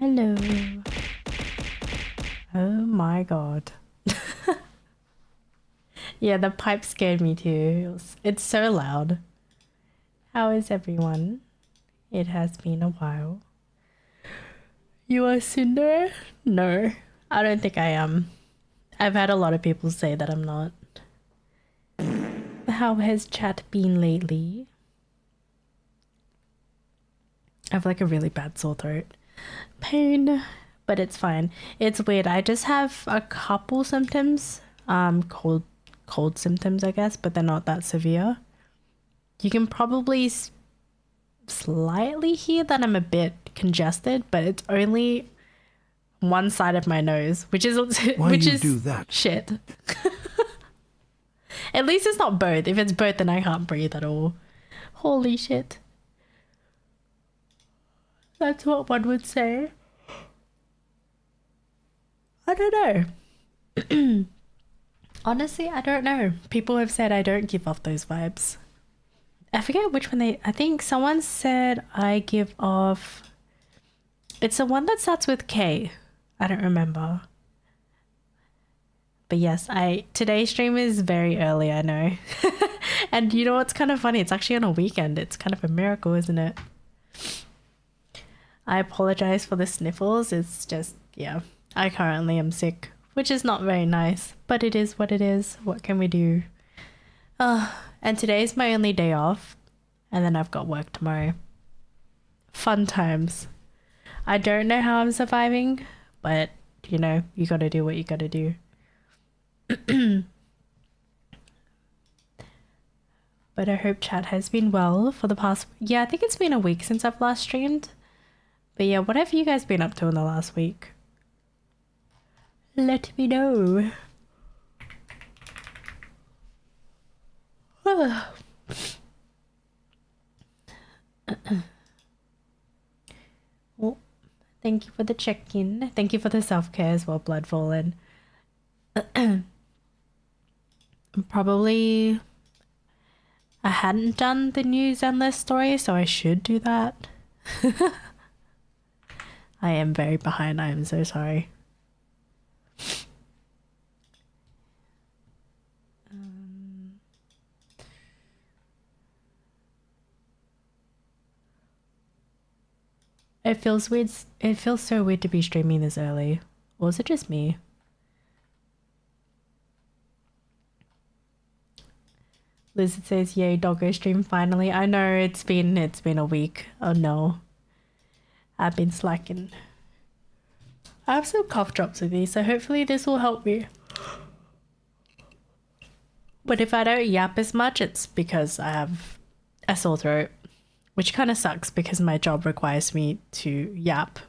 Hello. Oh my god. Yeah, the pipe scared me too. It's so loud. How is everyone? It has been a while. You are Cinder? No, I don't think I am. I've had a lot of people say that I'm not. How has chat been lately? I have like a really bad sore throat. Pain, but it's fine. It's weird. I just have a couple symptoms. Cold symptoms, I guess, but they're not that severe. You can probably slightly hear that I'm a bit congested, but it's only one side of my nose, which is Why which you is do that? shit. At least it's not both. If it's both, then I can't breathe at all. Holy shit. That's what one would say. I don't know. Honestly, I don't know. People have said I don't give off those vibes. I forget which one I think someone said I give off... It's the one that starts with K. I don't remember. But yes, today's stream is very early, I know. And you know what's kind of funny? It's actually on a weekend. It's kind of a miracle, isn't it? I apologize for the sniffles. It's just, yeah, I currently am sick, which is not very nice, but it is what it is. What can we do? And today's my only day off, and then I've got work tomorrow. Fun times. I don't know how I'm surviving, but you know, you gotta do what you gotta do. But I hope chat has been well for the past... Yeah, I think it's been a week since I've last streamed. But yeah, what have you guys been up to in the last week? Let me know. Oh, thank you for the check-in. Thank you for the self-care as well, Bloodfallen. Probably... I hadn't done the news endless story, so I should do that. I am very behind. I am so sorry. It feels weird. It feels so weird to be streaming this early. Or is it just me? Lizard says, "Yay, doggo stream finally." I know it's been a week. Oh no, I've been slacking. I have some cough drops with me, so hopefully this will help me. But if I don't yap as much, it's because I have a sore throat, which kind of sucks because my job requires me to yap.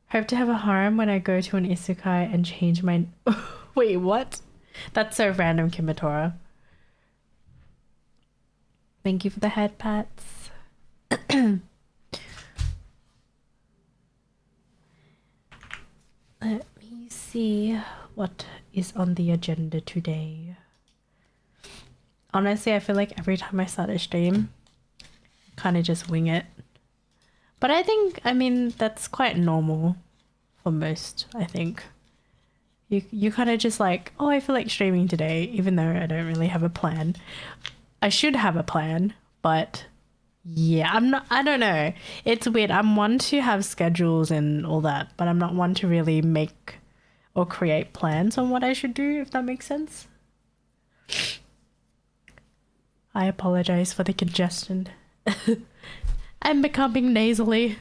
Hope to have a harem when I go to an isekai and change my... Wait, what? That's so random, Kimitora. Thank you for the head pats. Let me see what is on the agenda today. Honestly, I feel like every time I start a stream, I kind of just wing it. But I mean, that's quite normal for most, I think. You kind of just like, oh, I feel like streaming today, even though I don't really have a plan. I should have a plan, but yeah, I don't know. It's weird. I'm one to have schedules and all that, but I'm not one to really make or create plans on what I should do, if that makes sense. I apologize for the congestion. I'm becoming nasally.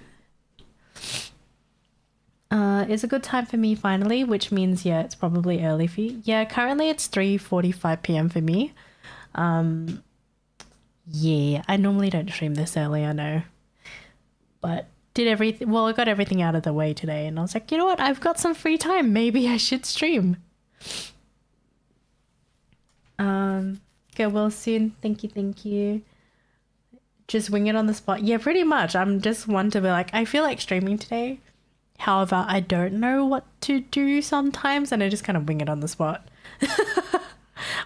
It's a good time for me finally, which means, yeah, it's probably early for you. Yeah, currently it's 3:45 p.m. for me. Yeah, I normally don't stream this early, I know. But I got everything out of the way today, and I was like, you know what? I've got some free time. Maybe I should stream. Get well soon. Thank you. Just wing it on the spot. Yeah, pretty much. I'm just one to be like, I feel like streaming today. However, I don't know what to do sometimes, and I just kind of wing it on the spot.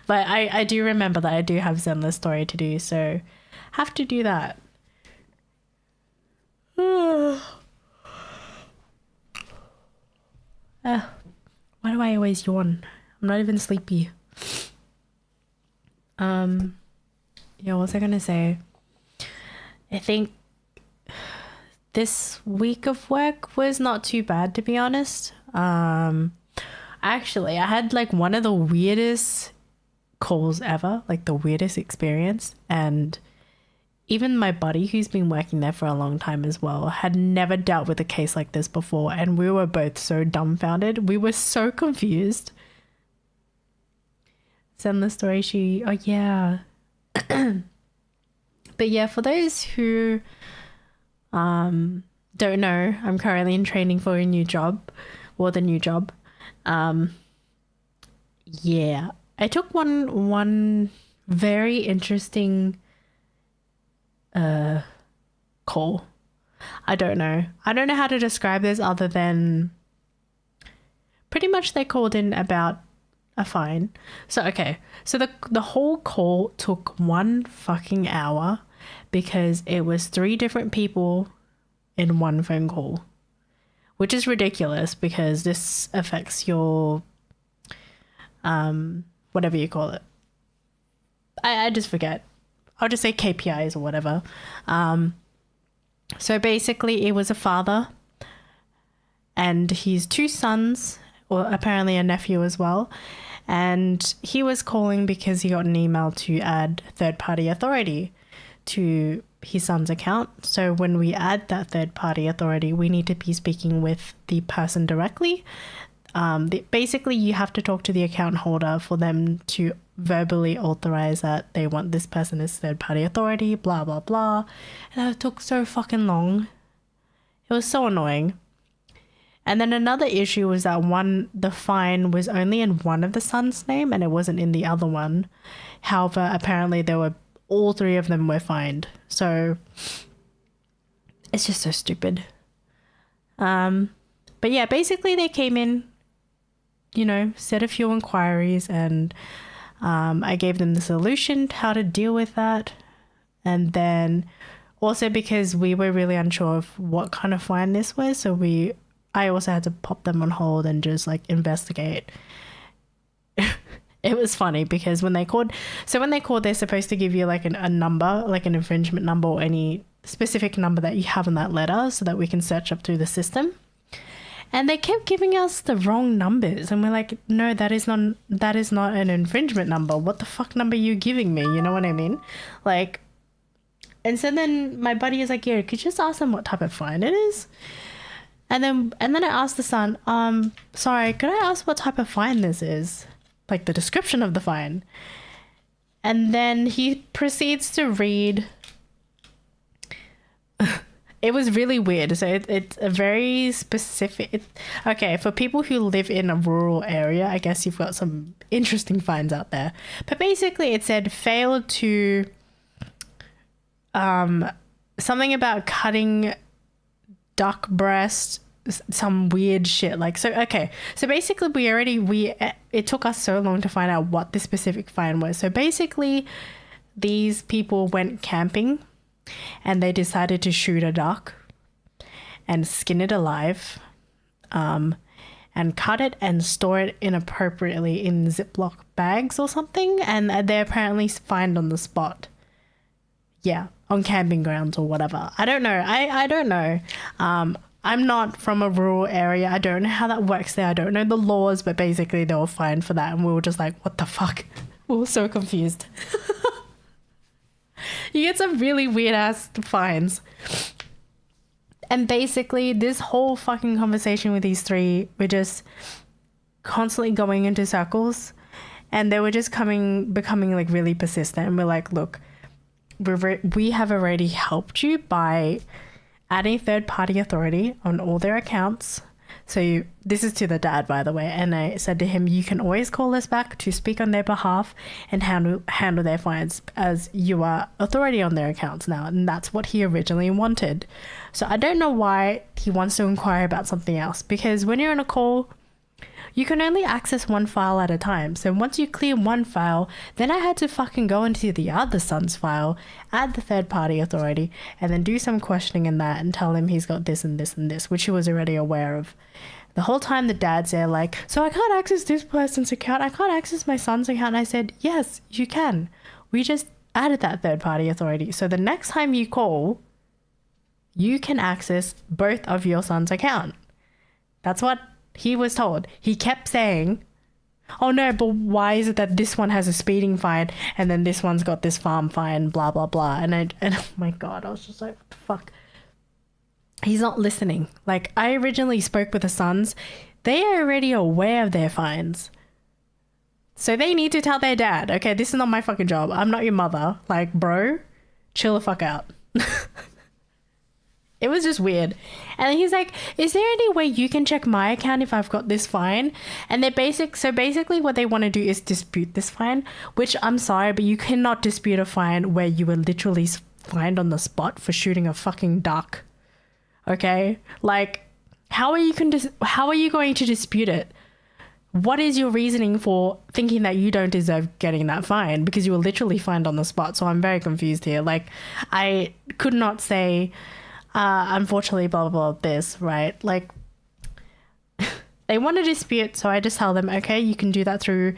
But I do remember that I do have Zenless story to do, so have to do that. Why do I always yawn? I'm not even sleepy. Yeah, what was I gonna say? I think this week of work was not too bad, to be honest. Actually, I had like one of the weirdest calls ever, like the weirdest experience, and even my buddy who's been working there for a long time as well had never dealt with a case like this before, and we were both so dumbfounded. We were so confused. Send the story. Oh yeah. But yeah, for those who don't know, I'm currently in training for a new job, or the new job. Yeah, I took one very interesting call. I don't know how to describe this other than pretty much they called in about a fine. So okay, so the whole call took 1 fucking hour because it was 3 different people in one phone call, which is ridiculous because this affects your whatever you call it. I just forget. I'll just say KPIs or whatever. So basically it was a father and his 2 sons, or apparently a nephew as well. And he was calling because he got an email to add third-party authority to his son's account. So when we add that third-party authority, we need to be speaking with the person directly. Basically, you have to talk to the account holder for them to verbally authorize that they want this person as third-party authority, blah, blah, blah. And that took so fucking long. It was so annoying. And then another issue was that the fine was only in one of the sons' name and it wasn't in the other one. However, apparently all 3 of them were fined. So it's just so stupid. But yeah, basically they came in, said a few inquiries, and I gave them the solution to how to deal with that. And then also because we were really unsure of what kind of fine this was, so I also had to pop them on hold and just like investigate. It was funny because when they called, they're supposed to give you like a number, like an infringement number or any specific number that you have in that letter so that we can search up through the system. And they kept giving us the wrong numbers. And we're like, no, that is not an infringement number. What the fuck number are you giving me? You know what I mean? Like, and so then my buddy is like, yeah, could you just ask them what type of fine it is? And then I asked the son, sorry, could I ask what type of fine this is? Like the description of the fine. And then he proceeds to read. It was really weird. So it's a very specific. Okay, for people who live in a rural area, I guess you've got some interesting fines out there. But basically it said failed to something about cutting duck breast, some weird shit. Like, so okay, so basically it took us so long to find out what the specific fine was. So basically these people went camping and they decided to shoot a duck and skin it alive, and cut it and store it inappropriately in Ziploc bags or something, and they're apparently fined on the spot. Yeah, on camping grounds or whatever. I don't know. I don't know. I'm not from a rural area. I don't know how that works there. I don't know the laws, but basically they were fined for that. And we were just like, what the fuck? We were so confused. You get some really weird ass fines. And basically this whole fucking conversation with these 3 were just constantly going into circles. And they were just becoming like really persistent. And we're like, look, we have already helped you by adding third-party authority on all their accounts. So this is to the dad, by the way. And I said to him, you can always call us back to speak on their behalf and handle their fines, as you are authority on their accounts now. And that's what he originally wanted. So I don't know why he wants to inquire about something else, because when you're on a call, you can only access one file at a time. So once you clear one file, then I had to fucking go into the other son's file, add the third party authority, and then do some questioning in that and tell him he's got this and this and this, which he was already aware of. The whole time the dad's there like, so I can't access this person's account, I can't access my son's account. And I said, yes, you can. We just added that third party authority. So the next time you call, you can access both of your son's account. That's what he was told. He kept saying, oh no, but why is it that this one has a speeding fine and then this one's got this farm fine, blah, blah, blah. And oh my God, I was just like, fuck. He's not listening. Like, I originally spoke with the sons. They are already aware of their fines. So they need to tell their dad, okay, this is not my fucking job. I'm not your mother. Like, bro, chill the fuck out. It was just weird. And he's like, is there any way you can check my account if I've got this fine? And so basically what they want to do is dispute this fine, which I'm sorry, but you cannot dispute a fine where you were literally fined on the spot for shooting a fucking duck. Okay? Like, how are you going to dispute it? What is your reasoning for thinking that you don't deserve getting that fine? Because you were literally fined on the spot. So I'm very confused here. Like, I could not say, unfortunately, blah, blah, blah, this, right? Like, they want to dispute. So I just tell them, okay, you can do that through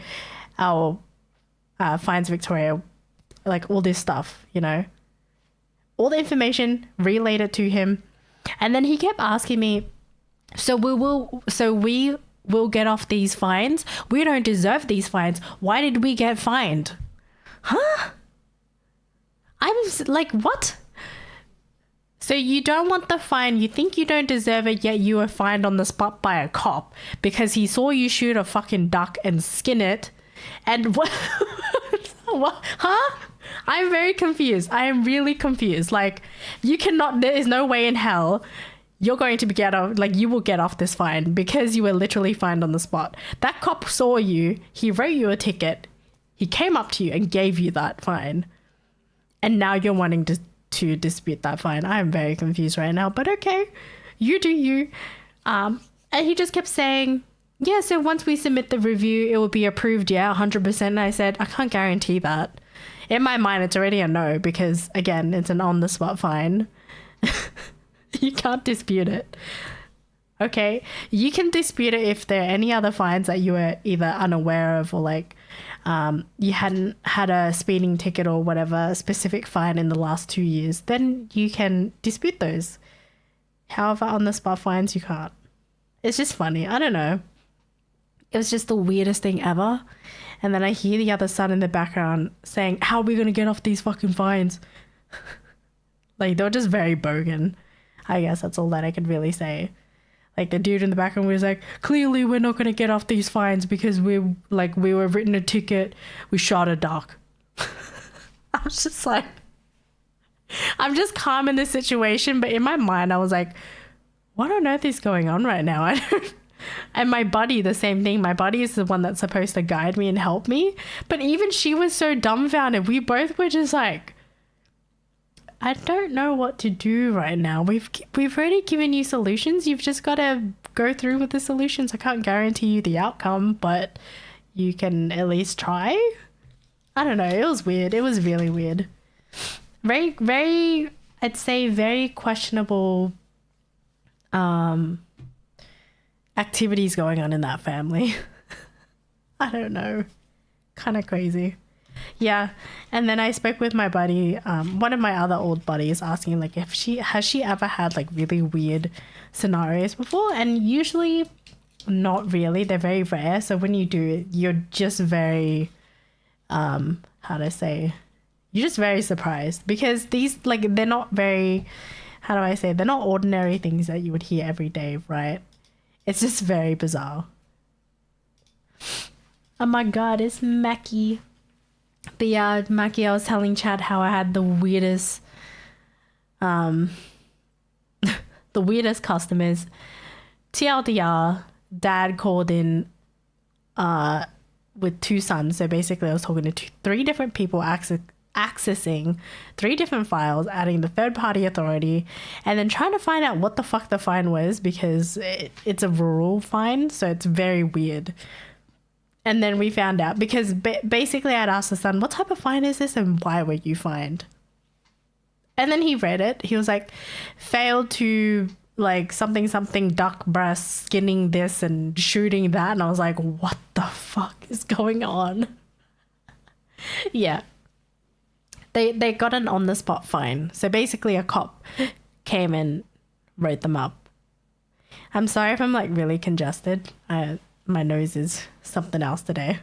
our Fines Victoria, like all this stuff, you know, all the information, relayed it to him. And then he kept asking me, so we will get off these fines? We don't deserve these fines. Why did we get fined? Huh? I'm like, what? So you don't want the fine, you think you don't deserve it, yet you were fined on the spot by a cop because he saw you shoot a fucking duck and skin it. And what? What? Huh? I'm very confused. I am really confused. Like, there is no way in hell you're going to you will get off this fine because you were literally fined on the spot. That cop saw you, he wrote you a ticket, he came up to you and gave you that fine. And now you're wanting to dispute that fine. I'm very confused right now, but okay, you do you. And he just kept saying, yeah, so once we submit the review, it will be approved, yeah, 100%. And I said, I can't guarantee that. In my mind, it's already a no because, again, it's an on-the-spot fine. You can't dispute it. Okay, you can dispute it if there are any other fines that you were either unaware of or like you hadn't had a speeding ticket or whatever specific fine in the last 2 years, then you can dispute those. However, on-the-spot fines, you can't. It's just funny. I don't know. It was just the weirdest thing ever. And then I hear the other son in the background saying, how are we going to get off these fucking fines? Like, they were just very bogan. I guess that's all that I could really say. Like, the dude in the background was like, clearly we're not going to get off these fines because we were written a ticket. We shot a duck. I was just like, I'm just calm in this situation. But in my mind, I was like, what on earth is going on right now? I don't. And my buddy, the same thing. My buddy is the one that's supposed to guide me and help me. But even she was so dumbfounded. We both were just like, I don't know what to do right now. We've already given you solutions. You've just got to go through with the solutions. I can't guarantee you the outcome, but you can at least try. I don't know. It was weird. It was really weird. Very, very, I'd say very questionable activities going on in that family. I don't know. Kind of crazy. Yeah. And then I spoke with my buddy, one of my other old buddies, asking like if has she ever had like really weird scenarios before? And usually not really. They're very rare. So when you do it, you're just very you're just very surprised because these like they're not very they're not ordinary things that you would hear every day, right? It's just very bizarre. Oh my god, it's Mackie. But yeah, Mackie, I was telling Chad how I had the weirdest customers. TLDR, dad called in with two sons. So basically I was talking to three different people accessing 3 different files, adding the third-party authority, and then trying to find out what the fuck the fine was, because it's a rural fine, so it's very weird. And then we found out, because basically I'd asked the son, what type of fine is this and why were you fined? And then he read it. He was like, failed to like something duck breast, skinning this and shooting that. And I was like, what the fuck is going on? Yeah. They got an on the spot fine. So basically a cop came and wrote them up. I'm sorry if I'm like really congested. My nose is something else today.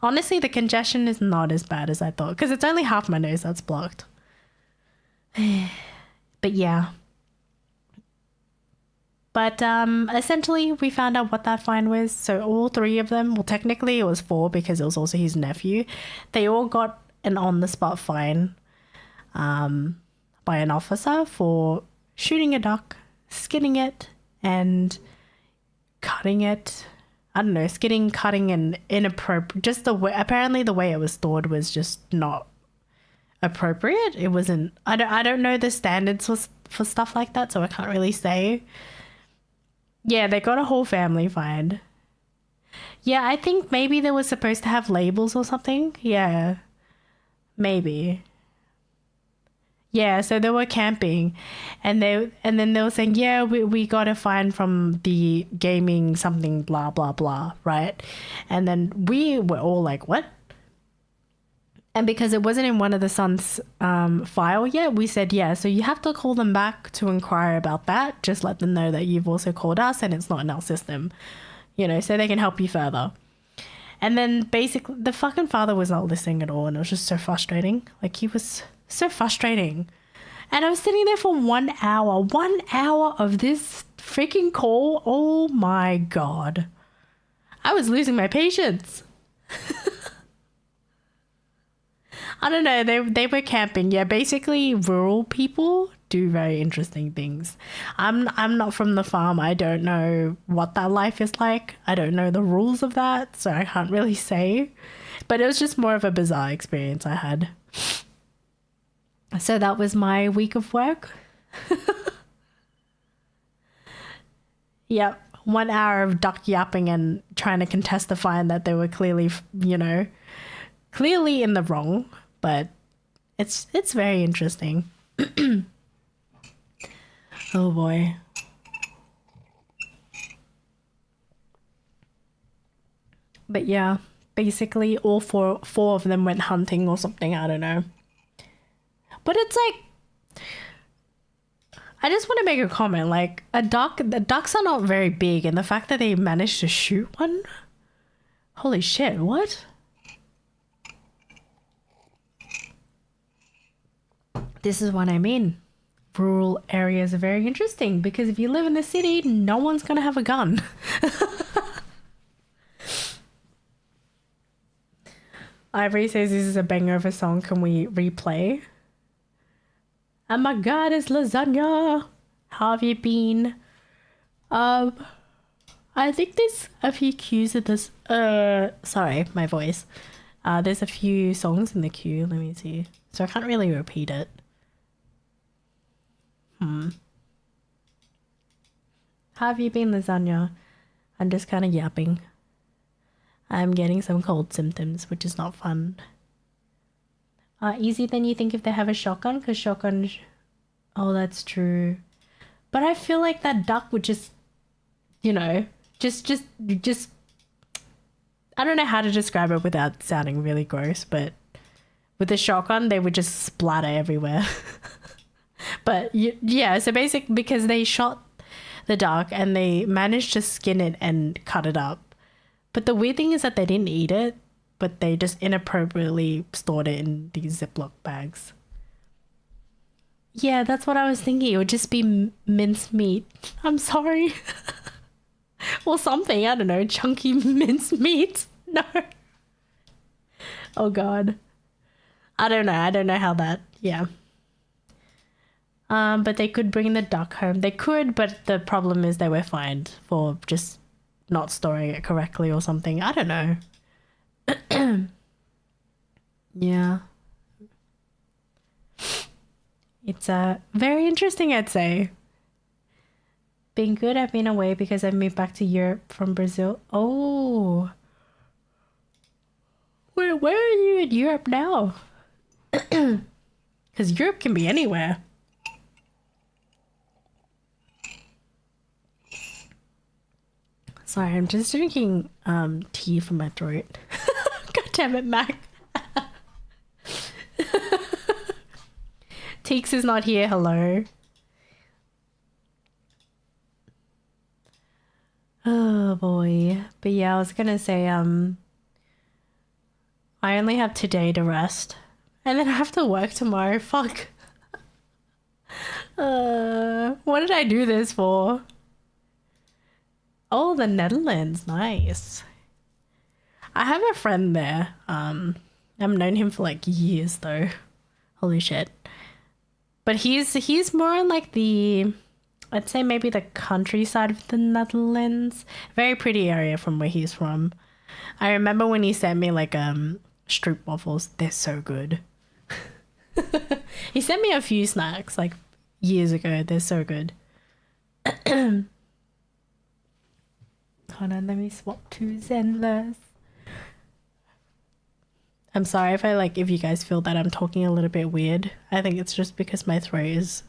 Honestly, the congestion is not as bad as I thought, because it's only half my nose that's blocked. But yeah. But essentially, we found out what that fine was. So all 3 of them, well, technically it was 4 because it was also his nephew. They all got an on-the-spot fine by an officer for shooting a duck, skinning it, and cutting it. I don't know, skinning, cutting, and inappropriate. Just the way, apparently the way it was stored was just not appropriate. It wasn't. I don't know the standards for stuff like that, so I can't really say. Yeah, they got a whole family fined. Yeah, I think maybe they were supposed to have labels or something. Yeah, maybe. Yeah, so they were camping, and then they were saying, yeah, we got a fine from the gaming something blah blah blah, right? And then we were all like, what? And because it wasn't in one of the son's file yet, we said, yeah, so you have to call them back to inquire about that. Just let them know that you've also called us and it's not in our system, you know, so they can help you further. And then basically the fucking father was not listening at all, and it was just so frustrating. Like, he was so frustrating. And I was sitting there for 1 hour. 1 hour of this freaking call. Oh my God. I was losing my patience. I don't know. They were camping. Yeah, basically rural people do very interesting things. I'm not from the farm. I don't know what that life is like. I don't know the rules of that, so I can't really say. But it was just more of a bizarre experience I had. So that was my week of work. Yep. 1 hour of duck yapping and trying to contest the fine that they were clearly, you know, clearly in the wrong. But it's very interesting. Oh boy. But yeah, basically all four of them went hunting or something. I don't know. But it's like, I just want to make a comment. Like, the ducks are not very big, and the fact that they managed to shoot one, holy shit, what? This is what I mean. Rural areas are very interesting, because if you live in the city, no one's gonna have a gun. Ivory says this is a banger of a song. Can we replay? Oh my God, it's lasagna. How have you been? I think there's a few cues of this. Sorry, my voice. There's a few songs in the queue. Let me see. So I can't really repeat it. How have you been, lasagna? I'm just kind of yapping. I'm getting some cold symptoms, which is not fun. Easier than you think if they have a shotgun, because shotgun... Oh, that's true. But I feel like that duck would just, you know, just... I don't know how to describe it without sounding really gross, but with the shotgun, they would just splatter everywhere. But yeah, so basically, because they shot the duck and they managed to skin it and cut it up. But the weird thing is that they didn't eat it, but they just inappropriately stored it in these Ziploc bags. Yeah, that's what I was thinking. It would just be minced meat. I'm sorry. Or something, I don't know, chunky minced meat. No. Oh God. I don't know how that, yeah. But they could bring the duck home. They could, but the problem is they were fined for just not storing it correctly or something. I don't know. Yeah. It's very interesting, I'd say. Been good. I've been away because I moved back to Europe from Brazil. Oh. Where are you in Europe now? Because Europe can be anywhere. Sorry, I'm just drinking tea from my throat. God damn it, Mac. Teeks is not here. Hello. Oh boy. But yeah, I was gonna say I only have today to rest, and then I have to work tomorrow. Fuck. What did I do this for? Oh, the Netherlands. Nice. I have a friend there. I've known him for like years though. Holy shit. But he's more on like the, I'd say maybe the countryside of the Netherlands. Very pretty area from where he's from. I remember when he sent me like stroop waffles. They're so good. He sent me a few snacks like years ago. They're so good. Hold on, let me swap to Zenless. I'm sorry if you guys feel that I'm talking a little bit weird. I think it's just because my throat is...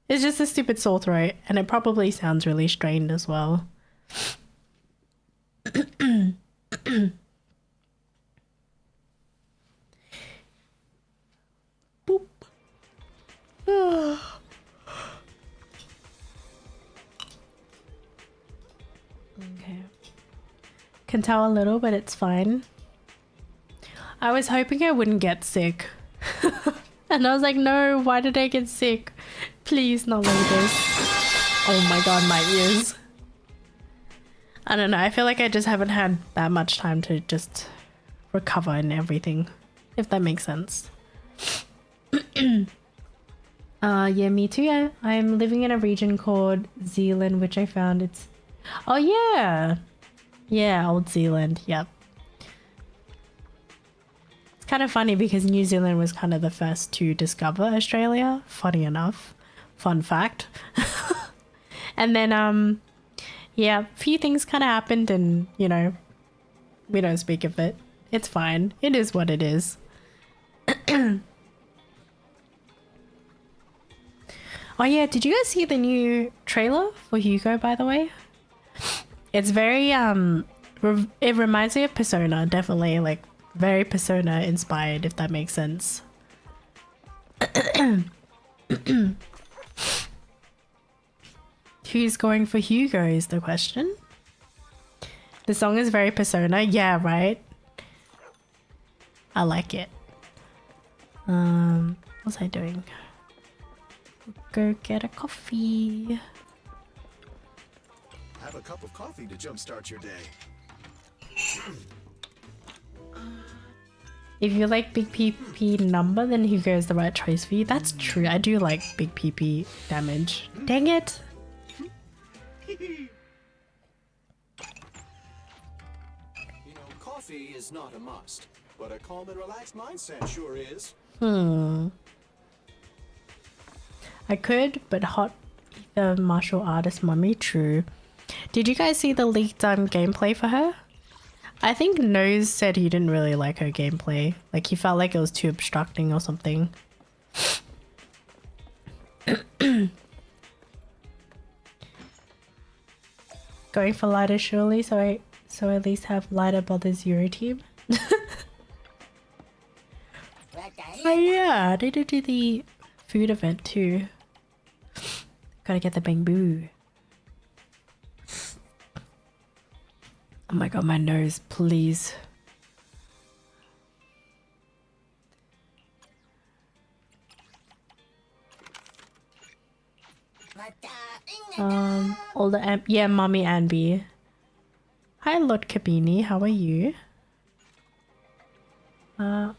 It's just a stupid sore throat, and it probably sounds really strained as well. Boop. Okay. Can tell a little, but it's fine. I was hoping I wouldn't get sick. And I was like, no, why did I get sick? Please not like this. Oh my god, my ears. I don't know, I feel like I just haven't had that much time to just recover and everything, if that makes sense. Yeah, me too. I'm living in a region called Zealand, which I found it's... Oh yeah! Yeah, Old Zealand, yep. It's kind of funny because New Zealand was kind of the first to discover Australia, funny enough. Fun fact. And then, yeah, a few things kind of happened and, you know, we don't speak of it. It's fine. It is what it is. Oh yeah, did you guys see the new trailer for Hugo, by the way? It's very, it reminds me of Persona, definitely, like, very Persona inspired, if that makes sense. Who's going for Hugo is the question. The song is very Persona. Yeah, right? I like it. What was I doing? Go get a coffee. Have a cup of coffee to jumpstart your day. If you like big PP number, then Hugo is the right choice for you. That's true. I do like big PP damage. Dang it. You know, coffee is not a must, but a calm and relaxed mindset sure is. I could, but hot the martial artist mummy, true. Did you guys see the leaked gameplay for her? I think Nose said he didn't really like her gameplay. Like he felt like it was too obstructing or something. Going for lighter surely, so at least have lighter brothers Euro team. Oh yeah, they did do the food event too. Gotta get the bamboo. Oh my god, my nose, please. All the yeah, Mommy Anby. Hi, Lord Kabini, how are you?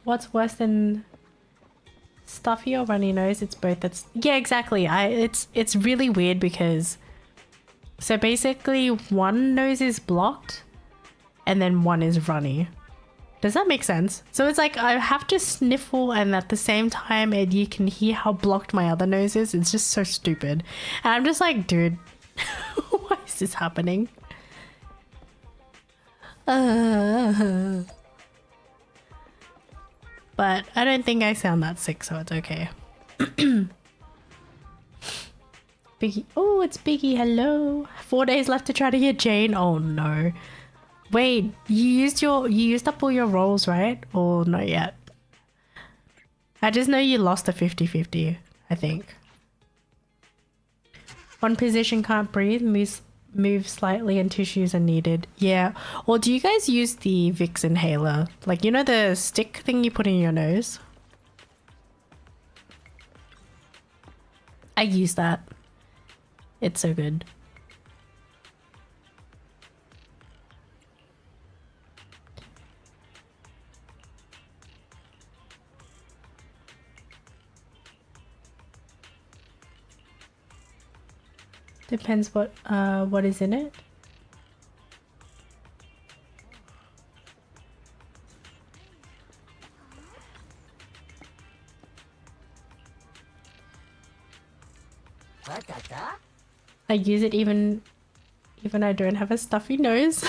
What's worse than stuffy or runny nose? It's both. That's yeah, exactly. It's really weird because so basically one nose is blocked and then one is runny. Does that make sense? So it's like I have to sniffle and at the same time and you can hear how blocked my other nose is. It's just so stupid. And I'm just like, dude, why is this happening? But I don't think I sound that sick, so it's okay. Biggie. Oh, it's Biggie. Hello. 4 days left to try to get Jane. Oh no. Wait, you used up all your rolls, right? Or not yet? I just know you lost a 50-50, I think. One position can't breathe, move slightly and tissues are needed. Yeah. Or do you guys use the Vicks inhaler? Like, you know the stick thing you put in your nose? I use that. It's so good. Depends what is in it. I use it even I don't have a stuffy nose.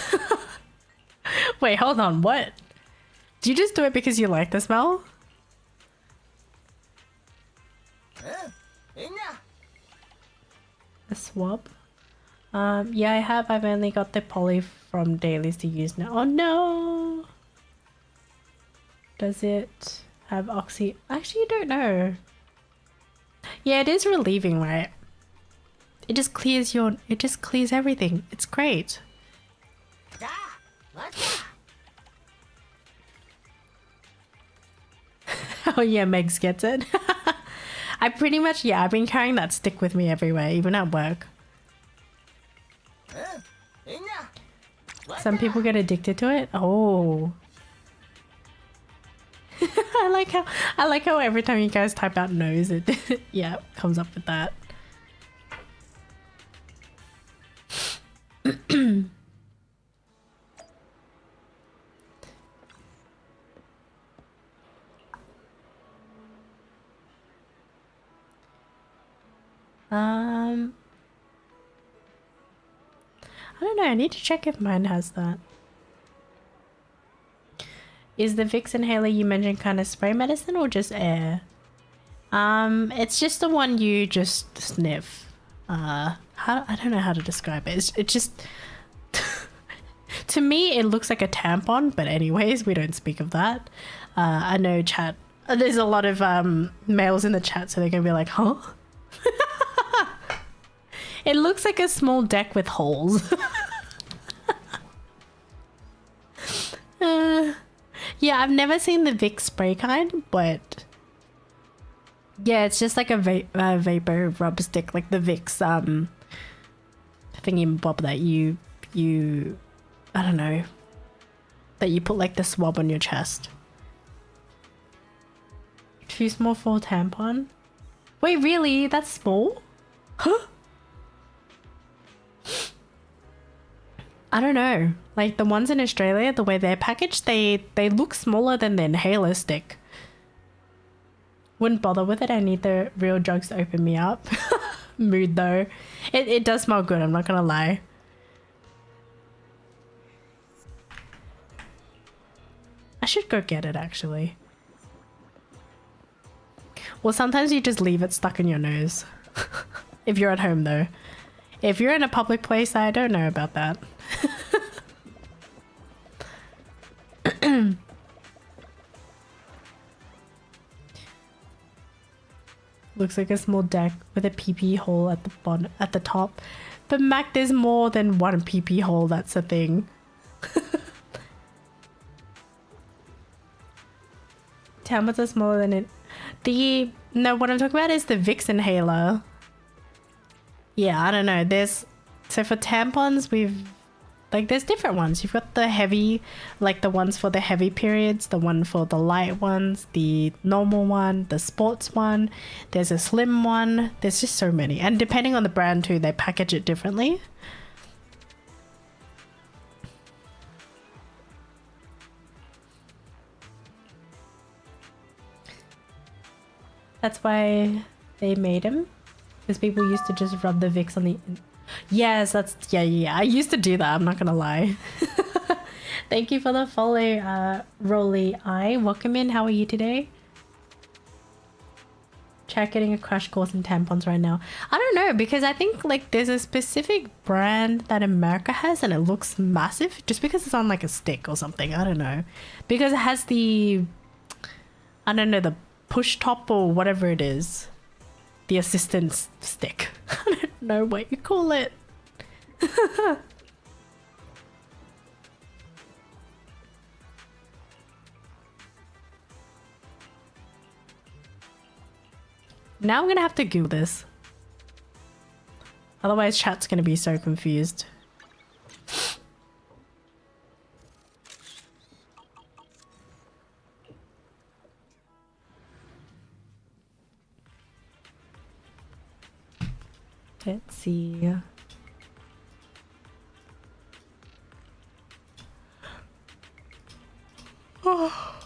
Wait, hold on, what? Do you just do it because you like the smell? A swab? Yeah, I have. I've only got the poly from dailies to use now. Oh no! Does it have oxy? Actually, I don't know. Yeah, it is relieving, right? It just clears everything. It's great. Oh yeah, Megs gets it. I pretty much, yeah, I've been carrying that stick with me everywhere, even at work. Some people get addicted to it. Oh. I like how every time you guys type out nose, it yeah, comes up with that. I don't know, I need to check if mine has that. Is the Vicks inhaler you mentioned kind of spray medicine or just air? It's just the one you just sniff. I don't know how to describe it. It just to me it looks like a tampon, but anyways, we don't speak of that. I know chat. There's a lot of males in the chat, so they're gonna be like, huh? It looks like a small deck with holes. Yeah, I've never seen the Vicks spray kind, but yeah, it's just like a vapor rub stick, like the Vicks thingy bob that you I don't know, that you put like the swab on your chest. Too small for a tampon? Wait, really? That's small? Huh? I don't know. Like the ones in Australia, the way they're packaged, they look smaller than the inhaler stick. Wouldn't bother with it. I need the real drugs to open me up. Mood though. It does smell good, I'm not gonna lie. I should go get it actually. Well, sometimes you just leave it stuck in your nose. If you're at home though. If you're in a public place, I don't know about that. Looks like a small deck with a pee-pee hole at the bottom, at the top. But Mac, there's more than one pee-pee hole, that's the thing. Tampons are smaller than it. No, what I'm talking about is the Vicks inhaler. Yeah, I don't know. So for tampons, there's different ones. You've got the heavy, like the ones for the heavy periods, the one for the light ones, the normal one, the sports one. There's a slim one. There's just so many. And depending on the brand too, they package it differently. That's why they made them. Because people used to just rub the Vicks on the... Yes, that's... Yeah. I used to do that. I'm not gonna lie. Thank you for the follow, Rolly Eye. Welcome in. How are you today? Check getting a crash course in tampons right now. I don't know, because I think like there's a specific brand that America has and it looks massive just because it's on like a stick or something. I don't know. Because it has the... I don't know, the push top or whatever it is. The assistance stick. I don't know what you call it. Now I'm gonna have to Google this. Otherwise chat's gonna be so confused. Let's see. Oh.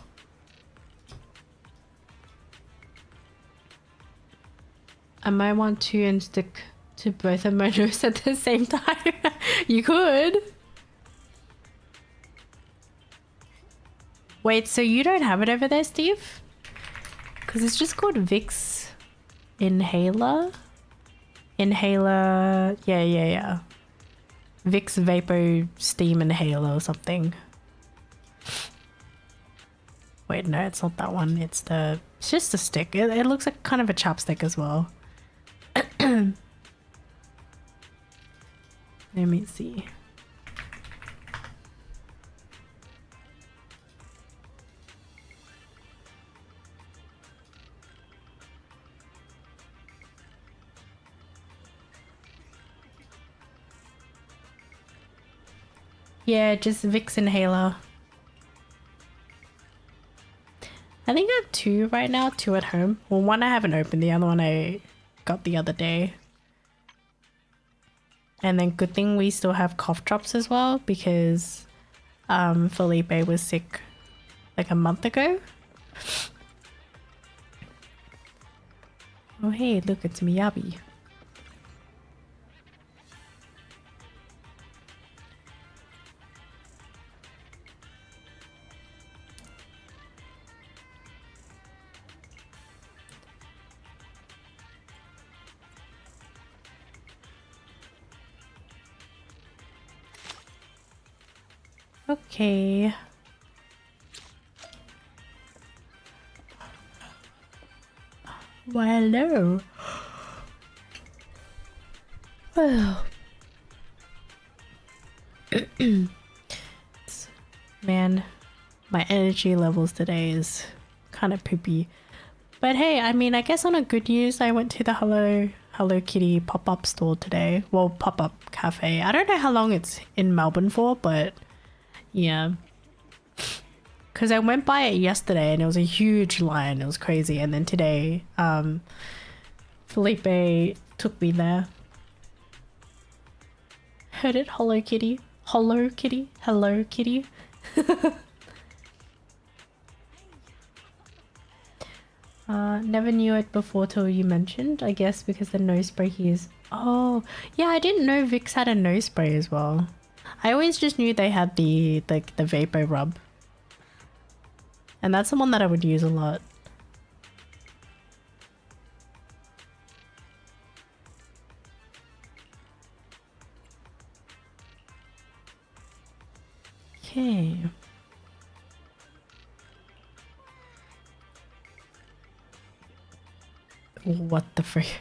I might want to and stick to both of my nose at the same time. You could. Wait, so you don't have it over there, Steve? Because it's just called Vicks Inhaler. Inhaler. Yeah. Vicks Vapor Steam Inhaler or something. Wait, no, it's not that one. It's just a stick. It looks like kind of a chapstick as well. Let me see. Yeah, just Vicks Inhaler. I think I have two right now, two at home. Well, one I haven't opened, the other one I got the other day. And then good thing we still have cough drops as well because Felipe was sick like a month ago. Oh hey, look, it's Miyabi. Okay. Well, hello. Well. Man, my energy levels today is kind of poopy. But hey, I mean, I guess on a good news, I went to the Hello Kitty pop-up store today. Well, pop-up cafe. I don't know how long it's in Melbourne for, but yeah. Because I went by it yesterday and it was a huge line. It was crazy. And then today, Felipe took me there. Heard it? Hello Kitty. Hello Kitty. Hello Kitty. Never knew it before till you mentioned. I guess because the nose spray here is... Oh, yeah, I didn't know Vicks had a nose spray as well. I always just knew they had the vapor rub. And that's the one that I would use a lot. Okay. What the frick?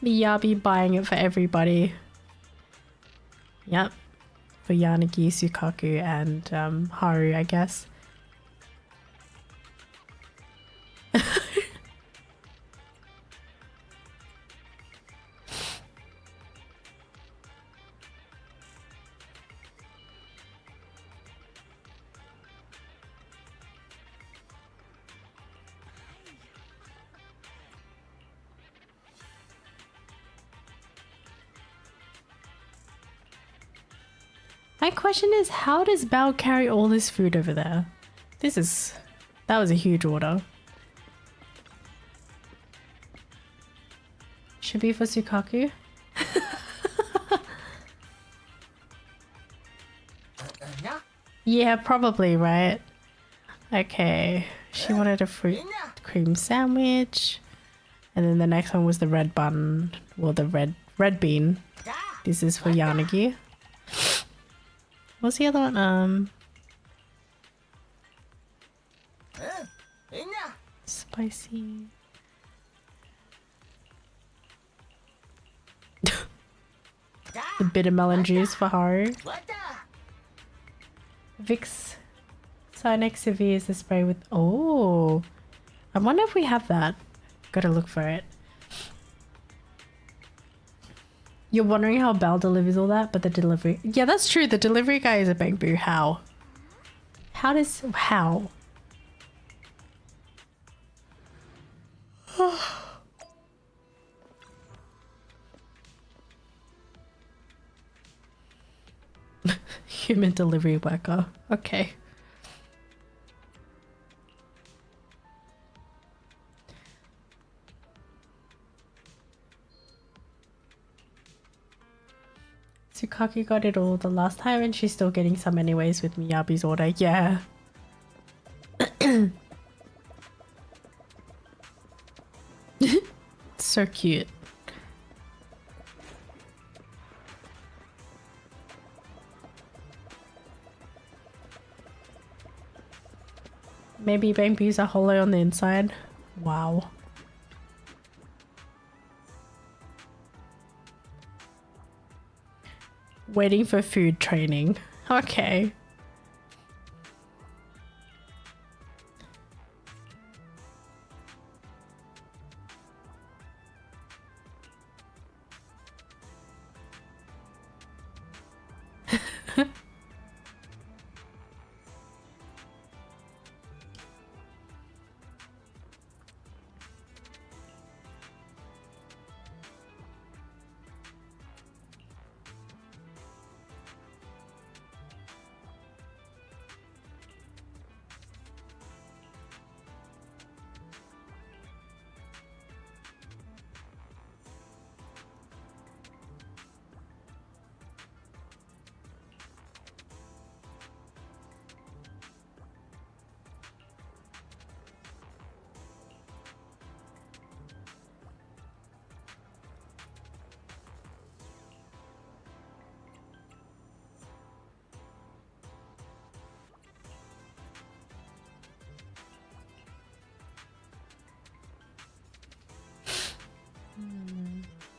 Miyabi buying it for everybody. Yep. For Yanagi, Sukaku, and Haru, I guess. My question is, how does Bao carry all this food over there? That was a huge order. Should be for Sukaku. Yeah, probably, right? Okay. She wanted a fruit cream sandwich. And then the next one was the red bun. Well, the red bean. This is for Yanagi. What's the other one? Spicy. The bitter melon juice for Haru. Vicks Sinex Severe is the spray with... Oh! I wonder if we have that. Gotta look for it. You're wondering how Belle delivers all that, but the delivery... Yeah, that's true. The delivery guy is a Bangboo. How? How does... How? Human delivery worker. Okay. Tsukaki got it all the last time and she's still getting some anyways with Miyabi's order. Yeah. So cute. Maybe Bangboos are hollow on the inside. Wow. Waiting for food training. Okay.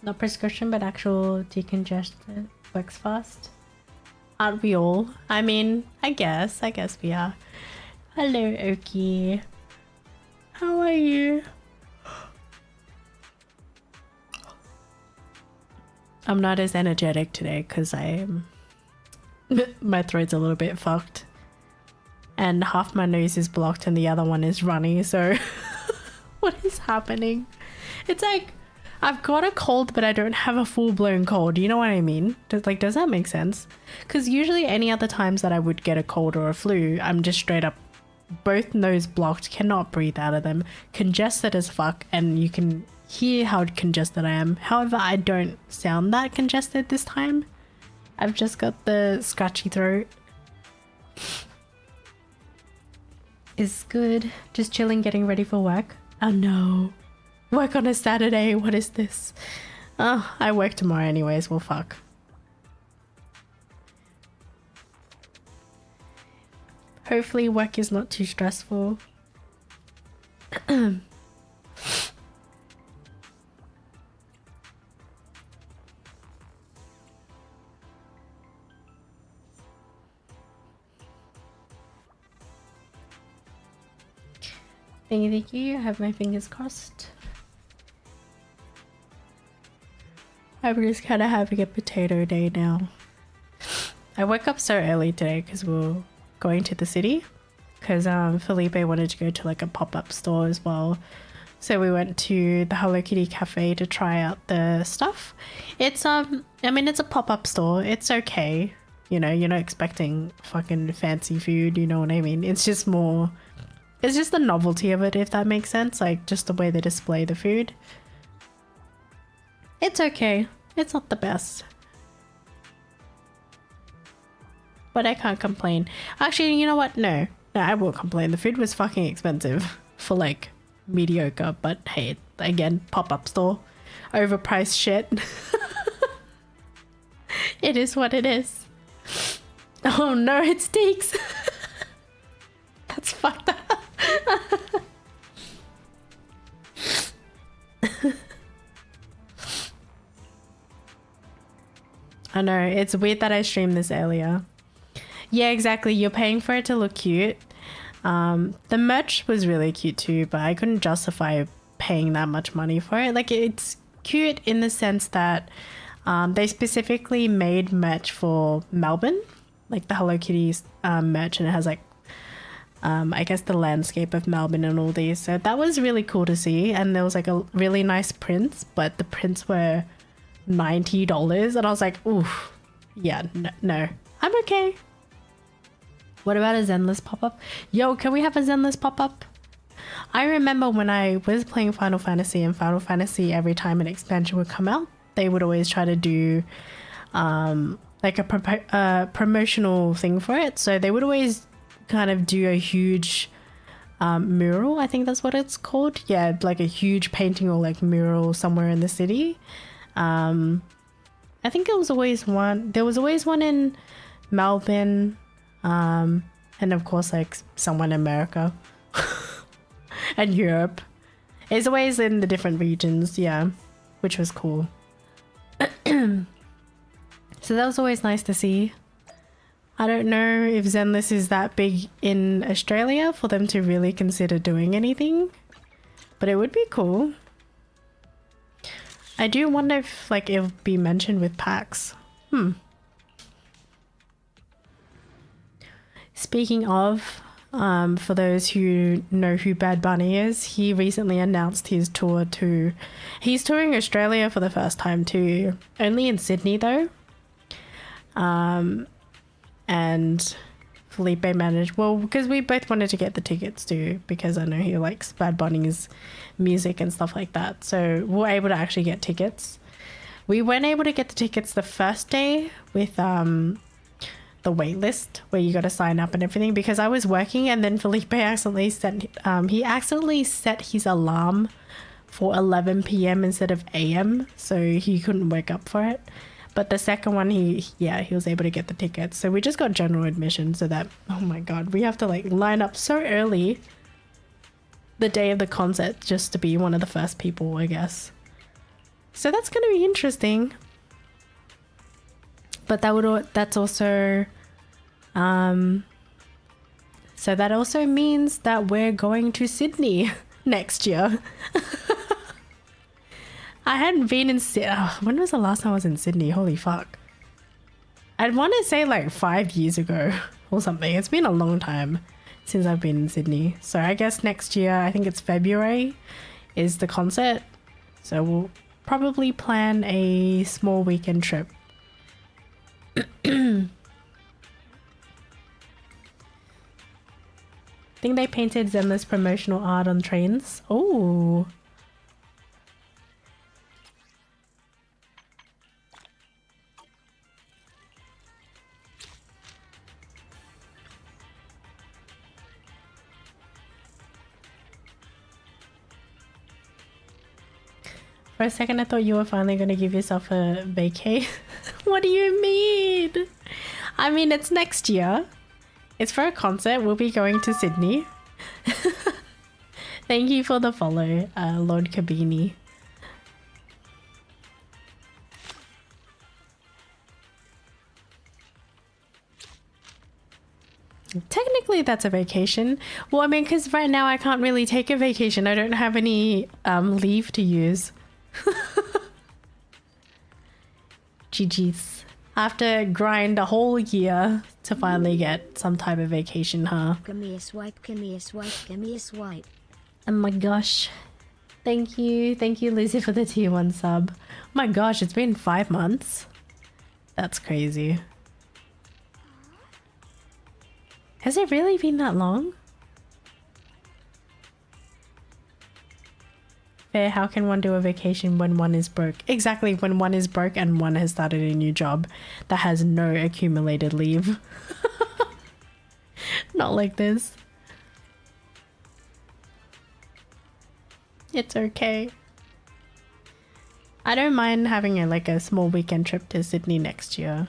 Not prescription, but actual decongestant works fast. Aren't we all? I mean, I guess we are. Hello, Oki. How are you? I'm not as energetic today because my throat's a little bit fucked. And half my nose is blocked and the other one is runny, so what is happening? It's like I've got a cold, but I don't have a full-blown cold. You know what I mean? Does that make sense? Because usually any other times that I would get a cold or a flu, I'm just straight up both nose blocked, cannot breathe out of them, congested as fuck, and you can hear how congested I am. However, I don't sound that congested this time. I've just got the scratchy throat. Is good. Just chilling, getting ready for work. Oh no. Work on a Saturday, what is this? Oh, I work tomorrow anyways, well fuck. Hopefully work is not too stressful. Thank you, I have my fingers crossed. I'm just kind of having a potato day now. I woke up so early today because we were going to the city. Because Felipe wanted to go to like a pop-up store as well. So we went to the Hello Kitty cafe to try out the stuff. It's I mean, it's a pop-up store. It's okay. You know, you're not expecting fucking fancy food, you know what I mean? It's just more... It's just the novelty of it, if that makes sense. Like, just the way they display the food. It's okay. It's not the best. But I can't complain. Actually, you know what? No, I will complain. The food was fucking expensive for like mediocre, but hey, again, pop-up store. Overpriced shit. It is what it is. Oh no, it stinks. That's fucked up. I know, it's weird that I streamed this earlier. Yeah, exactly. You're paying for it to look cute. The merch was really cute too, but I couldn't justify paying that much money for it. Like, it's cute in the sense that they specifically made merch for Melbourne, like the Hello Kitty merch, and it has like I guess the landscape of Melbourne and all these. So that was really cool to see, and there was like a really nice prints, but the prints were $90, and I was like, oof, yeah, no, I'm okay. What about a Zenless pop-up? Yo, can we have a Zenless pop-up? I remember when I was playing Final Fantasy, and Final Fantasy, every time an expansion would come out, they would always try to do like a promotional thing for it. So they would always kind of do a huge mural. I think that's what it's called. Yeah, like a huge painting or like mural somewhere in the city. I think it was always one. There was always one in Melbourne, and of course like somewhere in America and Europe. It's always in the different regions, yeah, which was cool. So that was always nice to see. I don't know if Zenless is that big in Australia for them to really consider doing anything, but it would be cool. I do wonder if like it'll be mentioned with PAX. Speaking of, for those who know who Bad Bunny is, he recently announced his tour to... He's touring Australia for the first time too. Only in Sydney though. And Felipe managed... Well, because we both wanted to get the tickets too, because I know he likes Bad Bunny's music and stuff like that. So we were able to actually get tickets. We weren't able to get the tickets the first day with... the wait list where you got to sign up and everything, because I was working, and then Felipe accidentally set his alarm for 11 p.m. instead of a.m. so he couldn't wake up for it. But the second one, he was able to get the tickets. So we just got general admission, so that, oh my god, we have to like line up so early the day of the concert just to be one of the first people, I guess. So that's going to be interesting. But that's also, so that also means that we're going to Sydney next year. I hadn't been in Sydney. When was the last time I was in Sydney? Holy fuck. I'd want to say like 5 years ago or something. It's been a long time since I've been in Sydney. So I guess next year, I think it's February, is the concert. So we'll probably plan a small weekend trip. I think they painted Zenless promotional art on trains. Oh. For a second, I thought you were finally going to give yourself a vacay. What do you mean? I mean, it's next year. It's for a concert. We'll be going to Sydney. Thank you for the follow, Lord Kabini. Technically, that's a vacation. Well, I mean, because right now I can't really take a vacation. I don't have any leave to use. GG's. I have to grind a whole year to finally get some type of vacation, huh? Give me a swipe, give me a swipe, give me a swipe. Oh my gosh. Thank you, Lucy, for the tier 1 sub. Oh my gosh, it's been 5 months. That's crazy. Has it really been that long? fair. How can one do a vacation when one is broke? Exactly, when one is broke and one has started a new job that has no accumulated leave. Not like this. It's okay. I don't mind having a small weekend trip to Sydney next year.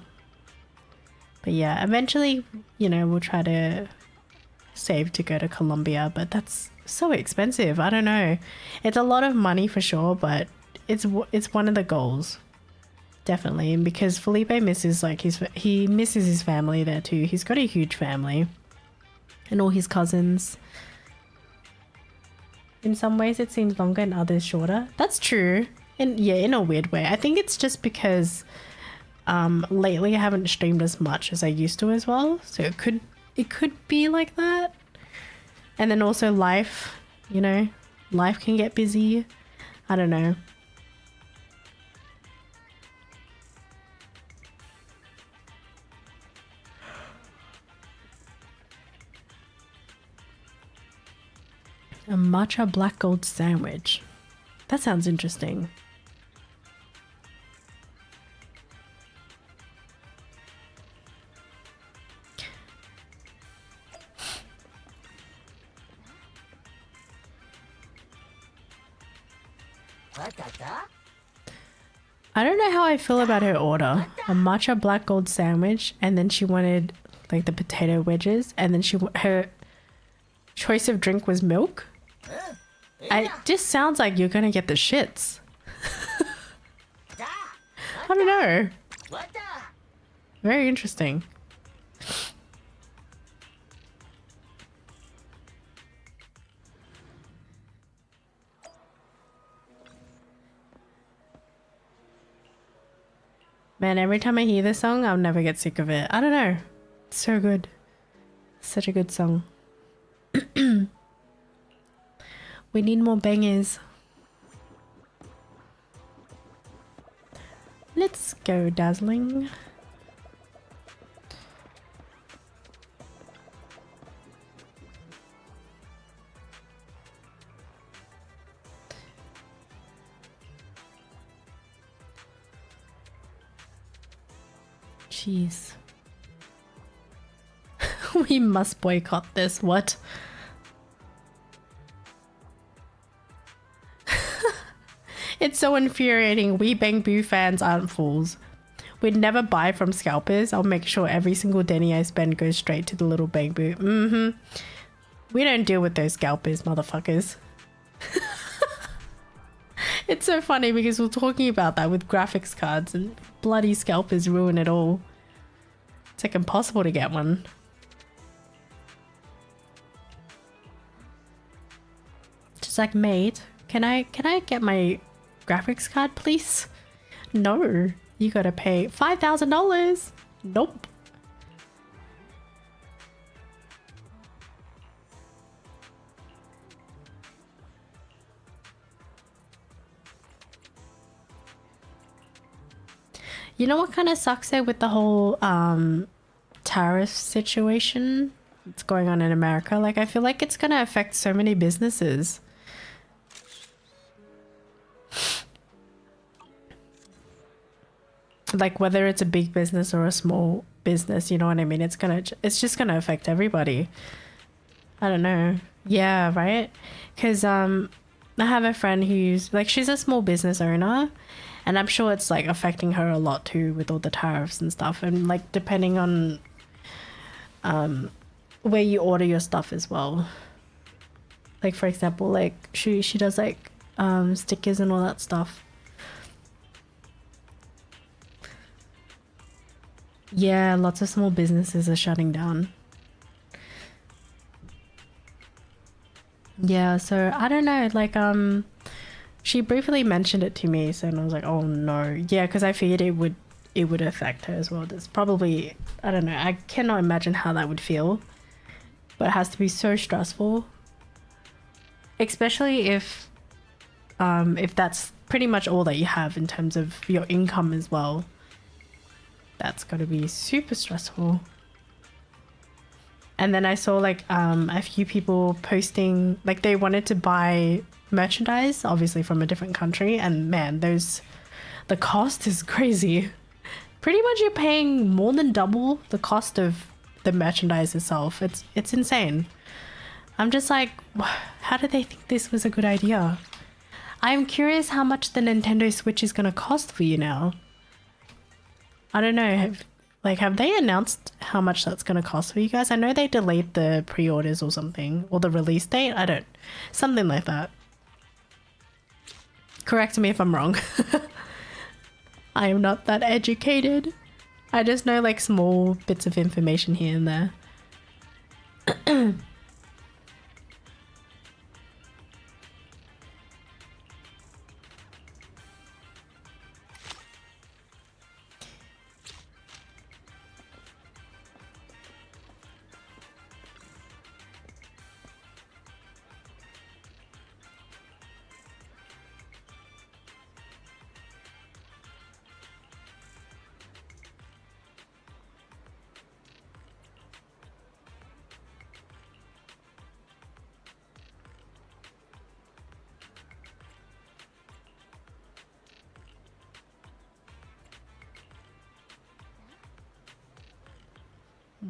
But yeah, eventually, you know, we'll try to save to go to Colombia, but that's so expensive. I don't know. It's a lot of money for sure, but it's one of the goals. Definitely. And because Felipe misses he misses his family there too. He's got a huge family. And all his cousins. In some ways it seems longer, in others shorter. That's true. And yeah, in a weird way. I think it's just because lately I haven't streamed as much as I used to as well. So it could be like that. And then also life, you know, life can get busy. I don't know. A matcha black gold sandwich. That sounds interesting. I don't know how I feel about her order. A matcha black gold sandwich, and then she wanted like the potato wedges, and then her choice of drink was milk. It just sounds like you're gonna get the shits. I don't know. Very interesting. Man, every time I hear this song, I'll never get sick of it. I don't know. It's so good. Such a good song. We need more bangers. Let's go, Dazzling. Jeez. We must boycott this. What? It's so infuriating. We Bang Boo fans aren't fools. We'd never buy from scalpers. I'll make sure every single Denny I spend goes straight to the little Bang Boo. We don't deal with those scalpers, motherfuckers. It's so funny because we're talking about that with graphics cards and bloody scalpers ruin it all. It's like impossible to get one. Just like, mate, can I get my graphics card, please? No, you gotta pay $5,000. Nope. You know what kind of sucks there with the whole tariff situation that's going on in America? Like, I feel like it's gonna affect so many businesses. Like, whether it's a big business or a small business, you know what I mean? It's just gonna affect everybody. I don't know. Yeah, right? Because I have a friend who's like, she's a small business owner, and I'm sure it's like affecting her a lot too with all the tariffs and stuff, and like depending on where you order your stuff as well. Like, for example, like she does like stickers and all that stuff. Yeah, lots of small businesses are shutting down. Yeah, so I don't know, like she briefly mentioned it to me, so and I was like, oh no. Yeah, because I figured it would affect her as well. It's probably, I don't know, I cannot imagine how that would feel, but it has to be so stressful, especially if that's pretty much all that you have in terms of your income as well. That's got to be super stressful. And then I saw like a few people posting like they wanted to buy merchandise, obviously from a different country, and man, the cost is crazy. Pretty much you're paying more than double the cost of the merchandise itself. It's insane. I'm just like, how did they think this was a good idea? I'm curious how much the Nintendo Switch is gonna cost for you now. I don't know. Have they announced how much that's gonna cost for you guys? I know they delayed the pre-orders or something, or the release date. Something like that. Correct me if I'm wrong. I am not that educated. I just know like small bits of information here and there.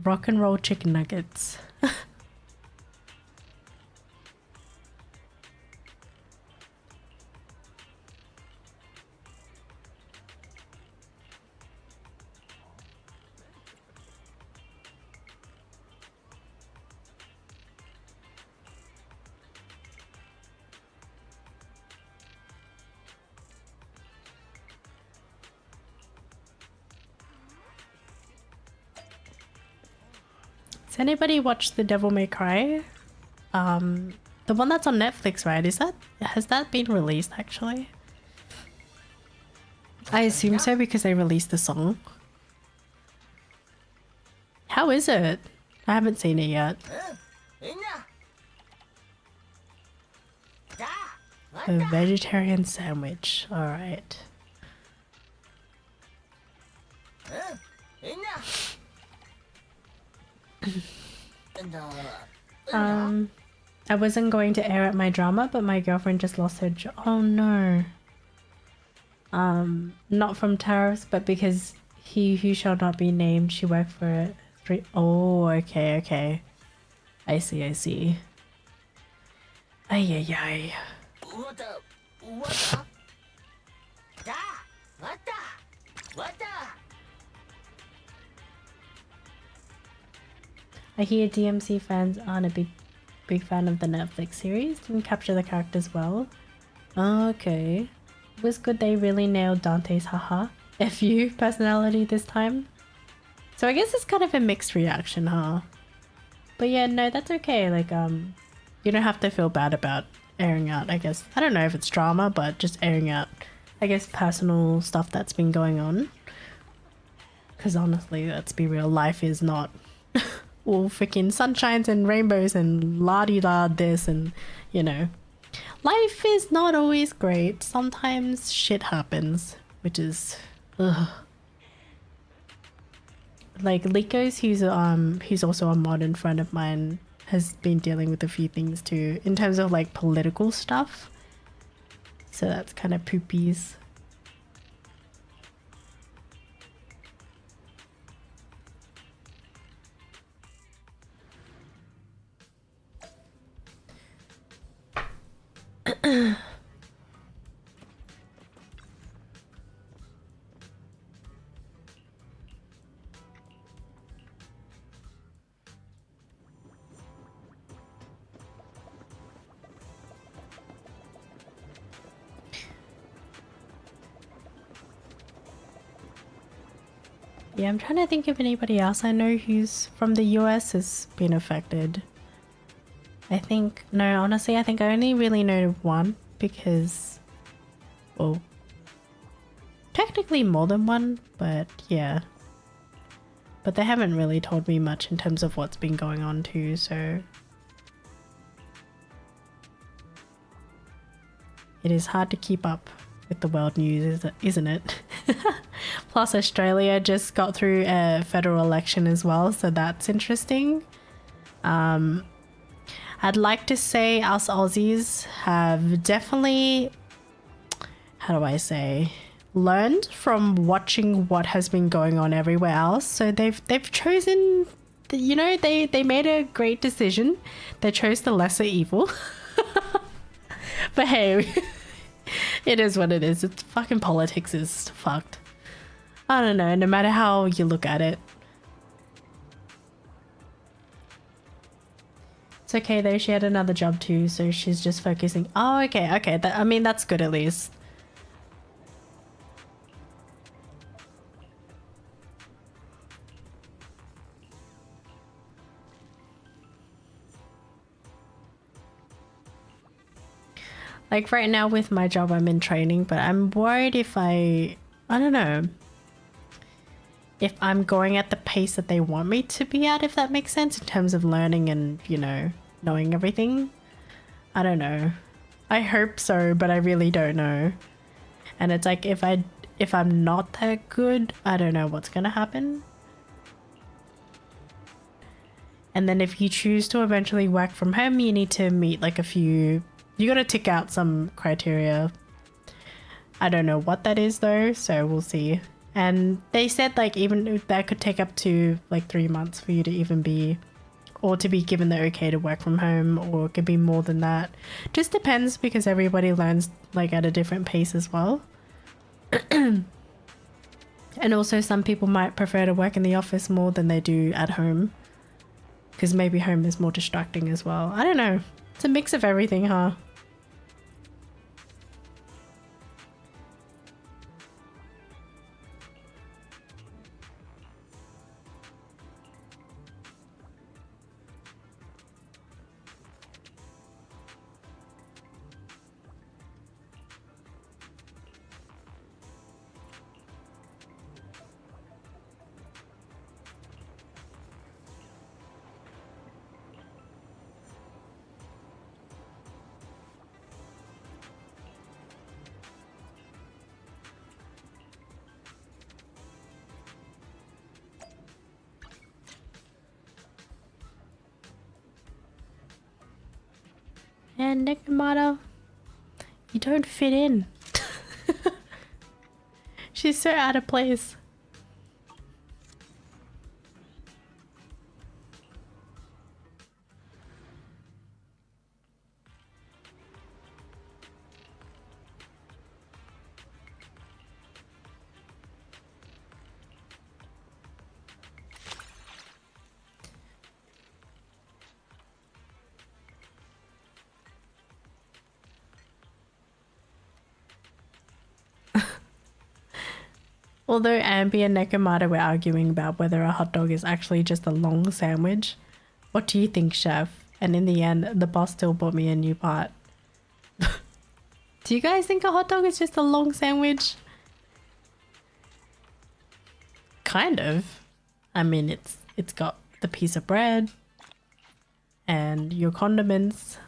Rock and roll chicken nuggets. Has anybody watched The Devil May Cry? The one that's on Netflix, right? Has that been released actually? I assume so because they released the song. How is it? I haven't seen it yet. A vegetarian sandwich. Alright. I wasn't going to air out my drama, but my girlfriend just lost her job. Oh no. Not from tariffs, but because he who shall not be named, she worked for three. Oh, okay. I see. Ay. I hear DMC fans aren't a big fan of the Netflix series. Didn't capture the characters well. Okay. It was good they really nailed Dante's haha FU personality this time. So I guess it's kind of a mixed reaction, huh? But yeah, no, that's okay. Like, you don't have to feel bad about airing out, I guess. I don't know if it's drama, but just airing out, I guess, personal stuff that's been going on. Because honestly, let's be real, life is not all freaking sunshines and rainbows and la-di-da this and, you know. Life is not always great. Sometimes shit happens, which is... ugh. Like Likos, who's also a modern friend of mine, has been dealing with a few things too, in terms of like political stuff. So that's kind of poopies. Yeah, I'm trying to think of anybody else I know who's from the US has been affected. I think I think I only really know one because, well, technically more than one, but yeah. But they haven't really told me much in terms of what's been going on too, so it is hard to keep up with the world news, isn't it? Plus Australia just got through a federal election as well, so that's interesting. I'd like to say us Aussies have definitely, how do I say, learned from watching what has been going on everywhere else. So they've chosen, you know, they made a great decision. They chose the lesser evil. But hey, it is what it is. It's fucking politics is fucked. I don't know, no matter how you look at it. It's okay though, she had another job too, so she's just focusing. Oh, okay. I mean, that's good at least. Like right now with my job, I'm in training, but I'm worried if I don't know, if I'm going at the pace that they want me to be at, if that makes sense, in terms of learning and, you know, knowing everything. I don't know. I hope so, but I really don't know. And it's like if I'm not that good, I don't know what's gonna happen. And then if you choose to eventually work from home, you need to meet like a few, you gotta tick out some criteria. I don't know what that is though, so we'll see. And they said like even that could take up to like 3 months for you to even be, or to be given the okay to work from home, or it could be more than that. Just depends because everybody learns like at a different pace as well. And also some people might prefer to work in the office more than they do at home. Because maybe home is more distracting as well. I don't know. It's a mix of everything, huh? And Nekomata, you don't fit in. She's so out of place. Although Ambi and Nekomata were arguing about whether a hot dog is actually just a long sandwich. What do you think, chef? And in the end, the boss still bought me a new pot. Do you guys think a hot dog is just a long sandwich? Kind of. I mean, it's got the piece of bread and your condiments.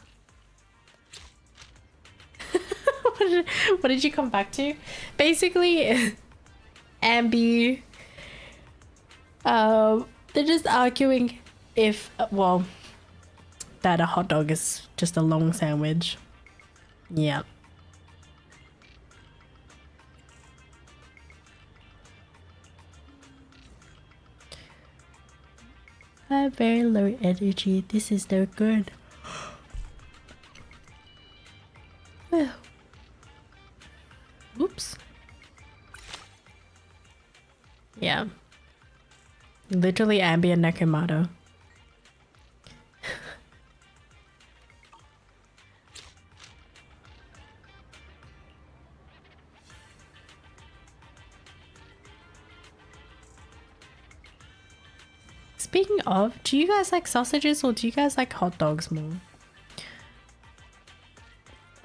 What did you come back to? Basically, Ambi, they're just arguing if, well, that a hot dog is just a long sandwich. Yeah. I have very low energy. This is no good. Oops. Yeah. Literally Ambi and Nekomata. Speaking of, do you guys like sausages or do you guys like hot dogs more?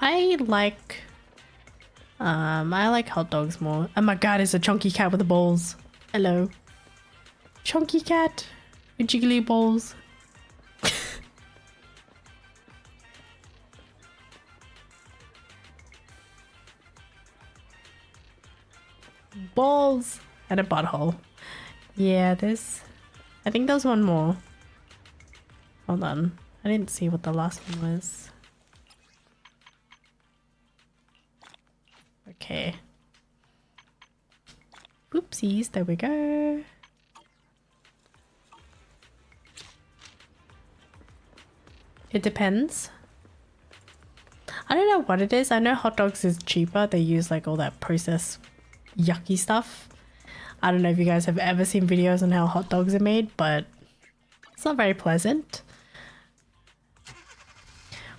I like hot dogs more. Oh my god, it's a chunky cat with the balls. Hello. Chunky cat with jiggly balls. Balls and a butthole. Yeah, I think there's one more. Hold on. I didn't see what the last one was. Okay. Oopsies, there we go. It depends. I don't know what it is. I know hot dogs is cheaper. They use like all that processed yucky stuff. I don't know if you guys have ever seen videos on how hot dogs are made, but it's not very pleasant.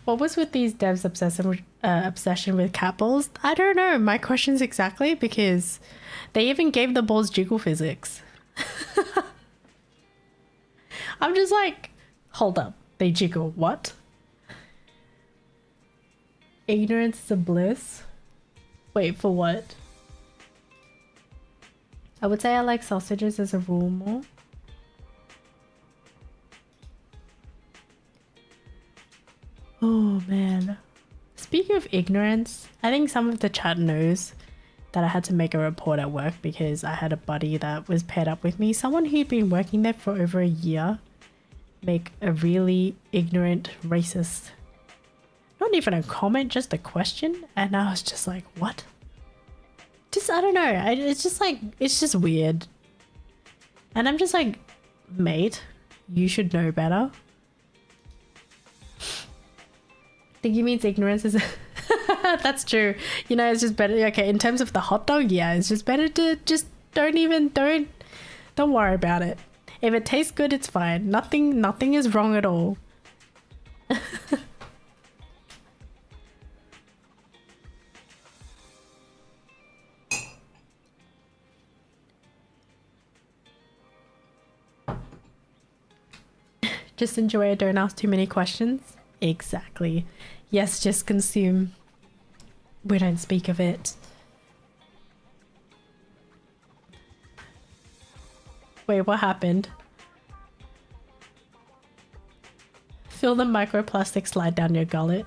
What was with these devs' obsession with cat balls? I don't know. My question's exactly because they even gave the balls jiggle physics. I'm just like, hold up. They jiggle. What? Ignorance is a bliss. Wait, for what? I would say I like sausages as a rule more. Oh man. Speaking of ignorance, I think some of the chat knows that I had to make a report at work because I had a buddy that was paired up with me. Someone who'd been working there for over a year make a really ignorant, racist, not even a comment, just a question. And I was just like, what? Just, I don't know. It's just like, it's just weird. And I'm just like, mate, you should know better. Think he means ignorance is that's true. You know, it's just better. Okay, in terms of the hot dog, yeah, it's just better to just don't worry about it. If it tastes good, it's fine. Nothing is wrong at all. Just enjoy it, don't ask too many questions. Exactly. Yes, just consume. We don't speak of it. Wait, what happened? Feel the microplastic slide down your gullet.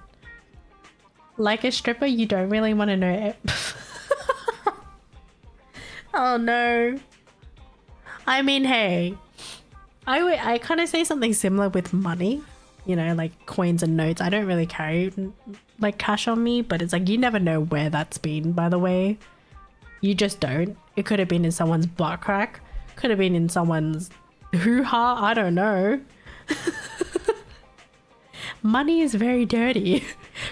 Like a stripper, you don't really want to know it. Oh no. I mean, hey. I kind of say something similar with money. You know, like coins and notes. I don't really carry like cash on me, but it's like you never know where that's been, by the way. You just don't. It could have been in someone's butt crack. Could have been in someone's hoo-ha. I don't know. Money is very dirty.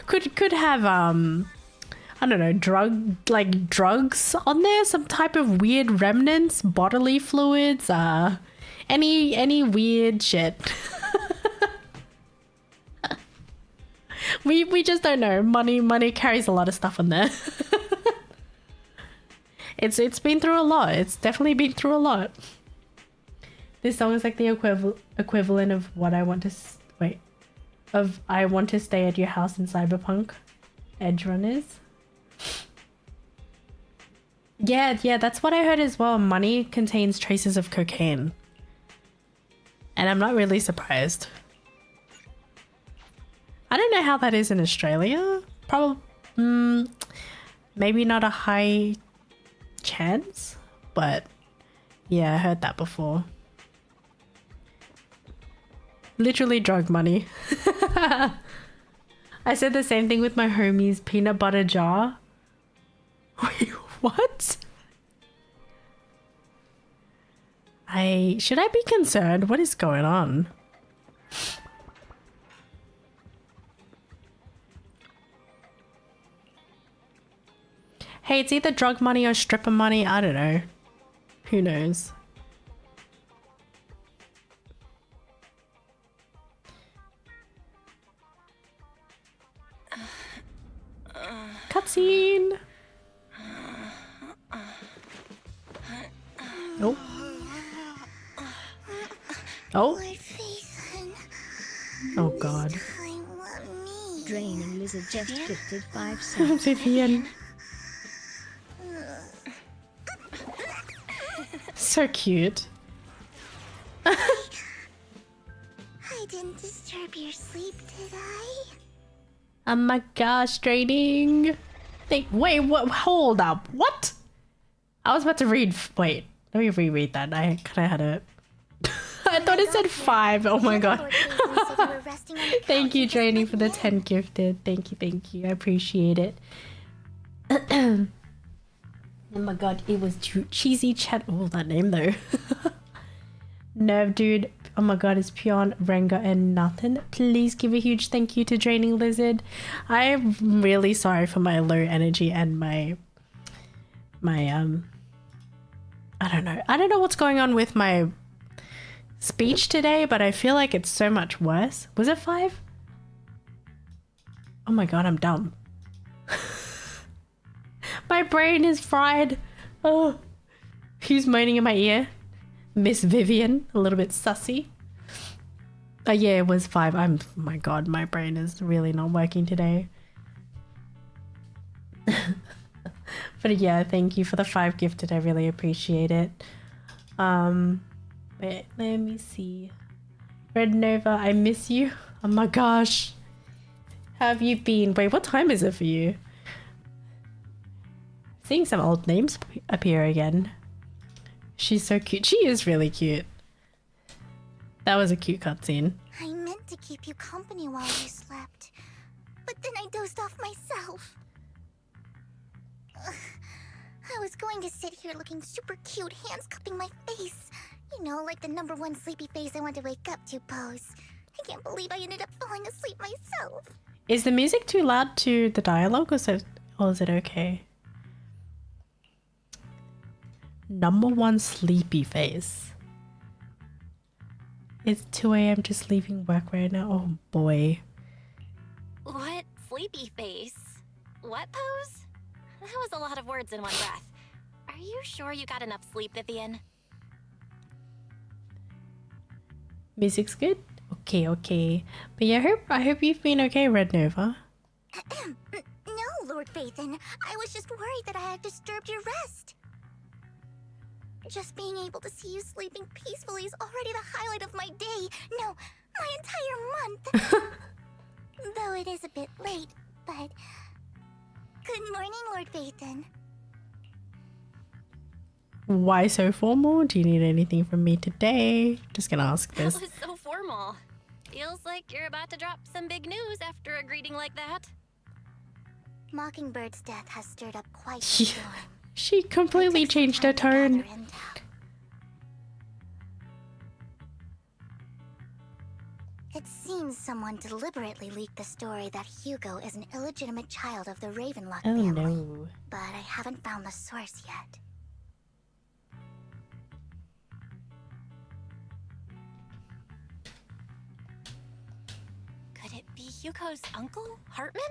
Could have I don't know, drugs on there, some type of weird remnants, bodily fluids, any weird shit. We just don't know. Money carries a lot of stuff on there. It's been through a lot. It's definitely been through a lot. This song is like the equivalent of what I want to I want to stay at your house in Cyberpunk Edge Runners. Yeah, that's what I heard as well. Money contains traces of cocaine. And I'm not really surprised. I don't know how that is in Australia. Probably, maybe not a high chance, but yeah, I heard that before. Literally drug money. I said the same thing with my homie's peanut butter jar. Wait, what? Should I be concerned? What is going on? Hey, it's either drug money or stripper money. I don't know. Who knows? Cutscene. Oh. Oh. Oh God. Draining lizard just shifted 5 cents. Vivian. So cute. I didn't disturb your sleep, did I? Oh my gosh, draining. Wait, what? Hold up. What? I was about to read. Wait, let me reread that. I kind of had a. I thought it said 5. Oh my god. You said you were resting on the couch Thank you, and just Drainy, let for the me 10 in. gifted. Thank you. I appreciate it. Oh my god, it was too cheesy chat. Oh, that name though. Nerve dude. Oh my god, it's Pion, Renga, and Nathan. Please give a huge thank you to Draining Lizard. I'm really sorry for my low energy and my I don't know. I don't know what's going on with my speech today, but I feel like it's so much worse. Was it 5? Oh my god, I'm dumb. My brain is fried. Oh, who's moaning in my ear? Miss Vivian, a little bit sussy. Oh yeah, it was 5. Oh my god, my brain is really not working today. But yeah, thank you for the 5 gifted. I really appreciate it. Wait, let me see. Red Nova, I miss you. Oh my gosh. How have you been? Wait, what time is it for you? Seeing some old names appear again. She's so cute. She is really cute. That was a cute cutscene. I meant to keep you company while you slept, but then I dozed off myself. Ugh. I was going to sit here looking super cute, hands cupping my face. You know, like the #1 sleepy face I want to wake up to pose. I can't believe I ended up falling asleep myself. Is the music too loud to the dialogue, or is it okay? #1 sleepy face. It's 2 a.m. just leaving work right now. Oh boy. What? Sleepy face? What pose? That was a lot of words in one breath. Are you sure you got enough sleep, Vivian? Music's good? Okay. But yeah, I hope you've been okay, Red Nova. No, Lord Phaethon. I was just worried that I had disturbed your rest. Just being able to see you sleeping peacefully is already the highlight of my day. No, my entire month. Though it is a bit late, but... Good morning, Lord Phaethon. Why so formal? Do you need anything from me today? Just gonna ask That this. was so formal. Feels like you're about to drop some big news after a greeting like that. Mockingbird's death has stirred up quite the Yeah. storm. She completely It took some changed her time to tone. gather intel. It seems someone deliberately leaked the story that Hugo is an illegitimate child of the Ravenlock Oh family. no. But I haven't found the source yet. Could it be Hugo's uncle, Hartman?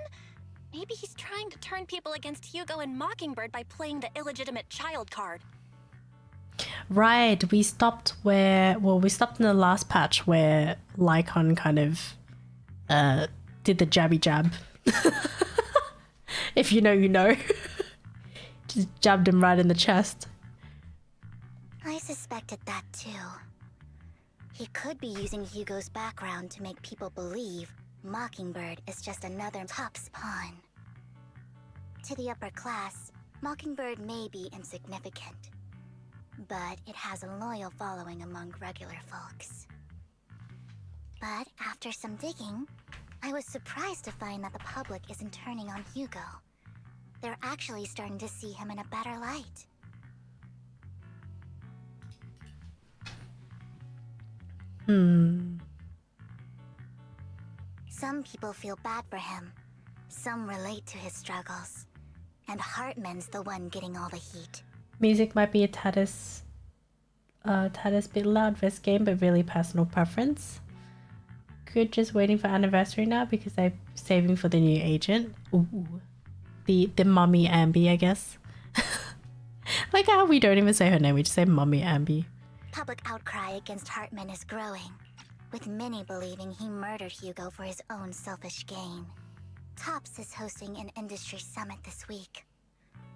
Maybe he's trying to turn people against Hugo and Mockingbird by playing the illegitimate child card. Right, we stopped in the last patch where Lycon kind of did the jabby jab. If you know, you know. Just jabbed him right in the chest. I suspected that too. He could be using Hugo's background to make people believe Mockingbird is just another Top's pawn. To the upper class, Mockingbird may be insignificant, but it has a loyal following among regular folks. But after some digging, I was surprised to find that the public isn't turning on Hugo. They're actually starting to see him in a better light. Some people feel bad for him. Some relate to his struggles. And Hartman's the one getting all the heat. Music might be a taddest bit loud for this game, but really personal preference. Good, just waiting for anniversary now because I'm saving for the new agent. Ooh. The mummy Ambi, I guess. Like how we don't even say her name, we just say mummy Ambi. Public outcry against Hartman is growing, with many believing he murdered Hugo for his own selfish gain. Tops is hosting an industry summit this week,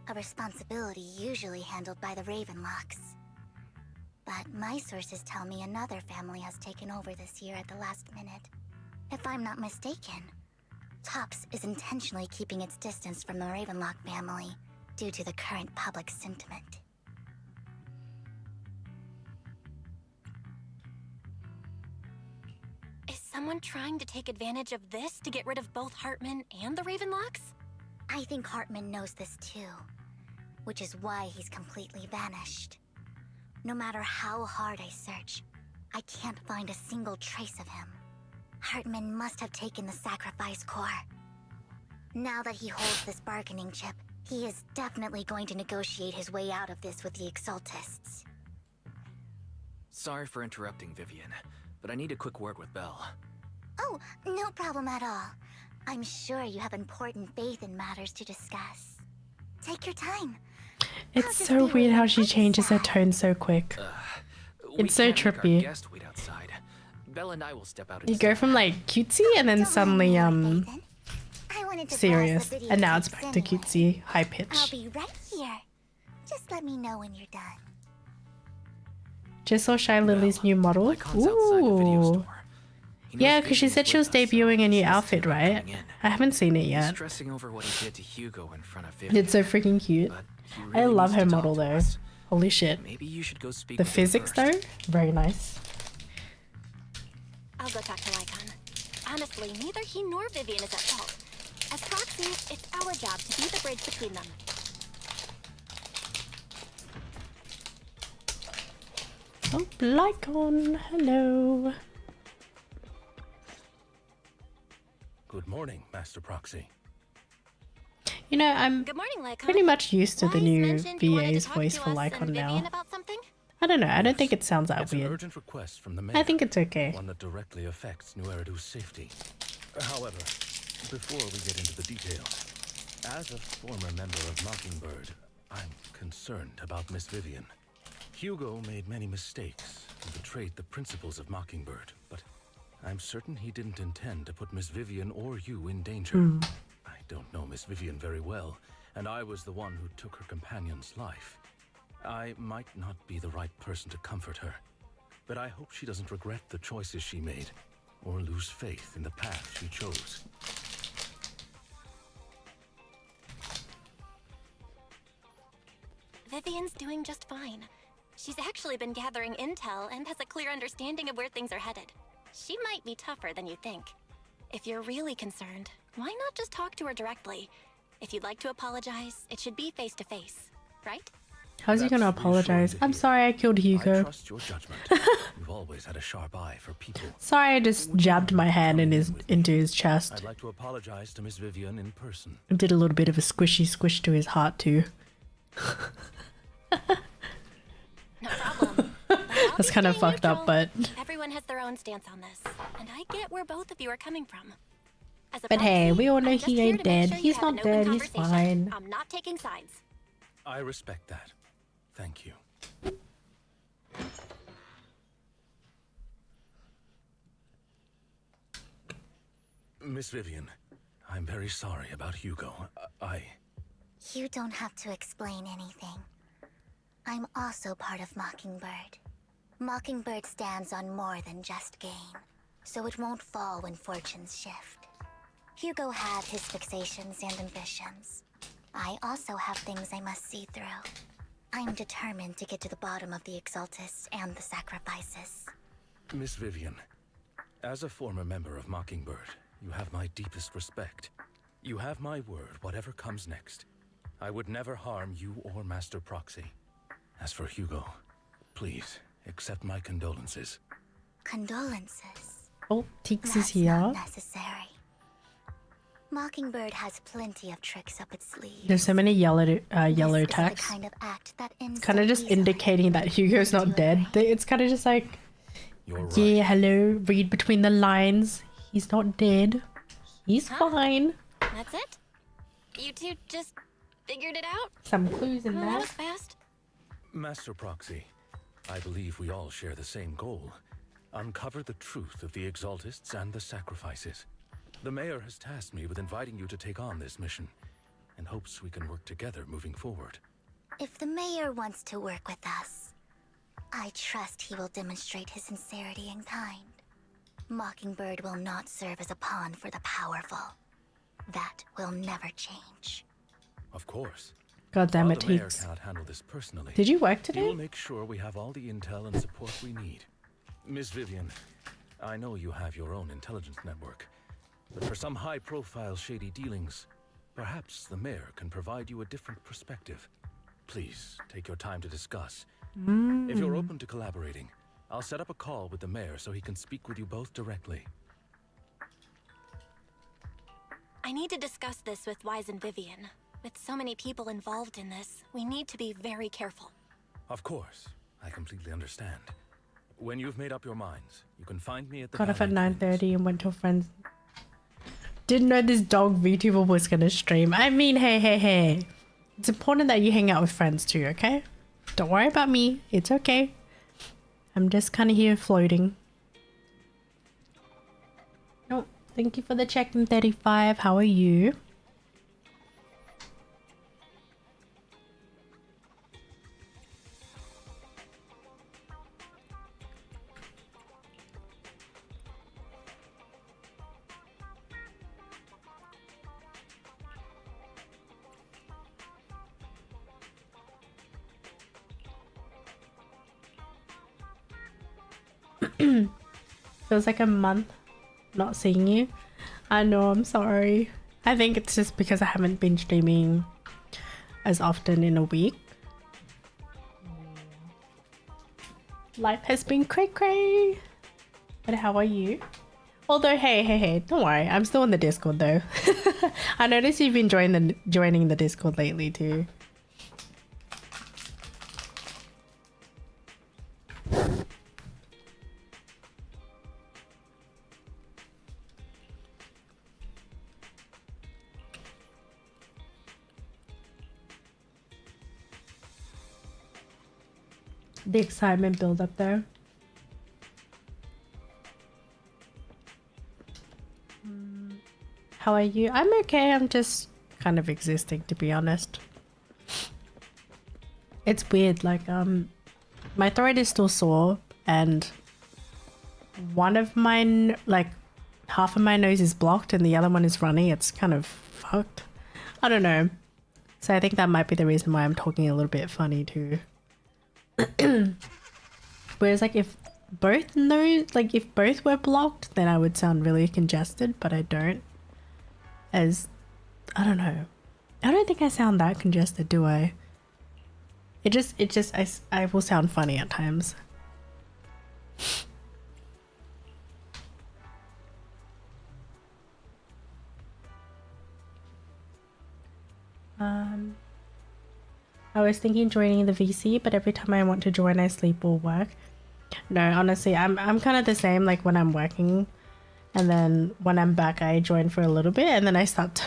a responsibility usually handled by the Ravenlocks. But my sources tell me another family has taken over this year at the last minute. If I'm not mistaken, Tops is intentionally keeping its distance from the Ravenlock family due to the current public sentiment. Is someone trying to take advantage of this to get rid of both Hartman and the Ravenlocks? I think Hartman knows this too, which is why he's completely vanished. No matter how hard I search, I can't find a single trace of him. Hartman must have taken the sacrifice core. Now that he holds this bargaining chip, he is definitely going to negotiate his way out of this with the Exaltists. Sorry for interrupting, Vivian, but I need a quick word with Belle. Oh, no problem at all. I'm sure you have important faith in matters to discuss. Take your time. It's so weird how she changes her tone so quick. It's so trippy. Guest wait outside. Belle and I will step out. You go from like cutesy and then suddenly serious, and now it's back to cutesy, high I'll pitch. be right here. Just let me know when you're done. Just saw Shy Lily's new model. Ooh. Yeah, because she said she was debuting a new outfit, right? I haven't seen it yet. Stressing over what he did to Hugo in front of Vivian. It's so freaking cute. But he I really love needs her to talk model to though. us. Holy shit. Maybe you should go speak The with him physics first. though, very nice. I'll go talk to Lycon. Honestly, neither he nor Vivian is at fault. As proxies, it's our job to be the bridge between them. Oh, Lycon, hello. Good morning, Master Proxy. You know, I'm Good morning, Lycon. pretty much used to the Wise new mentioned you wanted to VA's talk voice to for us Lycon and now. Vivian about something? I don't know, I don't think it sounds that It's an weird. urgent request from the mayor. I think it's okay. One that directly affects New Eridu's safety. However, before we get into the details, as a former member of Mockingbird, I'm concerned about Miss Vivian. Hugo made many mistakes and betrayed the principles of Mockingbird, but I'm certain he didn't intend to put Miss Vivian or you in danger. I don't know Miss Vivian very well, and I was the one who took her companion's life. I might not be the right person to comfort her, but I hope she doesn't regret the choices she made, or lose faith in the path she chose. Vivian's doing just fine. She's actually been gathering intel and has a clear understanding of where things are headed. She might be tougher than you think. If you're really concerned, why not just talk to her directly? If you'd like to apologize, it should be face to face, right? How's he gonna That's reassuring apologize? to I'm hear. sorry I killed I Hugo. trust your judgment. You've always had a sharp eye for people. Sorry I just jabbed my hand in into his chest. I'd like to apologize to Miss Vivian in person. I did a little bit of a squishy squish to his heart too. No problem. But I'll That's be kind of staying fucked up, neutral. but Everyone has their own stance on this, and I get where both of you are coming from. As a But hey, proxy, we all know I'm just he here ain't to make dead. sure you He's have an not open dead. He's conversation. fine. I'm not taking sides. I respect that. Thank you. Miss Vivian, I'm very sorry about Hugo. You don't have to explain anything. I'm also part of Mockingbird. Mockingbird stands on more than just gain, so it won't fall when fortunes shift. Hugo had his fixations and ambitions. I also have things I must see through. I'm determined to get to the bottom of the Exaltists and the sacrifices. Miss Vivian, as a former member of Mockingbird, you have my deepest respect. You have my word, whatever comes next. I would never harm you or Master Proxy. As for Hugo, please accept my condolences. Condolences. oh, Tix is That's here. not necessary. Mockingbird has plenty of tricks up its sleeve. There's so many yellow This is the text. kind of act that ends Kind of so just easily. indicating that Hugo's Do not it dead. right. It's kind of just like, You're right. yeah, hello, read between the lines. He's not dead. He's fine. That's it? You two just figured it out? Some clues in Well, that there. was fast. Master Proxy, I believe we all share the same goal. Uncover the truth of the Exaltists and the sacrifices. The mayor has tasked me with inviting you to take on this mission, and hopes we can work together moving forward. If the mayor wants to work with us, I trust he will demonstrate his sincerity in kind. Mockingbird will not serve as a pawn for the powerful. That will never change. Of course. God damn While it, the mayor Tix. cannot handle this personally, Did you work he will today? make sure we have all the intel and support we need. Miss Vivian, I know you have your own intelligence network, but for some high-profile shady dealings, perhaps the mayor can provide you a different perspective. Please, take your time to discuss. If you're open to collaborating, I'll set up a call with the mayor so he can speak with you both directly. I need to discuss this with Wise and Vivian. With so many people involved in this, we need to be very careful. Of course, I completely understand. When you've made up your minds, you can find me at the Got off at Valley 9:30 and went to a friend's. Didn't know this dog VTuber was gonna stream. I mean, hey. It's important that you hang out with friends too, okay? Don't worry about me. It's okay. I'm just kind of here floating. Oh, thank you for the check-in 35. How are you? Feels like a month not seeing you. I know, I'm sorry. I think it's just because I haven't been streaming as often in a week. Life has been cray. But how are you? Although, hey, don't worry. I'm still in the Discord though. I noticed you've been joining the Discord lately too. The excitement build up there. How are you? I'm okay. I'm just kind of existing, to be honest. It's weird, like my throat is still sore and one of mine, like half of my nose is blocked and the other one is runny. It's kind of fucked. I don't know. So I think that might be the reason why I'm talking a little bit funny too. Whereas like if both were blocked, then I would sound really congested, but I don't. As I don't know. I don't think I sound that congested, do I? I will sound funny at times. I was thinking joining the VC, but every time I want to join, I sleep or work. No, honestly, I'm kind of the same. Like when I'm working, and then when I'm back, I join for a little bit, and then I start,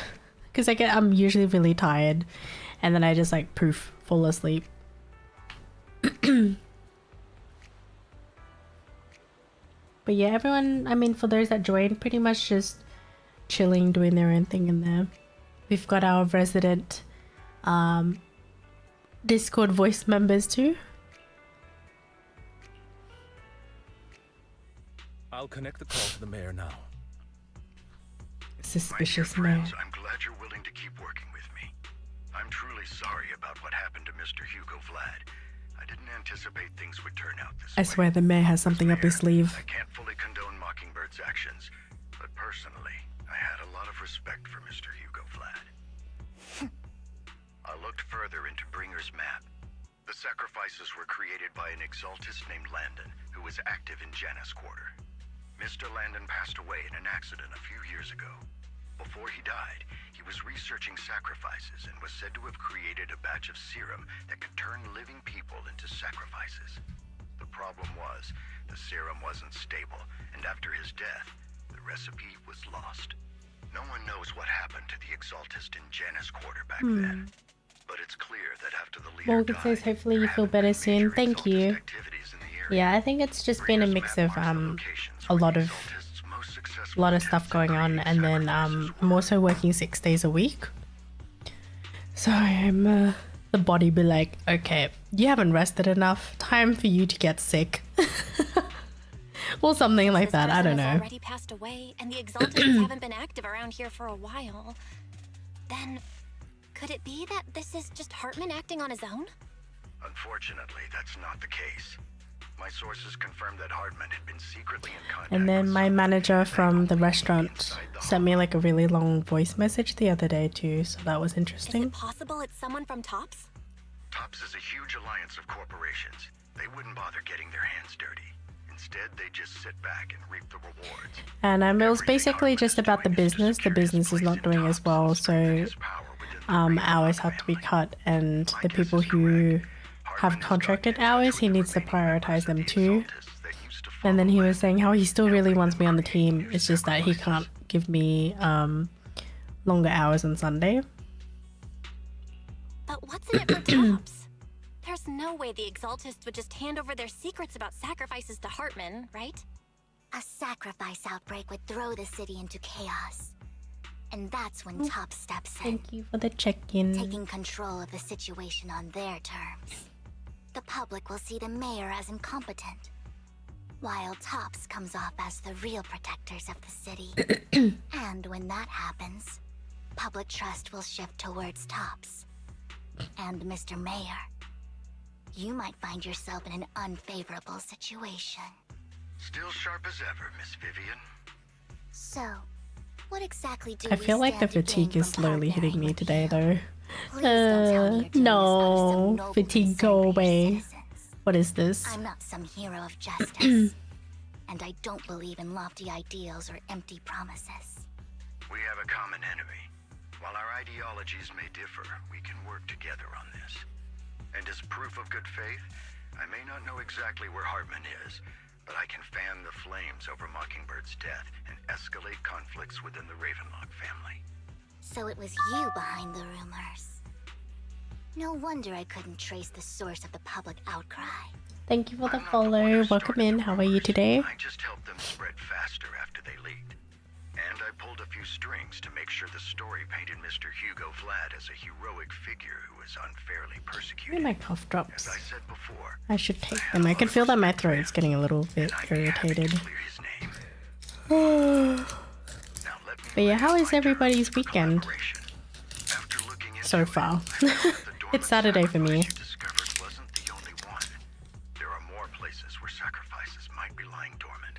because I'm usually really tired, and then I just like poof, fall asleep. But yeah, everyone, I mean, for those that join, pretty much just chilling, doing their own thing in there. We've got our resident Discord voice members too. I'll connect the call to the mayor now. Suspicious My dear mayor. friends, I'm glad you're willing to keep working with me. I'm truly sorry about what happened to Mr. Hugo Vlad. I didn't anticipate things would turn out this way. I swear the mayor has something up his sleeve. I can't fully condone Mockingbird's actions, but personally, I had a lot of respect for Mr. Hugo Vlad. I looked further into Bringer's map. The sacrifices were created by an exaltist named Landon, who was active in Janus Quarter. Mr. Landon passed away in an accident a few years ago. Before he died, he was researching sacrifices and was said to have created a batch of serum that could turn living people into sacrifices. The problem was, the serum wasn't stable, and after his death, the recipe was lost. No one knows what happened to the exaltist in Janus Quarter back then. But it's clear that after the leader Morgan died, says hopefully you there feel haven't been better soon. major Thank you. exaltist activities in the area. Yeah, I think it's just been a mix of a lot of stuff going on, and then I'm also working 6 days a week. So I'm the body be like, okay, you haven't rested enough. Time for you to get sick. Or something like that. I don't know. Already passed away, and the exaltists haven't been active around here for a while. Then, could it be that this is just Hartman acting on his own? Unfortunately, that's not the case. My sources confirmed that Hardman had been secretly in contact And then with my someone manager from the inside restaurant the sent me like a really long voice message the other day too, so that was Is interesting. it possible it's someone from Tops? TOPS is a huge alliance of corporations. They wouldn't bother getting their hands dirty. Instead, they just sit back and reap the rewards. And it was Everything basically Hardman just is about the doing is to business. The secure his business is place not in doing as TOPS well, and strengthen so his power within the Ravenlock hours have to be family. cut, and My the guess people is who correct. have Hardman has contracted gotten in touch hours, with he the needs to remaining members prioritize of them the too. Exaltists that used to And then follow he was Landon, saying how he still really helping wants them me on the create team. new It's just that he can't sacrifices. give me longer hours on Sunday. But what's in it for Tops? There's no way the Exaltists would just hand over their secrets about sacrifices to Hartman, right? A sacrifice outbreak would throw the city into chaos. And that's when Top steps in, Thank you for the check-in. taking control of the situation on their terms. The public will see the mayor as incompetent, while Tops comes off as the real protectors of the city. And when that happens, public trust will shift towards Tops. And Mr. Mayor, you might find yourself in an unfavorable situation. Still sharp as ever, Miss Vivian. So, what exactly do I we feel like the stand to gain fatigue is from slowly partnering hitting me with today you? though. Please don't tell me you're doing this out of some No, noble fatigue, concern go for your away. citizens. What is this? I'm not some hero of justice, and I don't believe in lofty ideals or empty promises. We have a common enemy. While our ideologies may differ, we can work together on this. And as proof of good faith, I may not know exactly where Hartman is, but I can fan the flames over Mockingbird's death and escalate conflicts within the Ravenlock family. So it was you behind the rumors. No wonder I couldn't trace the source of the public outcry. Thank you for the I'm not one follow. who Welcome started in. the How are you rumors. today? I just helped them spread faster after they leaked. And I pulled a few strings to make sure the story painted Mr. Hugo Vlad as a heroic figure who was unfairly Where are persecuted. my cough As drops? I said before, I should take them. I can feel that my throat's getting a little bit I'd be happy irritated. to clear his name. Now let me But yeah, how lay is my everybody's terms for weekend collaboration. After looking into so it, far? I found that the dormant It's Saturday for me. sacrifice you discovered wasn't the only one. There are more places where sacrifices might be lying dormant.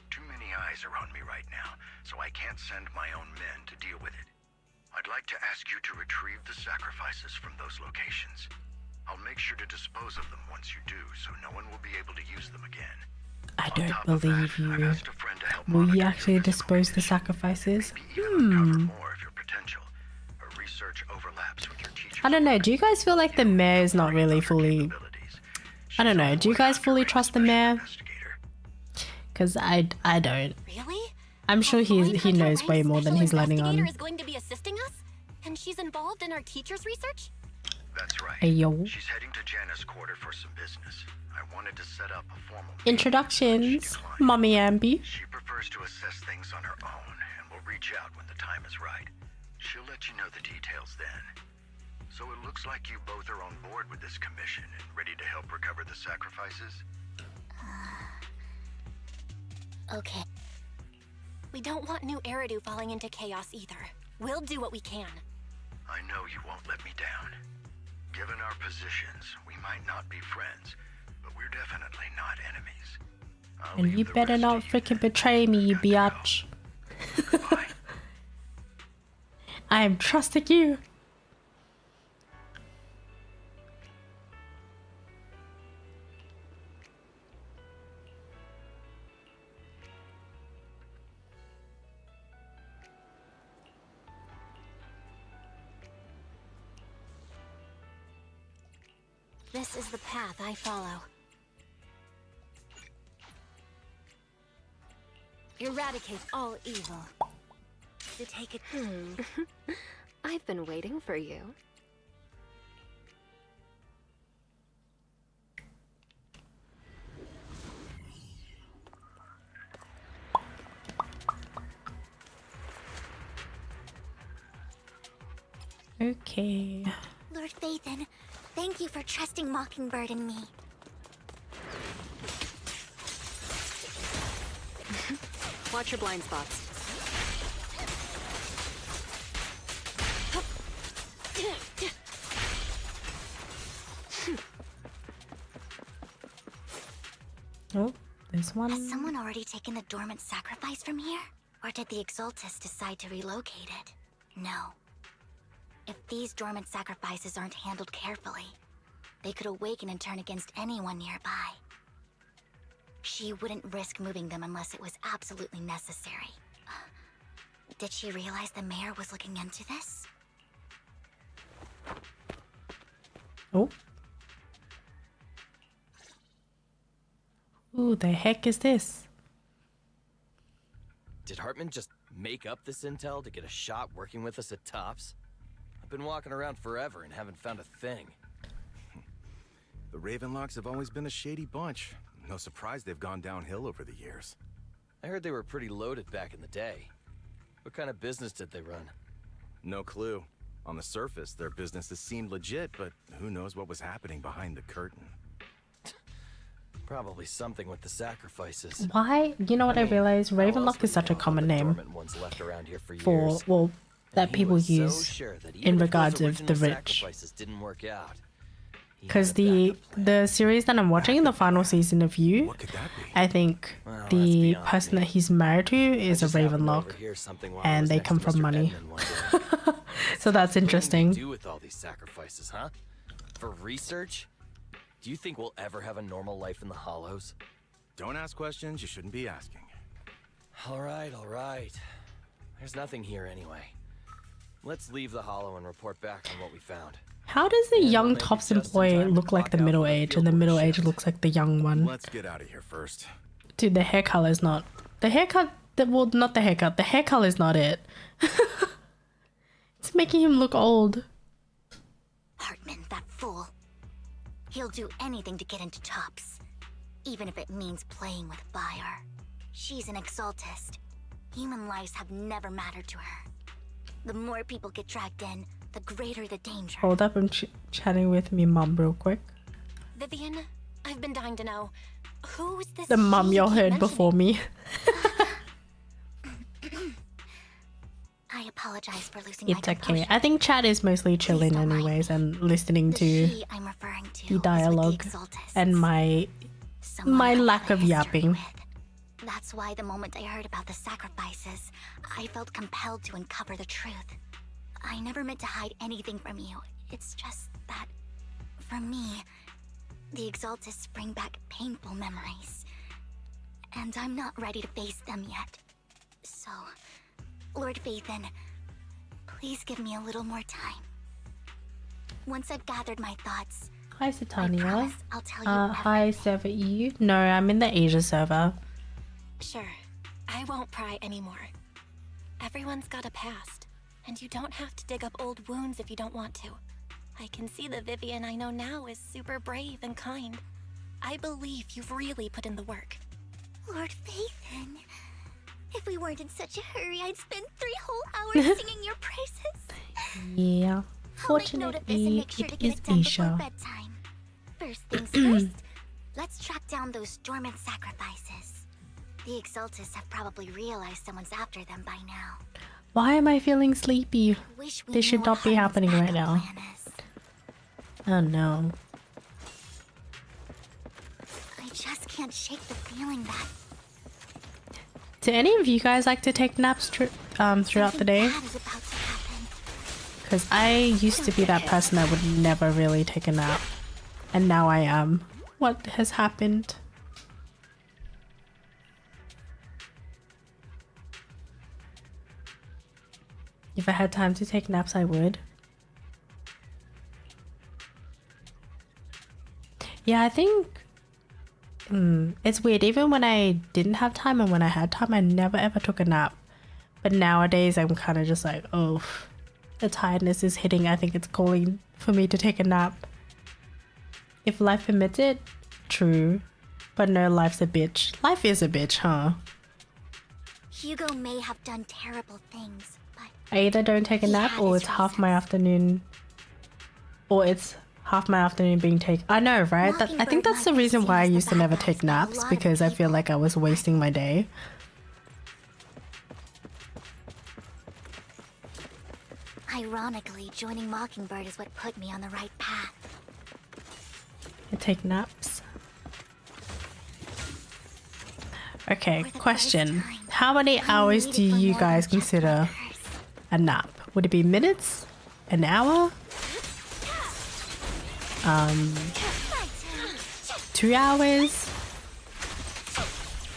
Too many eyes are on me right now, so I can't send my own men to deal with it. I'd like to ask you to retrieve the sacrifices from those locations. I'll make sure to dispose of them once you do, so no one will be able to use them again. I On don't top of that, believe I've you. asked a friend to help Will you monitor actually your physical dispose the condition, sacrifices? maybe even uncover more of your potential. Her research overlaps with your teacher's I don't know. Do you guys feel like the mayor is not really fully... I don't know. Do you guys fully trust the mayor? Because I don't. Really? I'm sure A he Void knows Hunter way ranked more than special he's letting on. investigator is going to be assisting us? And she's involved in our teacher's research? That's right. Hey, yo. She's heading to Janus Quarter for some business. I wanted to set up a formal meeting, but Introductions. she declined. Mommy Ambi. She prefers to assess things on her own and will reach out when the time is right. She'll let you know the details then. So it looks like you both are on board with this commission and ready to help recover the sacrifices? Okay. We don't want new Eridu falling into chaos either. We'll do what we can. I know you won't let me down. Given our positions, we might not be friends, but we're definitely not enemies. I'll And leave you the better rest not to you. freaking betray me, you Got to go. biatch. Goodbye. I am trusting you. This is the path I follow. Eradicate all evil. To take it. I've been waiting for you. Okay. Lord Phaethon, thank you for trusting Mockingbird and me. Watch your blind spots. this one. Has someone already taken the dormant sacrifice from here? Or did the Exaltus decide to relocate it? No. If these dormant sacrifices aren't handled carefully, they could awaken and turn against anyone nearby. She wouldn't risk moving them unless it was absolutely necessary. Did she realize the mayor was looking into this? Oh. Who the heck is this? Did Hartman just make up this intel to get a shot working with us at Tops? I've been walking around forever and haven't found a thing. The Ravenlocks have always been a shady bunch. No surprise they've gone downhill over the years. I heard they were pretty loaded back in the day. What kind of business did they run? No clue. On the surface, their businesses seemed legit, but who knows what was happening behind the curtain. Probably something with the sacrifices. Why? You know what I realized? How else Ravenlock would is such a you know how common the name dormant ones left around here for for, years? well, that And he people was so use sure that in even if those regards of the original rich. sacrifices didn't work out, he had Because a the backup plan. series that I'm watching, the final season of You, What could that be? I think Well, that's the beyond person me. that he's married to I is a just happened to Ravenlock, overhear something while I and was they next come to from Mr. money. Edmund one day. So that's What do you interesting. do with all these sacrifices, huh? For research? Do you think we'll ever have a normal life in the Hollows? Don't ask questions you shouldn't be asking. All right. There's nothing here anyway. Let's leave the Hollow and report back on what we found. How does the And we'll young make it Tops just in employee time to look like clock the out middle for the age, field and the work middle age shift. looks like the young one? Let's get out of here first. Dude, the hair color is not. The haircut. Well, not the haircut. The hair color is not it. It's making him look old. Hartman, that fool. He'll do anything to get into Tops, even if it means playing with fire. She's an Exaltist. Human lives have never mattered to her. The more people get dragged in, the greater the danger. Hold up, I'm chatting with me mom real quick. Vivian, I've been dying to know. Who's this The mom she y'all keep heard before me. I apologize for losing It's my okay. composure. I think chat is mostly chilling don't mind anyways and listening The to she I'm referring to the is with dialogue Exaltists. and my Someone I lack have of a history yapping. with. That's why the moment I heard about the sacrifices, I felt compelled to uncover the truth. I never meant to hide anything from you. It's just that, for me, the Exaltists bring back painful memories. And I'm not ready to face them yet. So, Lord Phaethon, please give me a little more time. Once I've gathered my thoughts, Hi I Satania. promise I'll tell you Hi everything. server EU. No, I'm in the Asia server. Sure, I won't pry anymore. Everyone's got a past, and you don't have to dig up old wounds if you don't want to. I can see the Vivian I know now is super brave and kind. I believe you've really put in the work. Lord Phaethon, if we weren't in such a hurry, I'd spend 3 whole hours singing your praises. Yeah. I'll make note of this and Fortunately, make sure to it get is it done before Asia. bedtime. First things first, let's track down those dormant sacrifices. The Exaltists have probably realized someone's after them by now. Why am I feeling sleepy? Wish we This should knew not what be Hartman's happening right backup now. plan is. Oh no. I just can't shake the feeling that Do any of you guys like to take naps throughout the something day? bad is about to happen. Because I used to be that person that would never really take a nap. And now I am. What has happened? If I had time to take naps, I would. Yeah, I think it's weird. Even when I didn't have time and when I had time, I never ever took a nap. But nowadays, I'm kind of just like, oh, the tiredness is hitting. I think it's calling for me to take a nap. If life permits it, true. But no, life's a bitch. Life is a bitch, huh? Hugo may have done terrible things, but I either don't take a He nap had or his it's half my reasons. afternoon. Or it's half my afternoon being taken. I know, right? I think that's the reason why I used to never take naps, because I feel like I was wasting my day. ironically, joining Mockingbird is what put me on the right path. I take naps. Okay, For the question. first time, How many I hours needed do for you more guys than just consider workers. a nap? Would it be minutes? An hour? 2 hours?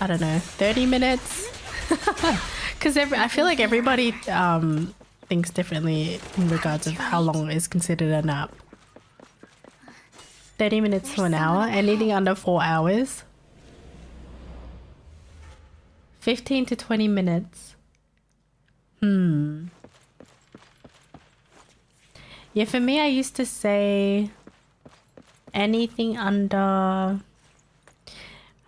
I don't know, 30 minutes? Because I feel like everybody thinks differently in regards of how long is considered a nap. 30 minutes to an hour? Anything under 4 hours? 15 to 20 minutes. Yeah, for me, I used to say anything under...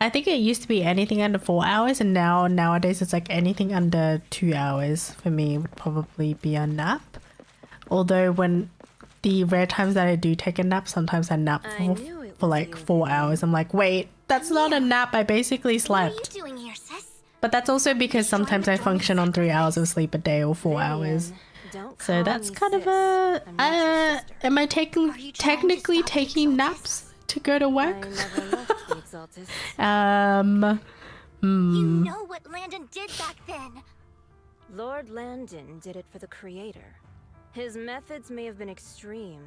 I think it used to be anything under 4 hours, and nowadays it's like anything under 2 hours for me would probably be a nap. Although when the rare times that I do take a nap, sometimes I nap for like 4 hours. I'm like, wait, that's not a nap. I basically What are you slept. doing here, sis? But that's also because sometimes I function on 3 hours of sleep a day or 4 hours. Don't So call that's me kind of sis. a... I'm not your sister. am I taking Are you trying to technically stop the taking exaltists? naps to go to I work? never left the Exaltists. You know what Landon did back then. Lord Landon did it for the Creator. His methods may have been extreme,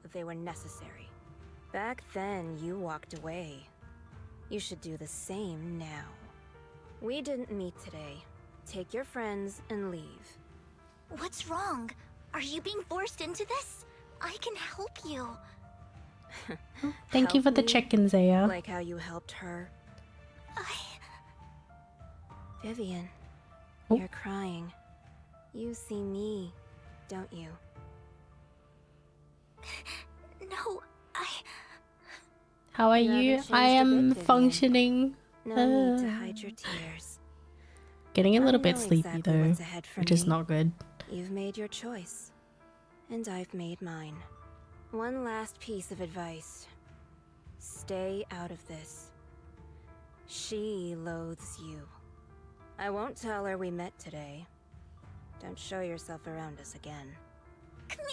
but they were necessary. Back then, you walked away. You should do the same now. We didn't meet today. Take your friends and leave. What's wrong? Are you being forced into this? I can help you. Thank you Help for the me? check-in, Zaya. Like how you helped her. Vivian, Oh. you're crying. You see me, don't you? No, How are You you? haven't I changed a am bit, Vivian. functioning. No need to hide your tears. Getting a I little bit know sleepy exactly though, what's ahead for which is me. not good. You've made your choice, and I've made mine. One last piece of advice. Stay out of this. She loathes you. I won't tell her we met today. Don't show yourself around us again. Camille.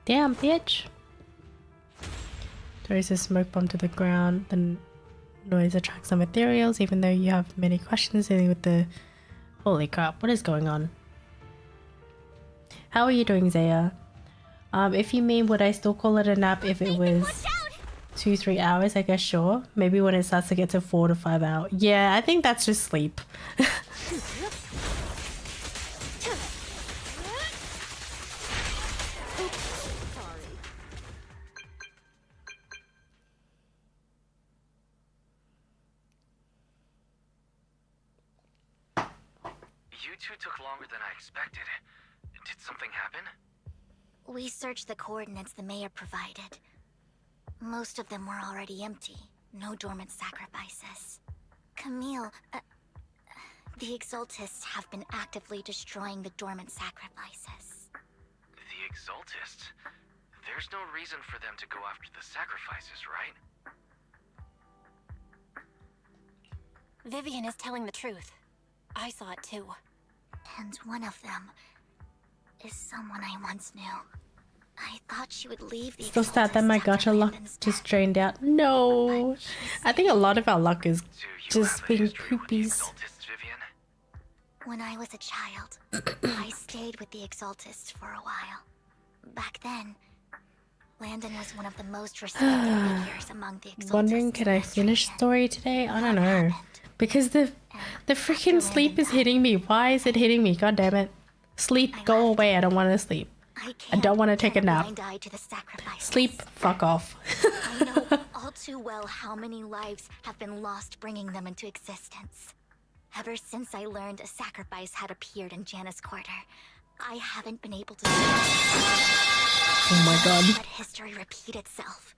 Damn, bitch. Throws a smoke bomb to the ground. The noise attracts some ethereals, even though you have many questions dealing with the... Holy crap, what is going on? How are you doing, Zaya? If you mean would I still call it a nap if it was 2-3 hours, I guess sure. Maybe when it starts to get to 4 to 5 hours. Yeah, I think that's just sleep. You two took longer than I expected. Did something happen? We searched the coordinates the mayor provided. Most of them were already empty. No dormant sacrifices. Camille, the Exaltists have been actively destroying the dormant sacrifices. The Exaltists? There's no reason for them to go after the sacrifices, right? Vivian is telling the truth. I saw it too. And one of them is someone I once knew. I thought she would leave the Still sad that my Exaltists after gacha luck Landon's just death. drained out. No. I think a lot of our luck is Do you just have a being history with the poopies. Exaltists, Vivian? When I was a child, I stayed with the Exaltists for a while. Back then, Landon was one of the most respected figures among the Exaltists. Wondering could I finish administration. story today? I don't What know. happened? Because the freaking sleep is hitting me. Why is it hitting me? God damn it. Sleep, go away. I don't want to sleep. I don't wanna can't take a turn nap. blind eye to the sacrifices. Sleep, fuck off. I know all too well how many lives have been lost bringing them into existence. Ever since I learned a sacrifice had appeared in Janus Quarter, I haven't been able to Oh my god. let history repeat itself.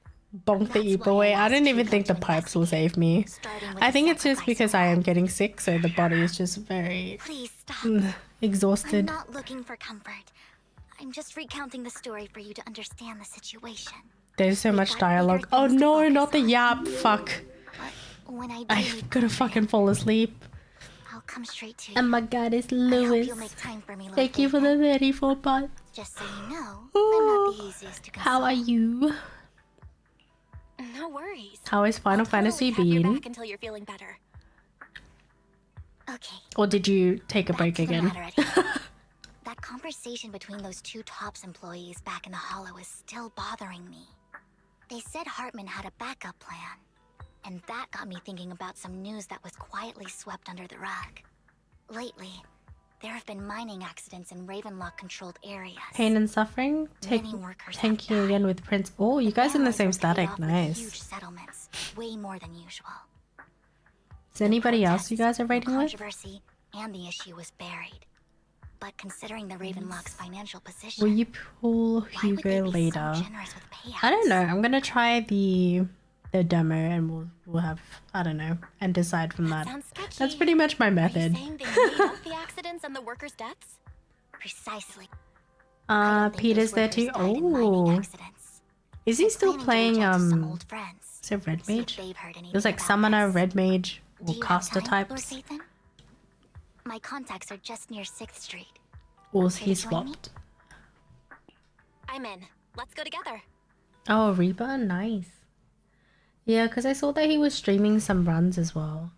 Bonk the That's Eebo why way. I I didn't asked even Hugo think the to pipes will investigate, save me. starting with I the think it's just sacrifice because I am lab. getting sick, so the body is just very Please stop. I'm exhausted. not looking for comfort. I'm just recounting the story for you to understand the situation. There's so We've much got dialogue. bigger Oh things to no, focus not the on. yap. Fuck. But when I do I'm need gonna comfort, fucking fall asleep. I'll come straight to you. Oh my god, it's I hope Lewis. you'll make time for me Thank you for the 34 parts. Just so you know, I'm not the easiest to console. How are you? No worries. How is Final I'll totally Fantasy have your been? back until you're feeling better. Okay. Or did you take a break Back to the again? matter at hand. That conversation between those two TOPS employees back in the Hollow is still bothering me. They said Hartman had a backup plan. And that got me thinking about some news that was quietly swept under the rug. Lately, there have been mining accidents in Ravenlock-controlled areas. Pain and Suffering? Many workers have Tanking died. again with Prince. Oh, you guys in the Allies same were paid static. off with Nice. Huge settlements, way more than usual. Is there anybody else you guys are No raiding with? controversy, and the issue was buried. But considering the Ravenlock's financial position, Will you pull why would they Hugo be so later? generous with payouts? I don't know. I'm gonna try the demo and we'll have, I don't know, and decide from that. Sounds sketchy. That's pretty much my Are you method. saying they made up the accidents and the workers' deaths? Precisely. I don't think Peter's those there workers too. died in mining Oh, accidents. is he I'm still planning to playing reach out to some old friends, is it Red see if Mage? they've heard anything There's like about Summoner, this. Red Mage, Do or you have caster time, Lord types. Phaethon? My contacts are just near 6th Street. Or is Care he to join me? swapped? I'm in. Let's go together. Oh, Reba, nice. Yeah, because I saw that he was streaming some runs as well.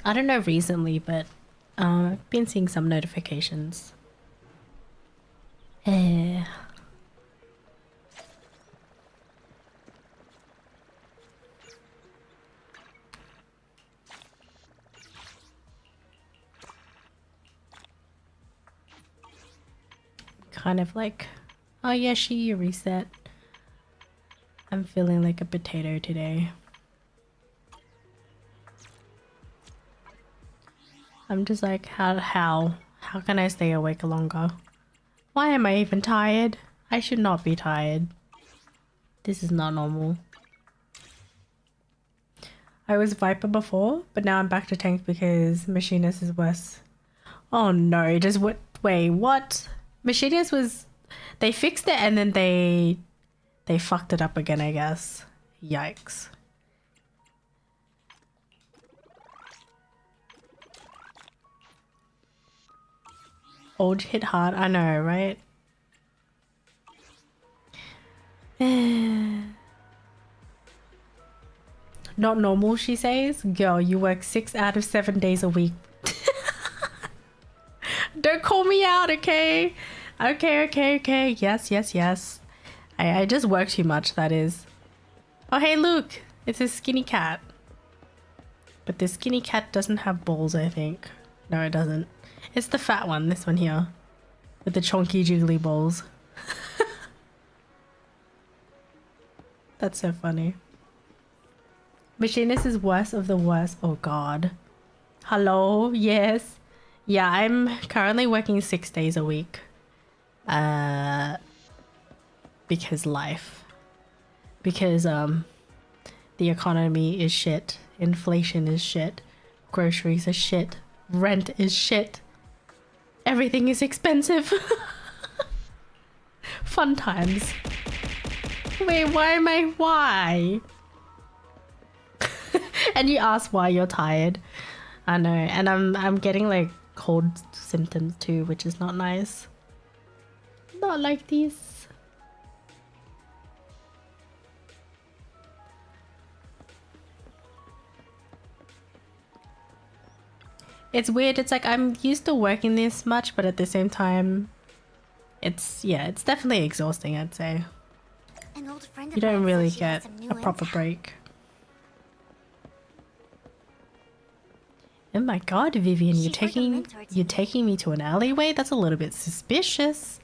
I don't know recently, but I've been seeing some notifications. Eh. Kind of like, oh yeah, you reset. I'm feeling like a potato today. I'm just like, how can I stay awake longer? Why am I even tired? I should not be tired. This is not normal. I was Viper before, but now I'm back to tank because Machinist is worse. Oh no, just what? Wait, what? Machinist was... They fixed it and then they fucked it up again, I guess. Yikes. Old hit hard, I know, right? Not normal, she says. Girl, you work 6 out of 7 days a week. Don't call me out, okay? Okay. Yes. I just work too much, that is. Oh, hey, look. It's a skinny cat. But the skinny cat doesn't have balls, I think. No, it doesn't. It's the fat one, this one here. With the chonky jiggly balls. That's so funny. Machinist is worst of the worst. Oh, God. Hello? Yes. Yeah, I'm currently working 6 days a week. Because life. Because, the economy is shit. Inflation is shit. Groceries are shit. Rent is shit. Everything is expensive. Fun times. Wait, why? And you ask why you're tired. I know, and I'm getting like cold symptoms too, which is not nice. Not like this. It's weird. It's like I'm used to working this much, but at the same time, it's definitely exhausting, I'd say. An old friend of You don't mine really said she had get some new a proper intel. break. Oh my god, Vivian, She's like a mentor to you're me. taking me to an alleyway? That's a little bit suspicious.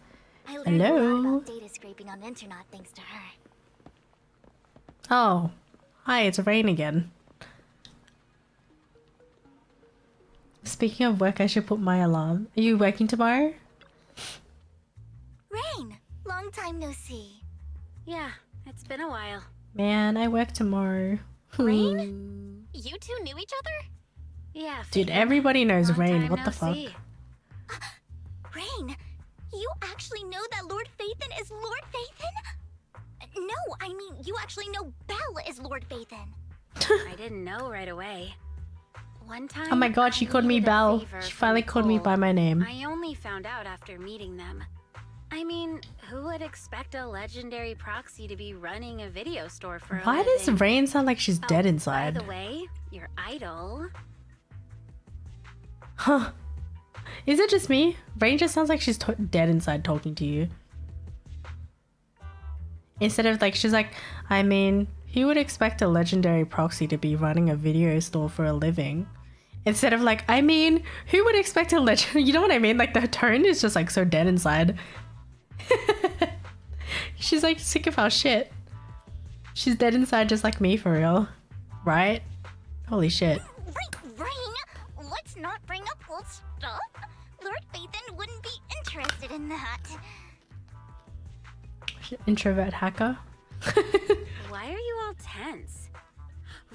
I learned a lot Hello? about data scraping on Internet thanks to her. Oh. Hi, it's Rain again. Speaking of work, I should put my alarm. Are you working tomorrow? Rain, long time no see. Yeah, it's been a while. Man, I work tomorrow. Rain? You two knew each other? Yeah, Dude, Phaethon. everybody knows Long Rain. time What no the fuck? see. Rain, you actually know that Lord Phaethon is Lord Phaethon? No, I mean, you actually know Belle is Lord Phaethon. I didn't know right away. One time, Oh my god, she I called me needed a Belle. favor She from finally called me Nicole. by my name. I only found out after meeting them. I mean, who would expect a legendary proxy to be running a video store for a Why does living? Rain sound like she's dead By inside? the way, your idol. Huh. Is it just me? Rain just sounds like she's dead inside talking to you. Instead of like, she's like, I mean, who would expect a legendary proxy to be running a video store for a living? Instead of like, I mean, who would expect a legend? You know what I mean? Like the tone is just like so dead inside. She's like sick of our shit. She's dead inside just like me for real. Right? Holy shit. Rain, let's not bring up old stuff. Lord Phaethon wouldn't be interested in that. Introvert hacker. Why are you all tense?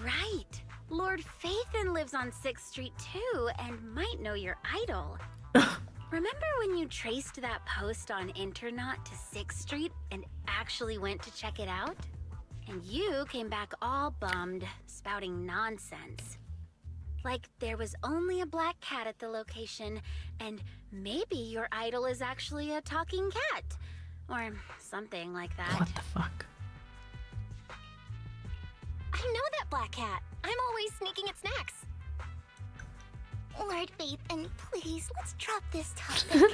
Right. Lord Phaethon lives on 6th Street too and might know your idol. Remember when you traced that post on Internaut to 6th Street and actually went to check it out? And you came back all bummed, spouting nonsense. Like there was only a black cat at the location, and maybe your idol is actually a talking cat. Or something like that. What the fuck? I know that black cat. I'm always sneaking at snacks. Lord Phaethon, please, let's drop this topic.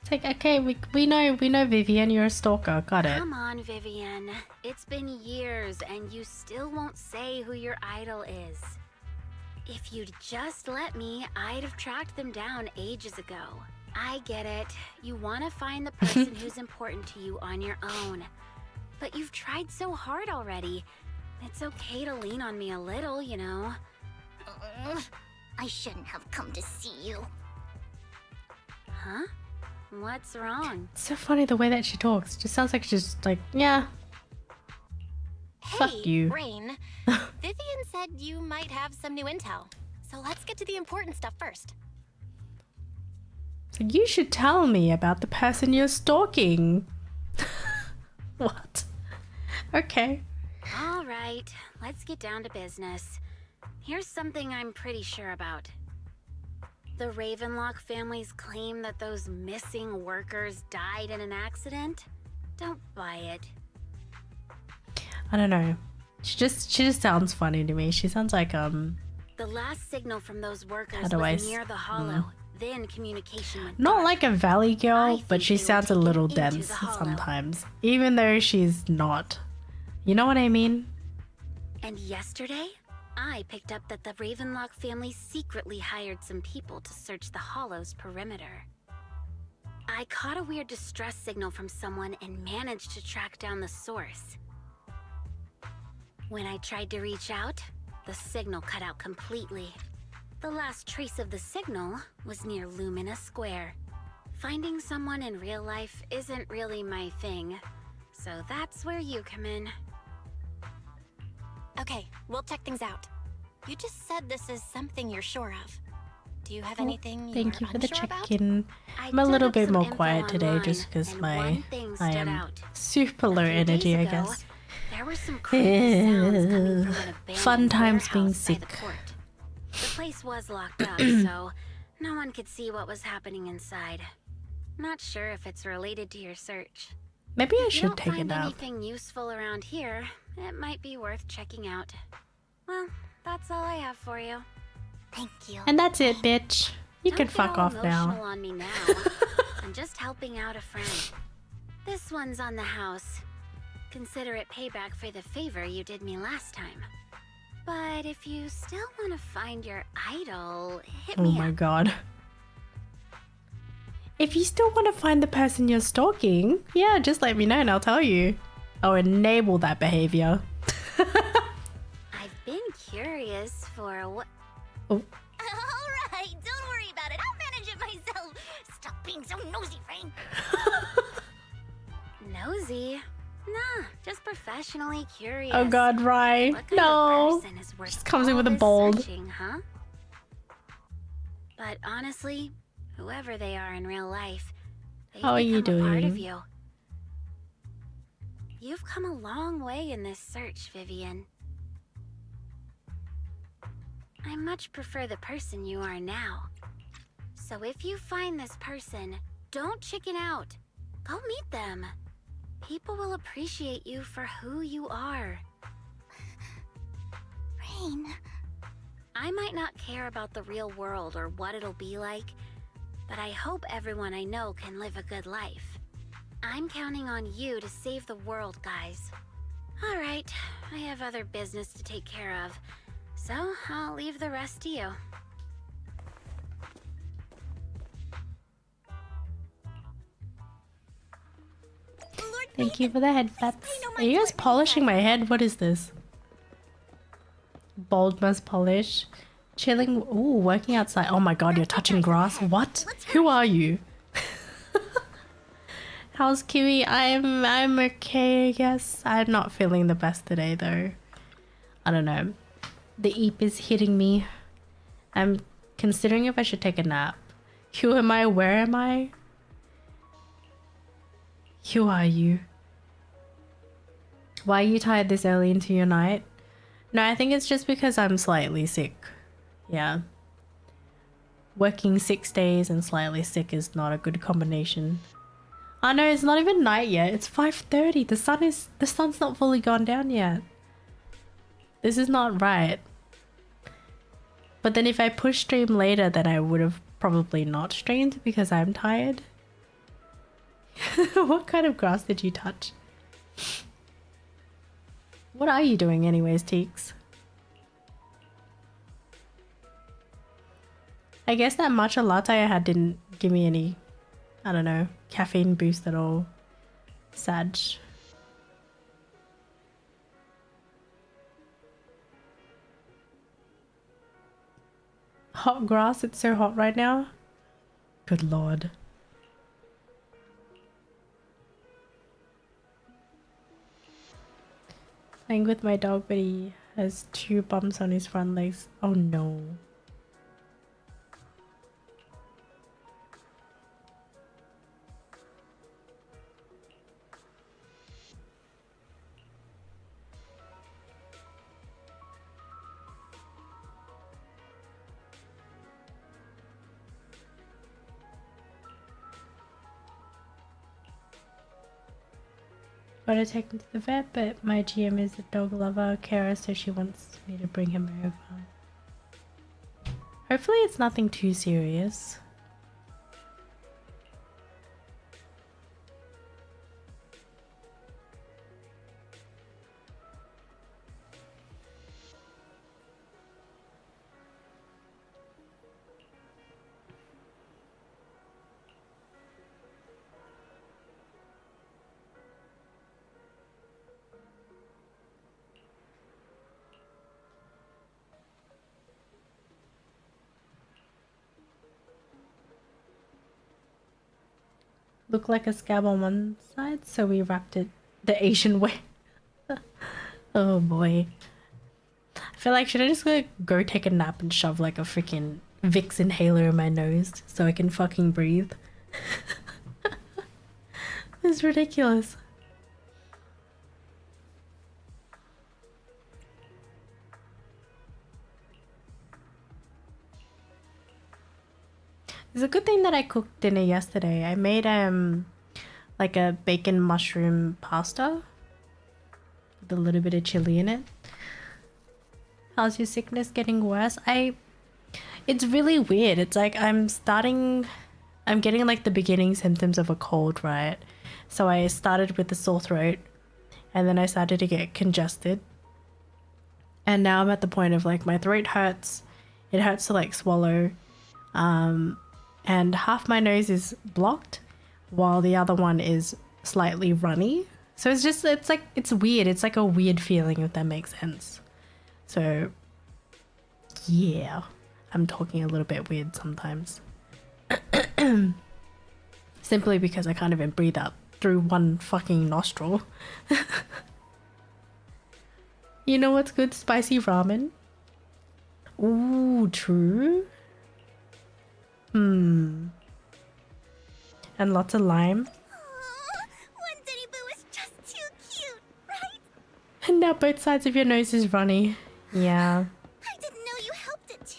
It's like, okay, we know Vivian, you're a stalker, got it. Come on, Vivian. It's been years and you still won't say who your idol is. If you'd just let me, I'd have tracked them down ages ago. I get it. You want to find the person who's important to you on your own. But you've tried so hard already. It's okay to lean on me a little, you know. I shouldn't have come to see you. Huh? What's wrong? It's so funny the way that she talks. It just sounds like she's like, yeah. Fuck Hey, you. Rain. Vivian said you might have some new intel. So let's get to the important stuff first. So you should tell me about the person you're stalking. What? Okay. All right, let's get down to business. Here's something I'm pretty sure about. The Ravenlock family's claim that those missing workers died in an accident? Don't buy it. I don't know. She just sounds funny to me. She sounds like The last signal from those workers How do I was near the hollow. Then communication went not dark. like a valley girl, I but think she they were sounds a taken little into dense the hollow. sometimes, even though she's not. You know what I mean? And yesterday, I picked up that the Ravenlock family secretly hired some people to search the hollow's perimeter. I caught a weird distress signal from someone and managed to track down the source. When I tried to reach out, the signal cut out completely. The last trace of the signal was near Lumina Square. Finding someone in real life isn't really my thing, so that's where you come in. Okay, we'll check things out. You just said this is something you're sure of. Do you have anything you're Thank you for the unsure about? check-in. I I'm a dug little up bit some more info quiet today online, just because and I one thing stood am out. super A low few energy, days I ago, guess. There were some creepy sounds coming from an abandoned Fun times being warehouse by sick. the court. The place was locked up, so no one could see what was happening inside. Not sure if it's related to your search. Maybe I If you should don't take a find nap. anything useful around here, it might be worth checking out. Well, that's all I have for you. Thank you. And that's it, bitch. You Don't can get fuck all off emotional now. on me now. I'm just helping out a friend. This one's on the house. Consider it payback for the favor you did me last time. But if you still want to find your idol, hit Oh me my up. god. If you still want to find the person you're stalking, yeah, just let me know and I'll tell you. I'll enable that behavior. I've been curious for what... Oh, Alright, don't worry about it. I'll manage it myself. Stop being so nosy, Rain. Nosy? Nah, just professionally curious. oh god, right. What kind No. of person is worth Just comes in all with a this bold. searching, huh? But honestly, whoever they are in real life, they've How are you become a part of doing? you. You've come a long way in this search, Vivian. I much prefer the person you are now. So if you find this person, don't chicken out. Go meet them. People will appreciate you for who you are. Rain. I might not care about the real world or what it'll be like, but I hope everyone I know can live a good life. I'm counting on you to save the world, guys. All right, I have other business to take care of, so I'll leave the rest to you. Thank you for the headbats. Are you guys polishing my head? What is this? Bald must polish. Chilling. Ooh, working outside. Oh my god, you're touching grass. What? Who are you? How's Kiwi? I'm okay, I guess. I'm not feeling the best today though. I don't know. The eep is hitting me. I'm considering if I should take a nap. Who am I? Where am I? Who are you? Why are you tired this early into your night? No, I think it's just because I'm slightly sick. Yeah. Working 6 days and slightly sick is not a good combination. I know, it's not even night yet. It's 5:30. The sun's not fully gone down yet. This is not right. But then if I push stream later, then I would have probably not streamed because I'm tired. What kind of grass did you touch? What are you doing anyways, Teeks? I guess that matcha latte I had didn't give me any, I don't know, caffeine boost at all. Sad. Hot grass, it's so hot right now. Good lord. Playing with my dog, but he has 2 bumps on his front legs. Oh no. Gotta take him to the vet, but my GM is a dog lover carer, so she wants me to bring him over. Hopefully it's nothing too serious. Looked like a scab on one side, so we wrapped it the Asian way. Oh boy. I feel like, should I just go take a nap and shove like a freaking Vicks inhaler in my nose so I can fucking breathe? It's ridiculous. It's a good thing that I cooked dinner yesterday. I made like a bacon mushroom pasta with a little bit of chili in it. How's your sickness getting worse? It's really weird. It's like I'm getting like the beginning symptoms of a cold, right? So I started with the sore throat and then I started to get congested. And now I'm at the point of like my throat hurts. It hurts to like swallow. And half my nose is blocked while the other one is slightly runny. So it's weird. It's like a weird feeling, if that makes sense. So yeah, I'm talking a little bit weird sometimes. Simply because I can't even breathe out through one fucking nostril. You know what's good? Spicy ramen. Ooh, true. And lots of lime. One Denny Boo is just too cute, right? And now both sides of your nose is runny. Yeah. I didn't know you helped it too.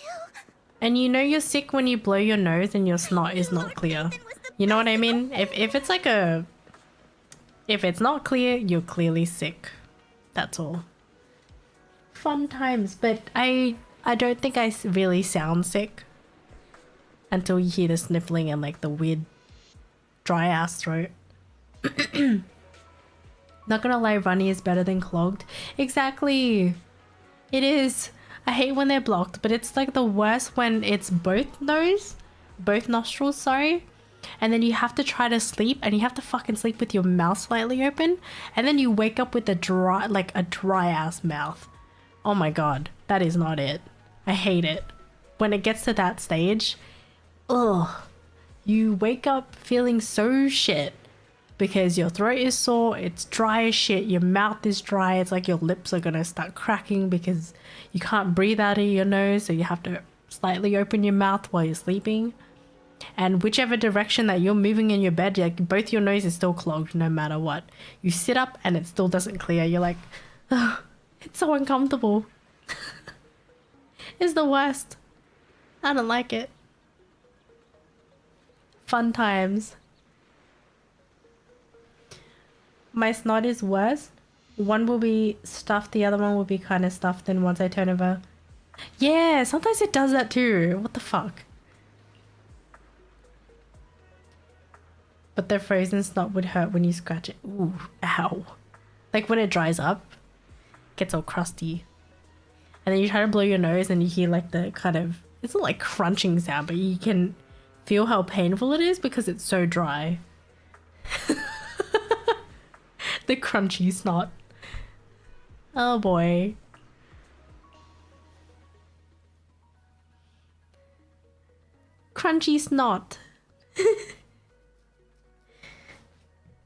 And you know you're sick when you blow your nose and your snot is not clear. Lord Nathan was the You know what I mean? If it's like a... If it's not clear, you're clearly sick. That's all. Fun times, but I don't think I really sound sick until you hear the sniffling and like the weird dry ass throat. Not gonna lie, runny is better than clogged. Exactly. It is. I hate when they're blocked, but it's like the worst when it's both nostrils, sorry. And then you have to try to sleep and you have to fucking sleep with your mouth slightly open. And then you wake up with a dry ass mouth. Oh my god, that is not it. I hate it. When it gets to that stage, ugh. You wake up feeling so shit because your throat is sore, it's dry as shit, your mouth is dry, it's like your lips are gonna start cracking because you can't breathe out of your nose, so you have to slightly open your mouth while you're sleeping. And whichever direction that you're moving in your bed, like both your nose is still clogged no matter what. You sit up and it still doesn't clear. You're like, ugh, it's so uncomfortable. It's the worst. I don't like it. Fun times. My snot is worse. One will be stuffed, the other one will be kind of stuffed, and once I turn over... Yeah, sometimes it does that too. What the fuck? But the frozen snot would hurt when you scratch it. Ooh, ow. Like when it dries up, it gets all crusty. And then you try to blow your nose and you hear like the kind of... It's not like crunching sound, but you can feel how painful it is because it's so dry. The crunchy snot. Oh boy. Crunchy snot.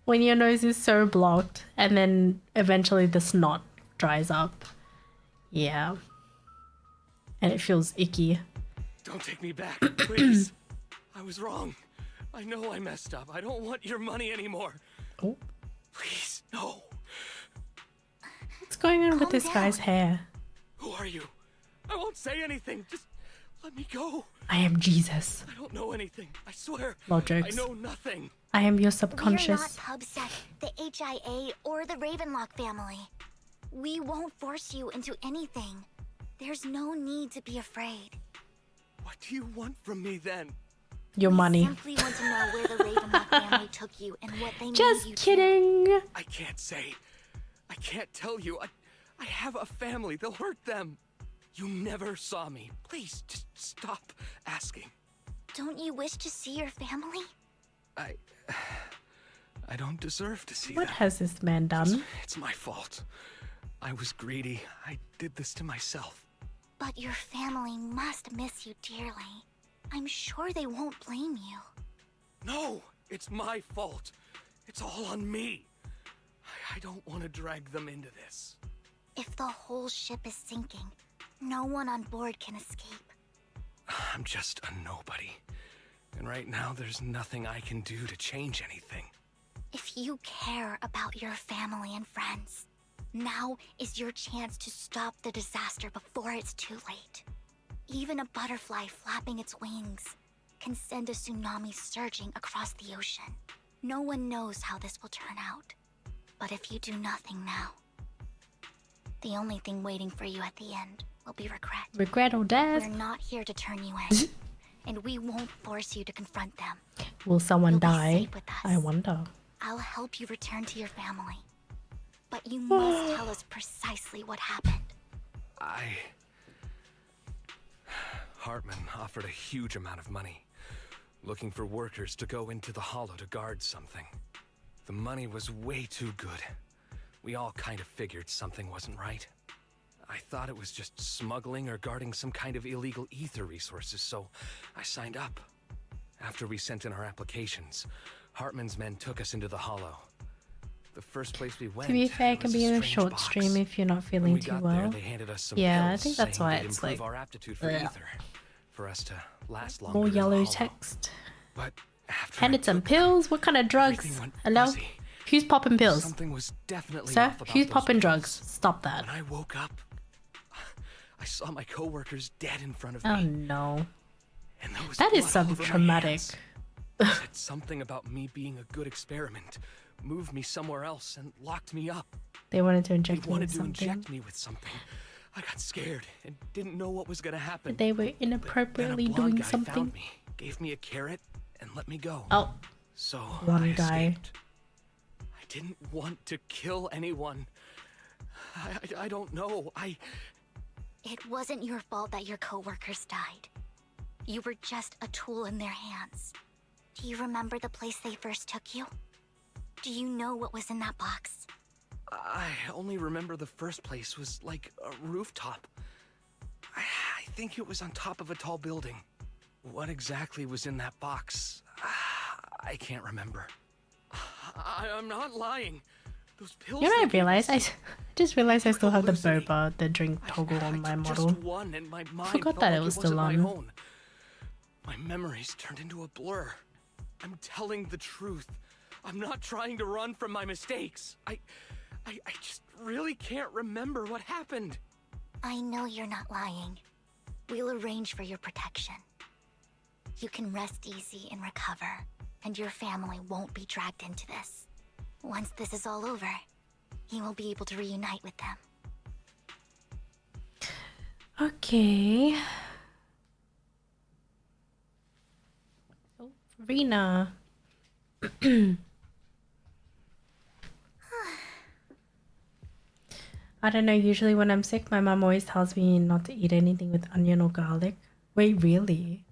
When your nose is so blocked and then eventually the snot dries up. Yeah. And it feels icky. Don't take me back, please. I was wrong. I know I messed up. I don't want your money anymore. Oh. Please, no. What's going on with this guy's hair? Who are you? I won't say anything. Just let me go. I am Jesus. I don't know anything. I swear. No jokes. I know nothing. I am your We're subconscious. not Pubsec, the HIA, or the Ravenlock family. We won't force you into anything. There's no need to be afraid. What do you want from me then? Your money. Simply want to know where the Ravenlock family took you and what they Just made you kidding. do. I can't say. I can't tell you. I have a family. They'll hurt them. You never saw me. Please, just stop asking. Don't you wish to see your family? I don't deserve to see What them. has this man done? It's my fault. I was greedy. I did this to myself. But your family must miss you dearly. I'm sure they won't blame you. No, it's my fault. It's all on me. I don't want to drag them into this. If the whole ship is sinking, no one on board can escape. I'm just a nobody. And right now, there's nothing I can do to change anything. If you care about your family and friends, now is your chance to stop the disaster before it's too late. Even a butterfly flapping its wings can send a tsunami surging across the ocean. No one knows how this will turn out. But if you do nothing now, the only thing waiting for you at the end will be regret. Regret or death? We're not here to turn you in, and we won't force you to confront them. Will someone You'll be die? safe with us. I wonder. I'll help you return to your family. But you must tell us precisely what happened. Hartman offered a huge amount of money, looking for workers to go into the hollow to guard something. The money was way too good. We all kind of figured something wasn't right. I thought it was just smuggling or guarding some kind of illegal ether resources, so I signed up. After we sent in our applications, Hartman's men took us into the hollow. The first place we went. To be fair, it can was be in a strange short box. stream if you're not When feeling we too got well. there, they handed us some Yeah, I pills think that's saying why they'd it's improve like our aptitude for ether, for us to last longer. more in the yellow hollow. text. But after Handed some pills. What kind of drugs? everything went Hello? fuzzy. Who's popping pills? Something was definitely Sir, off about who's those popping pills. drugs? Stop that. When I woke up, I saw my coworkers dead in front of Oh me. no. And there was That is blood some all over my traumatic. hands. Said something about me being a good experiment, moved me somewhere else, and locked me up. They wanted to inject They me wanted with to something. inject me with something. I got scared and didn't know what was gonna happen. They were Then inappropriately a blonde doing guy something. found me, gave me a carrot, and let me go. Oh, So one I guy. escaped. I didn't want to kill anyone. I don't know. It wasn't your fault that your coworkers died. You were just a tool in their hands. Do you remember the place they first took you? Do you know what was in that box? I only remember the first place was like a rooftop. I think it was on top of a tall building. What exactly was in that box? I can't remember. I'm not lying. Those pills. You know, I they gave realized us- I just realized I still have the hallucinate. boba, the drink toggle on my I took model. Just one, and my mind Forgot felt that like it was wasn't still my on. own. My memories turned into a blur. I'm telling the truth. I'm not trying to run from my mistakes. I just really can't remember what happened. I know you're not lying. We'll arrange for your protection. You can rest easy and recover, and your family won't be dragged into this. Once this is all over, you will be able to reunite with them. Okay. Oh, Rena. I don't know, usually when I'm sick, my mom always tells me not to eat anything with onion or garlic. Wait, really?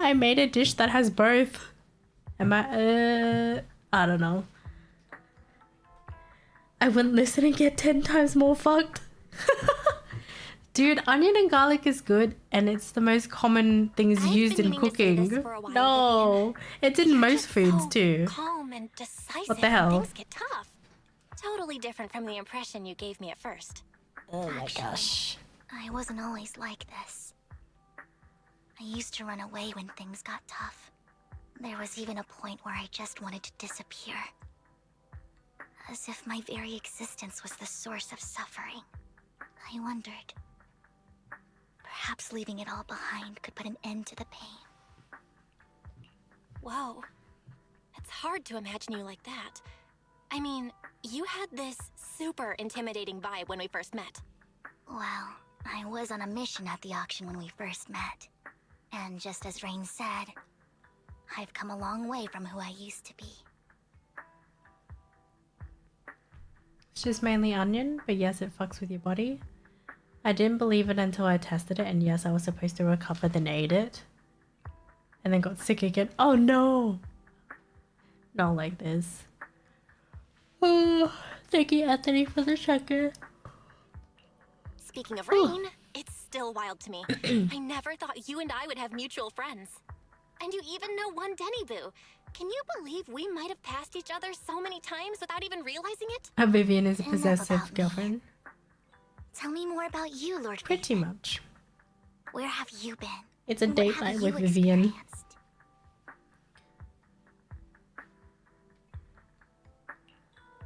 I made a dish that has both. Am I don't know. I wouldn't listen and get 10 times more fucked. Dude, onion and garlic is good, and it's the most common things I've used been in meaning to say this cooking. for a while, No, it's in You're most just foods so too. Calm and decisive What the when hell? things get tough. Totally different from the impression you gave me at first. Oh my gosh. I wasn't always like this. I used to run away when things got tough. There was even a point where I just wanted to disappear. As if my very existence was the source of suffering. I wondered. Perhaps leaving it all behind could put an end to the pain. Whoa. It's hard to imagine you like that. I mean, you had this super intimidating vibe when we first met. Well, I was on a mission at the auction when we first met. And just as Rain said, I've come a long way from who I used to be. It's just mainly onion, but yes, it fucks with your body. I didn't believe it until I tested it, and yes, I was supposed to recover, then ate it. And then got sick again. Oh no! Not like this. Oh, thank you, Anthony, for the checker. Speaking of Rain, it's still wild to me. I never thought you and I would have mutual friends. And you even know one Denny Boo. Can you believe we might have passed each other so many times without even realizing it? Vivian is a Enough possessive about me. girlfriend. Tell me more about you, Lord Pretty Phaeton. much. Where have you been? It's a And what date have night you with Vivian. experienced?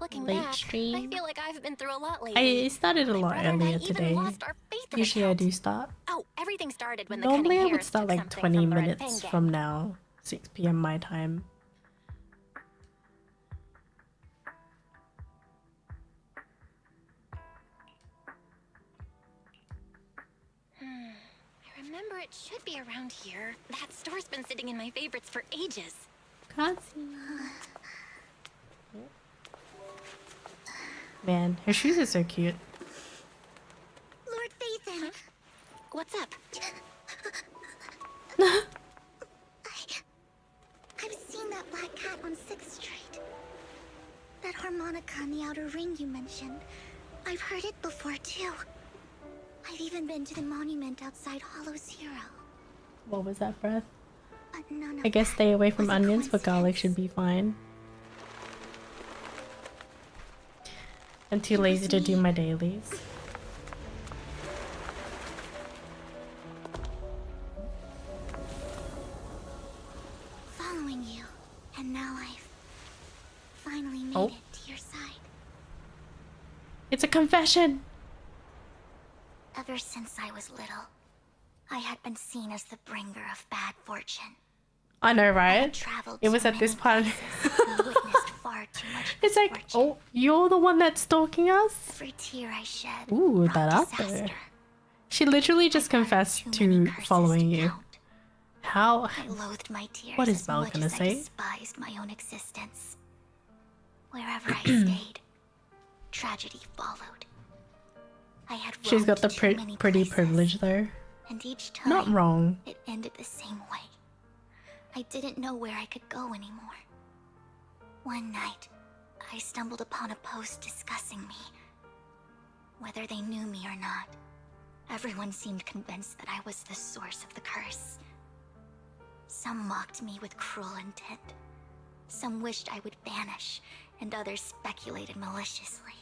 Looking Late back, stream. I feel like I've been through a lot lately. I started a My lot brother and I earlier even today. lost our faith in Usually I account. do start. Oh, everything started when the Normally I Cunning would Hares start took like something 20 from the Red minutes Fang gang. from now. 6 p.m. my time. I remember it should be around here. That store's been sitting in my favorites for ages. Can't see. Man, her shoes are so cute. Lord Phaeton! What's up? I've seen that black cat on 6th Street. That harmonica in the outer ring you mentioned. I've heard it before too. I've even been to the monument outside Hollow Zero. What was that, breath? But none of I guess that stay away from was a onions, but garlic coincidence. should be fine. I'm too It was lazy to do me. my dailies. Following you, and now I've finally made Oh. it to your side. It's a confession! Ever since I was little, I had been seen as the bringer of bad fortune. I know, I right? had traveled It was to at this many part. places and witnessed far too much It's like, misfortune. oh, you're the one that's stalking us? Every tear I shed Ooh, brought that up disaster. there. She literally just I've heard confessed too many to curses following to you. count. How? I loathed my tears What is as Belle much gonna as I say? despised my own existence. Wherever I stayed, tragedy followed. I had She's got the roamed too many pretty places, privilege though. and each time Not wrong. it ended the same way. I didn't know where I could go anymore. One night, I stumbled upon a post discussing me. Whether they knew me or not, everyone seemed convinced that I was the source of the curse. Some mocked me with cruel intent. Some wished I would vanish, and others speculated maliciously.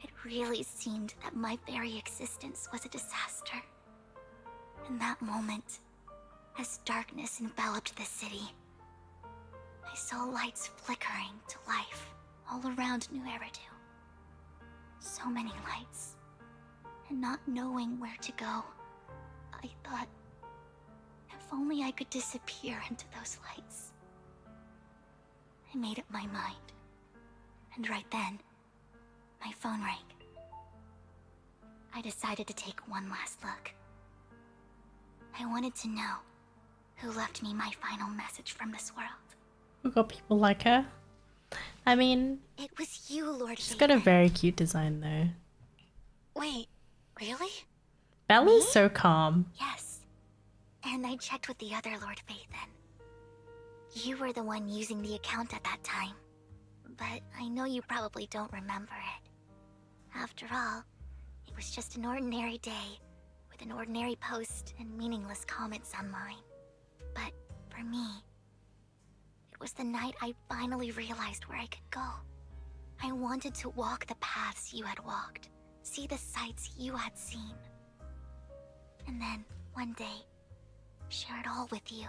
It really seemed that my very existence was a disaster. In that moment, as darkness enveloped the city, I saw lights flickering to life all around New Eridu. So many lights, and not knowing where to go, I thought, if only I could disappear into those lights. I made up my mind, and right then, my phone rang. I decided to take one last look. I wanted to know who left me my final message from this world. We got people like her. I mean, It was you, Lord she's got a Vader. very cute design though. Wait, really? Bella's so calm. Yes. And I checked with the other Lord Phaethon. You were the one using the account at that time. But I know you probably don't remember it. After all, it was just an ordinary day, with an ordinary post and meaningless comments on mine. But for me, it was the night I finally realized where I could go. I wanted to walk the paths you had walked, see the sights you had seen. And then, one day, share it all with you,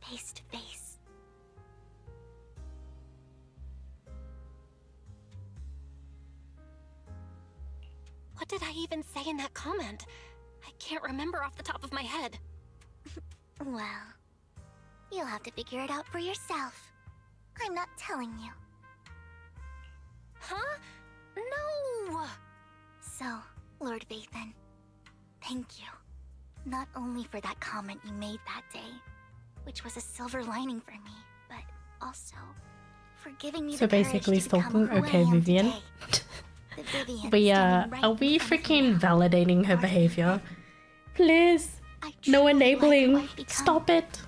face to face. What did I even say in that comment? I can't remember off the top of my head. Well, you'll have to figure it out for yourself. I'm not telling you. Huh? No! So, Lord Vathan, thank you. Not only for that comment you made that day, which was a silver lining for me, but also for giving me So the courage basically to become stalking, who I okay, am Vivian. today. The Vivian We standing right are in we front of me freaking now. validating her Part of me. behavior? Please, I no truly like who enabling. I've become. Stop it.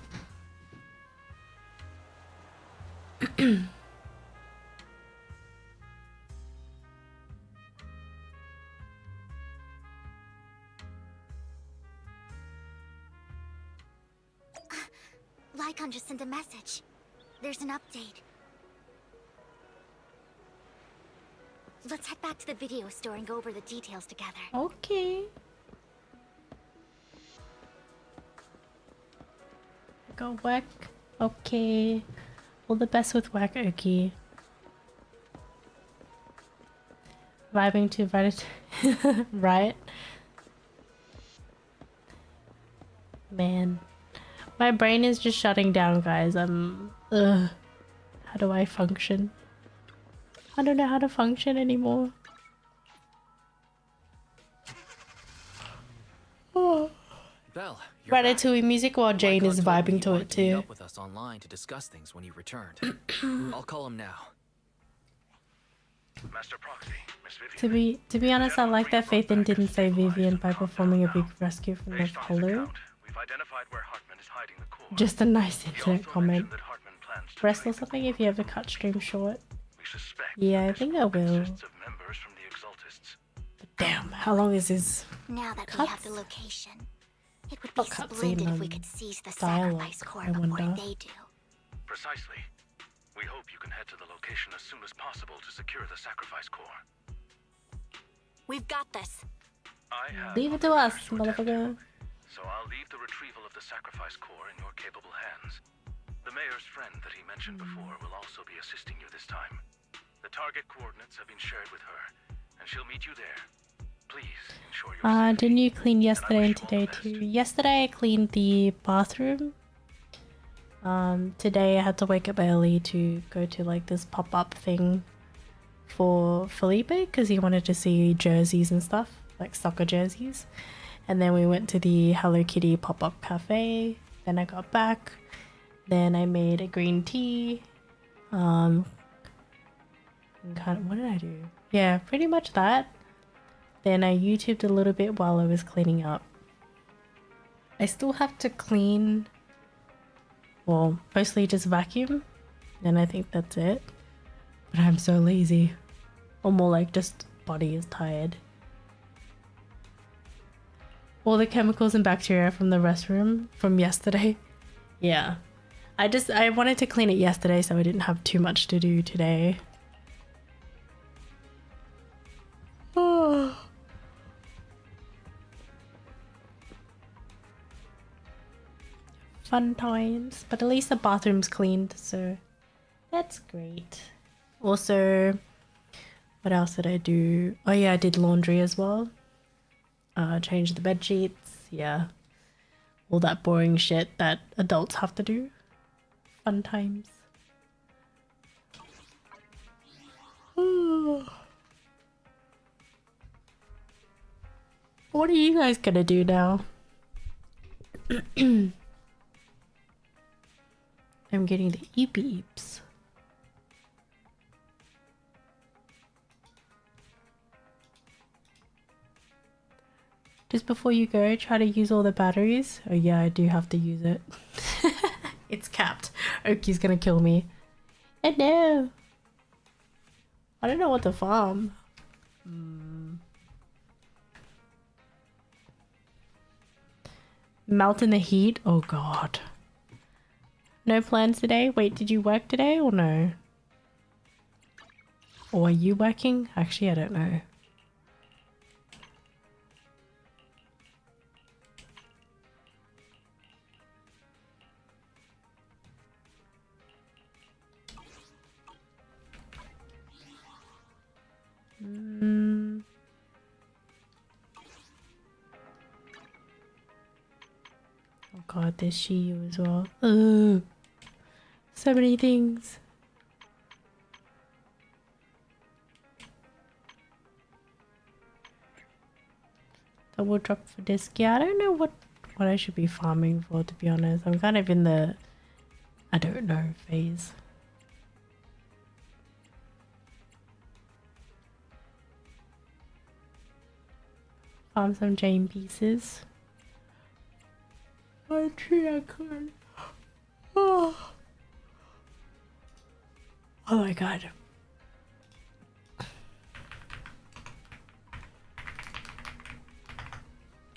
Lycon just sent a message. There's an update. Let's head back to the video store and go over the details together. Okay. Go work. Okay. All the best with work, Oki. Vibing to right. Right? Man. My brain is just shutting down, guys. Ugh. How do I function? I don't know how to function anymore. Oh. Belle, you're back. Ratatouille music while Jane Lycon is told me vibing you to wanted it to meet too. up with us online to discuss things when you returned. I'll call him now. Master Proxy, Miss Vivian. To be honest, I like that Phaethon didn't save Vivian by performing a big rescue from the Based on his hollow. account, we've identified where Hartman is hiding the core. Just a nice He internet also comment. mentioned that Hartman plans to Rest or break the something core if you ever from cut the stream core. short. We suspect Yeah, I that this think I core will. consists of members from the Exaltists. Damn, how long is this? Now that we Cuts? have the location, it would Oh, be cutscene, splendid if we could seize the dialogue, sacrifice core I before wonder. they do. Precisely. We hope you can head to the location as soon as possible to secure the sacrifice core. We've got this. I have Leave it to other us, matters to attend to, motherfucker. So I'll leave the retrieval of the sacrifice core in your capable hands. The mayor's friend that he mentioned before will also be assisting you this time. The target coordinates have been shared with her, and she'll meet you there. Please ensure your safety. Didn't you clean yesterday and wish you all today the best. too? Yesterday I cleaned the bathroom. Today I had to wake up early to go to like this pop-up thing for Felipe because he wanted to see jerseys and stuff, like soccer jerseys. And then we went to the Hello Kitty pop-up cafe. Then I got back. Then I made a green tea. And kind of, what did I do? Yeah, pretty much that. Then I YouTubed a little bit while I was cleaning up. I still have to clean, well, mostly just vacuum. And I think that's it. But I'm so lazy. Or more like just body is tired. All the chemicals and bacteria from the restroom from yesterday. Yeah. I wanted to clean it yesterday so I didn't have too much to do today. Oh. Fun times. But at least the bathroom's cleaned, so that's great. Also, what else did I do? Oh yeah, I did laundry as well. Changed the bed sheets. Yeah. All that boring shit that adults have to do. Fun times. What are you guys gonna do now? I'm getting the eeps. Just before you go, try to use all the batteries. Oh yeah, I do have to use it. It's capped. Oki's gonna kill me. Oh no. I don't know what to farm. Melt in the heat? Oh god. No plans today? Wait, did you work today or no? Or are you working? Actually, I don't know. Oh god, there's Shiyu as well. Ugh. So many things. Double drop for disc. Yeah, I don't know what I should be farming for, to be honest. I'm kind of in the I don't know phase. Farm some Jane pieces. Actually, I could. Oh. Oh my god.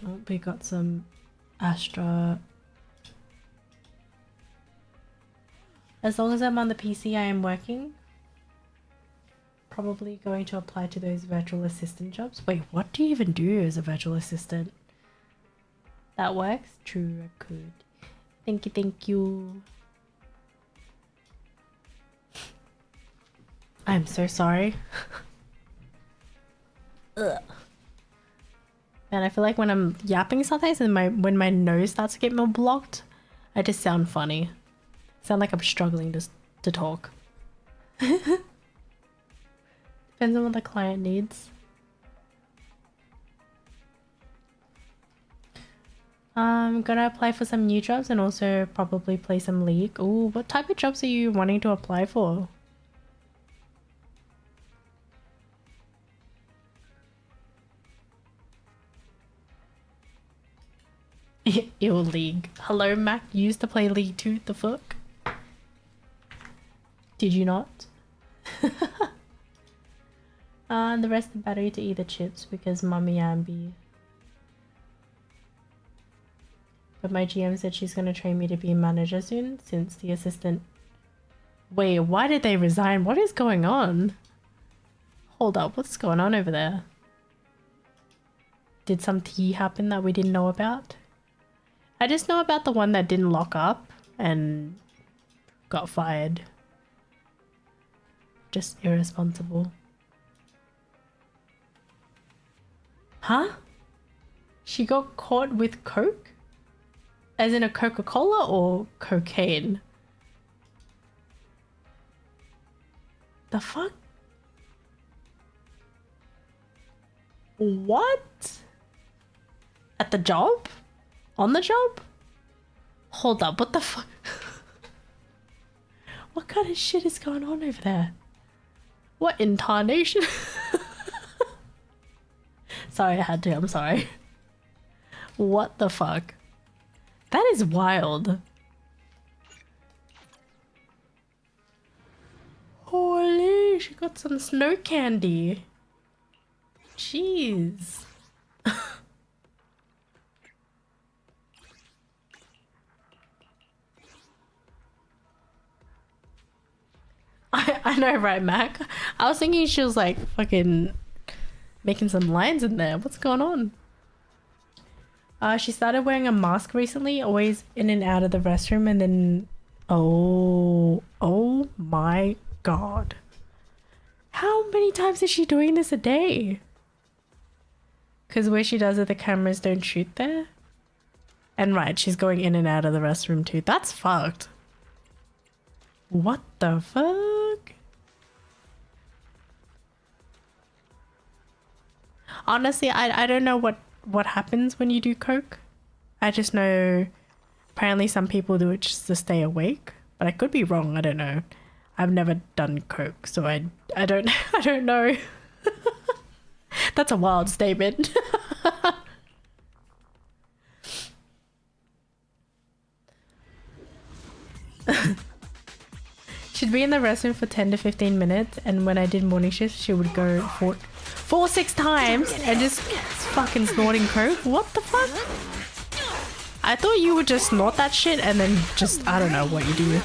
Oh, we got some Astra. As long as I'm on the PC, I am working. Probably going to apply to those virtual assistant jobs. Wait, what do you even do as a virtual assistant? That works? True, I could. Thank you, thank you. I'm so sorry. Ugh. And I feel like when I'm yapping sometimes and when my nose starts to get more blocked, I just sound funny. Sound like I'm struggling to talk. Depends on what the client needs. I'm gonna apply for some new jobs and also probably play some League. Ooh, what type of jobs are you wanting to apply for? Ew, League. Hello, Mac. You used to play League too, the fuck? Did you not? And the rest of the battery to either chips because Mummy Ambi. But my GM said she's gonna train me to be a manager soon since the assistant... Wait, why did they resign? What is going on? Hold up, what's going on over there? Did some tea happen that we didn't know about? I just know about the one that didn't lock up and got fired. Just irresponsible. Huh? She got caught with coke? As in a Coca-Cola or cocaine? The fuck? What? At the job? On the job? Hold up, what the fuck? What kind of shit is going on over there? What intonation? Sorry, I had to, I'm sorry. What the fuck? That is wild. Holy, she got some snow candy. Jeez. I know, right, Mac? I was thinking she was like fucking making some lines in there. What's going on? She started wearing a mask recently, always in and out of the restroom, and then oh my god. How many times is she doing this a day? Because where she does it, the cameras don't shoot there. And right, she's going in and out of the restroom too. That's fucked. What the fuck? Honestly, I don't know what happens when you do coke. I just know apparently some people do it just to stay awake, but I could be wrong. I don't know. I've never done coke, so I don't I don't know. That's a wild statement. She'd be in the restroom for 10 to 15 minutes, and when I did morning shifts, she would go 6 times and just fucking snorting coke. What the fuck? I thought you would just snort that shit and then just, I don't know what you do.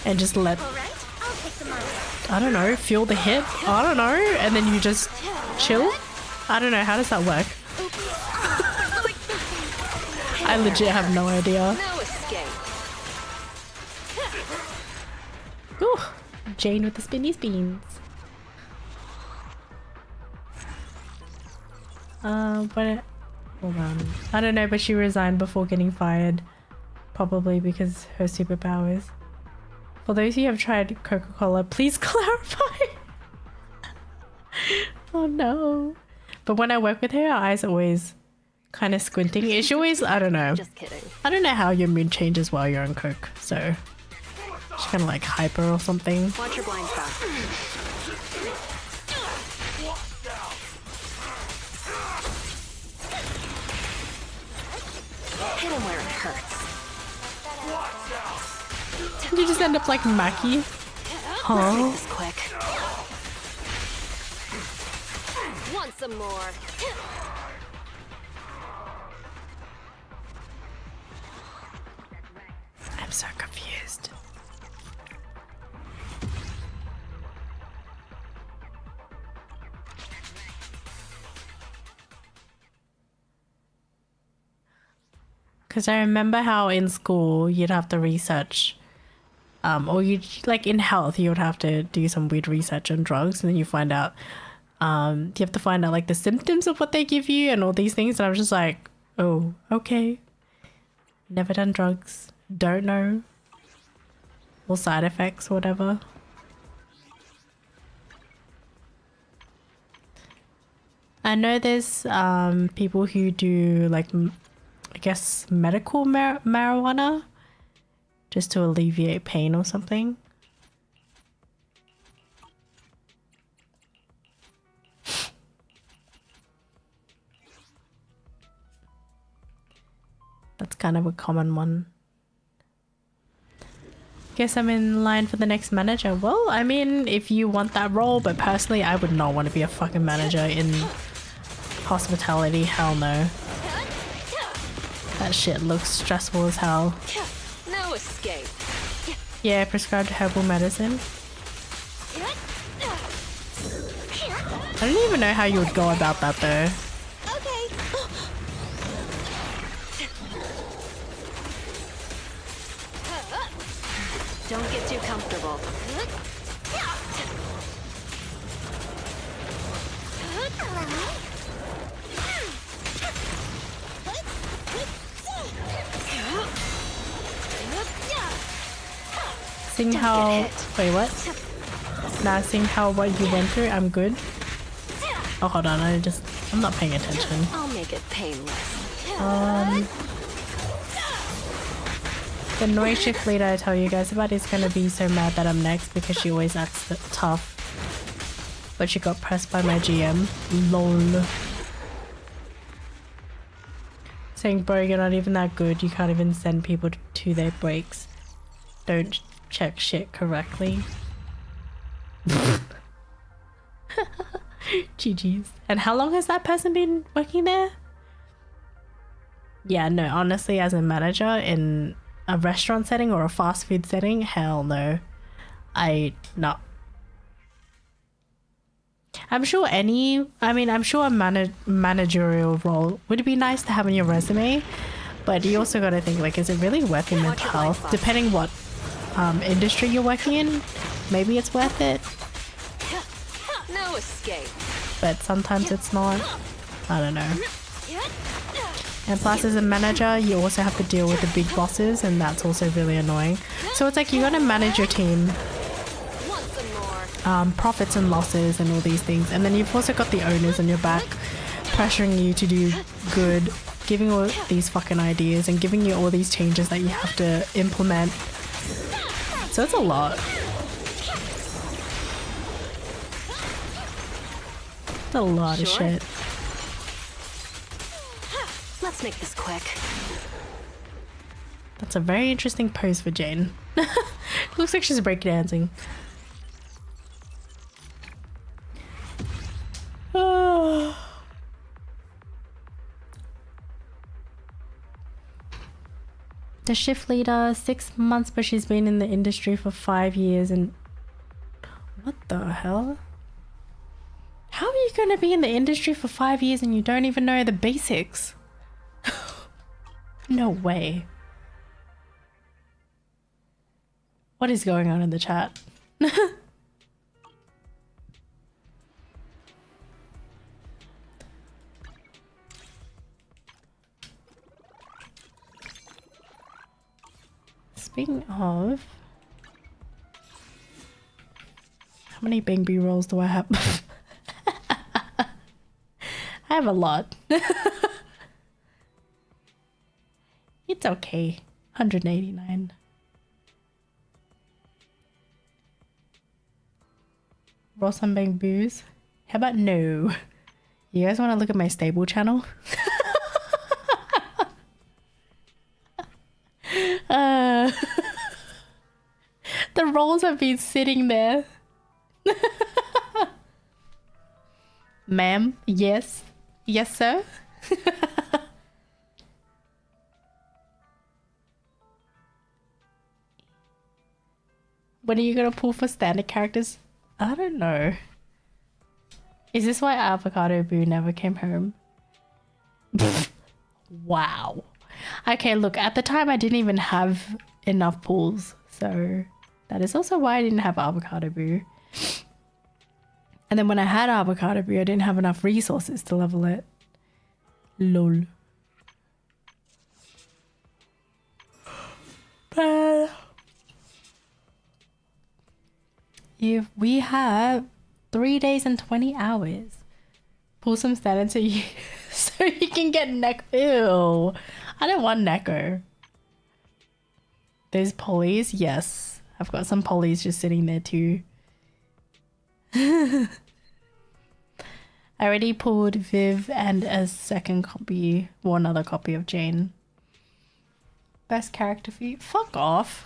And just let, I don't know, feel the hit. I don't know. And then you just chill. I don't know. How does that work? I legit have no idea. Ooh, Jane with the spinny beans. But hold on. I don't know, but she resigned before getting fired. Probably because her superpowers. For those who have tried Coca-Cola, please clarify. Oh no. But when I work with her, her eyes are always kind of squinting. She always, I don't know. Just kidding. I don't know how your mood changes while you're on coke, so she's kind of like hyper or something. Watch your blind spot. Hit him where it hurts. Did you just end up like Mackie? Huh? Make this quick. Want some more? I'm so confused. Because I remember how in school you'd have to research, or you like in health you would have to do some weird research on drugs, and then you find out, you have to find out like the symptoms of what they give you and all these things. And I was just like, oh, okay. Never done drugs, don't know, or side effects, or whatever. I know there's people who do like, I guess, medical marijuana just to alleviate pain or something. That's kind of a common one. Guess I'm in line for the next manager. Well, I mean, if you want that role, but personally, I would not want to be a fucking manager in hospitality. Hell no. That shit looks stressful as hell. No escape. Yeah, prescribed herbal medicine. I don't even know how you would go about that though. Don't get too comfortable. Seeing how... Wait, what? Now seeing how what you went through, I'm good. Oh, hold on, I'm not paying attention. I'll make it painless. The noise shift leader I tell you guys about is gonna be so mad that I'm next because she always acts tough. But she got pressed by my GM. LOL. Saying, bro, you're not even that good. You can't even send people to their breaks. Don't check shit correctly. GG's. And how long has that person been working there? Yeah, no, honestly, as a manager in a restaurant setting or a fast food setting, hell no. No. I'm sure a managerial role would be nice to have on your resume, but you also gotta think, like, is it really worth your mental health? Depending what industry you're working in, maybe it's worth it. No escape. But sometimes it's not. I don't know. And plus, as a manager, you also have to deal with the big bosses, and that's also really annoying. So it's like you gotta manage your team. Profits and losses and all these things, and then you've also got the owners on your back pressuring you to do good, giving all these fucking ideas and giving you all these changes that you have to implement. So it's a lot. It's a lot of shit. Let's make this quick. That's a very interesting pose for Jane. Looks like she's breakdancing. The shift leader, 6 months, but she's been in the industry for 5 years. And what the hell? How are you gonna be in the industry for 5 years and you don't even know the basics? No way. What is going on in the chat? Speaking of, how many Bing B rolls do I have? I have a lot. It's okay. 189. Roll some Bing Boos. How about no? You guys want to look at my stable channel? The rolls have been sitting there. Ma'am, yes. Yes, sir. When are you gonna pull for standard characters? I don't know. Is this why Avocado Boo never came home? Wow. Okay, look, at the time I didn't even have enough pulls, so that is also why I didn't have Avocado Boo. And then when I had Avocado Boo, I didn't have enough resources to level it. Lol. But we have 3 days and 20 hours. Pull some standard so you can get neck. Ew. I don't want Neko. There's polys, yes. I've got some polys just sitting there too. I already pulled Viv and a second copy, or another copy of Jane. Best character for you? Fuck off.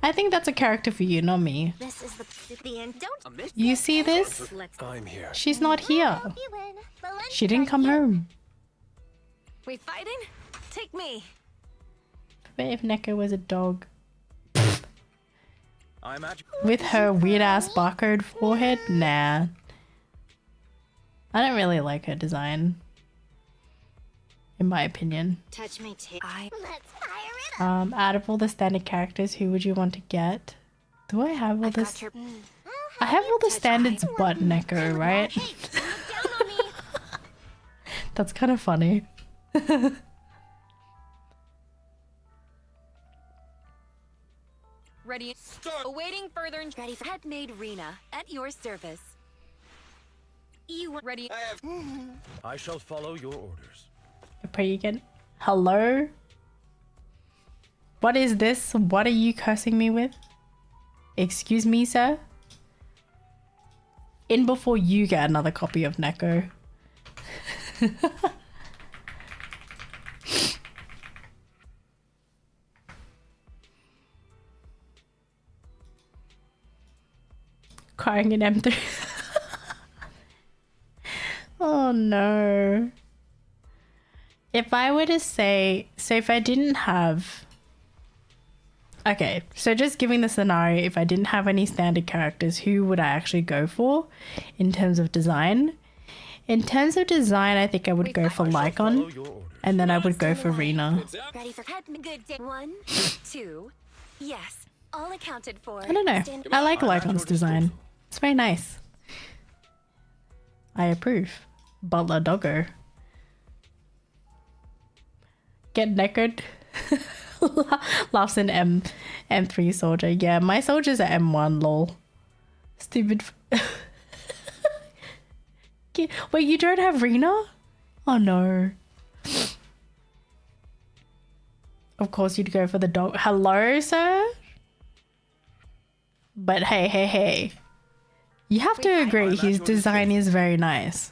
I think that's a character for you, not me. This is the end. Don't You see this? I'm here. She's not here. She didn't come home. We fighting? Take me. But if Neko was a dog. I'm at With her weird ass barcode forehead? Nah. I don't really like her design. In my opinion. touch me too. Let's fire it up. Out of all the standard characters, who would you want to get? Do I have all this? I have all the standards but Neko, right? That's kind of funny. Ready. Start. Awaiting further. Ready for head made Rena at your service. You ready? I have. I shall follow your orders. I pray you get. Hello? What is this? What are you cursing me with? Excuse me, sir? In before you get another copy of Neko. Crying in M3. Oh no. If I were to say, so if I didn't have, okay, so just giving the scenario, if I didn't have any standard characters, who would I actually go for in terms of design? In terms of design, I think I would go for Lycon, and then I would go for Rena. Ready for head good day. 1, 2. Yes, all accounted for. I don't know. I like Lycon's design. It's very nice. I approve. Butler Doggo. Get knackered. Laughs in M3 soldier. Yeah, my soldier's at M1, lol. Stupid. Wait, you don't have Rena? Oh no. Of course you'd go for the dog. Hello, sir? But hey. You have to agree, his design is very nice.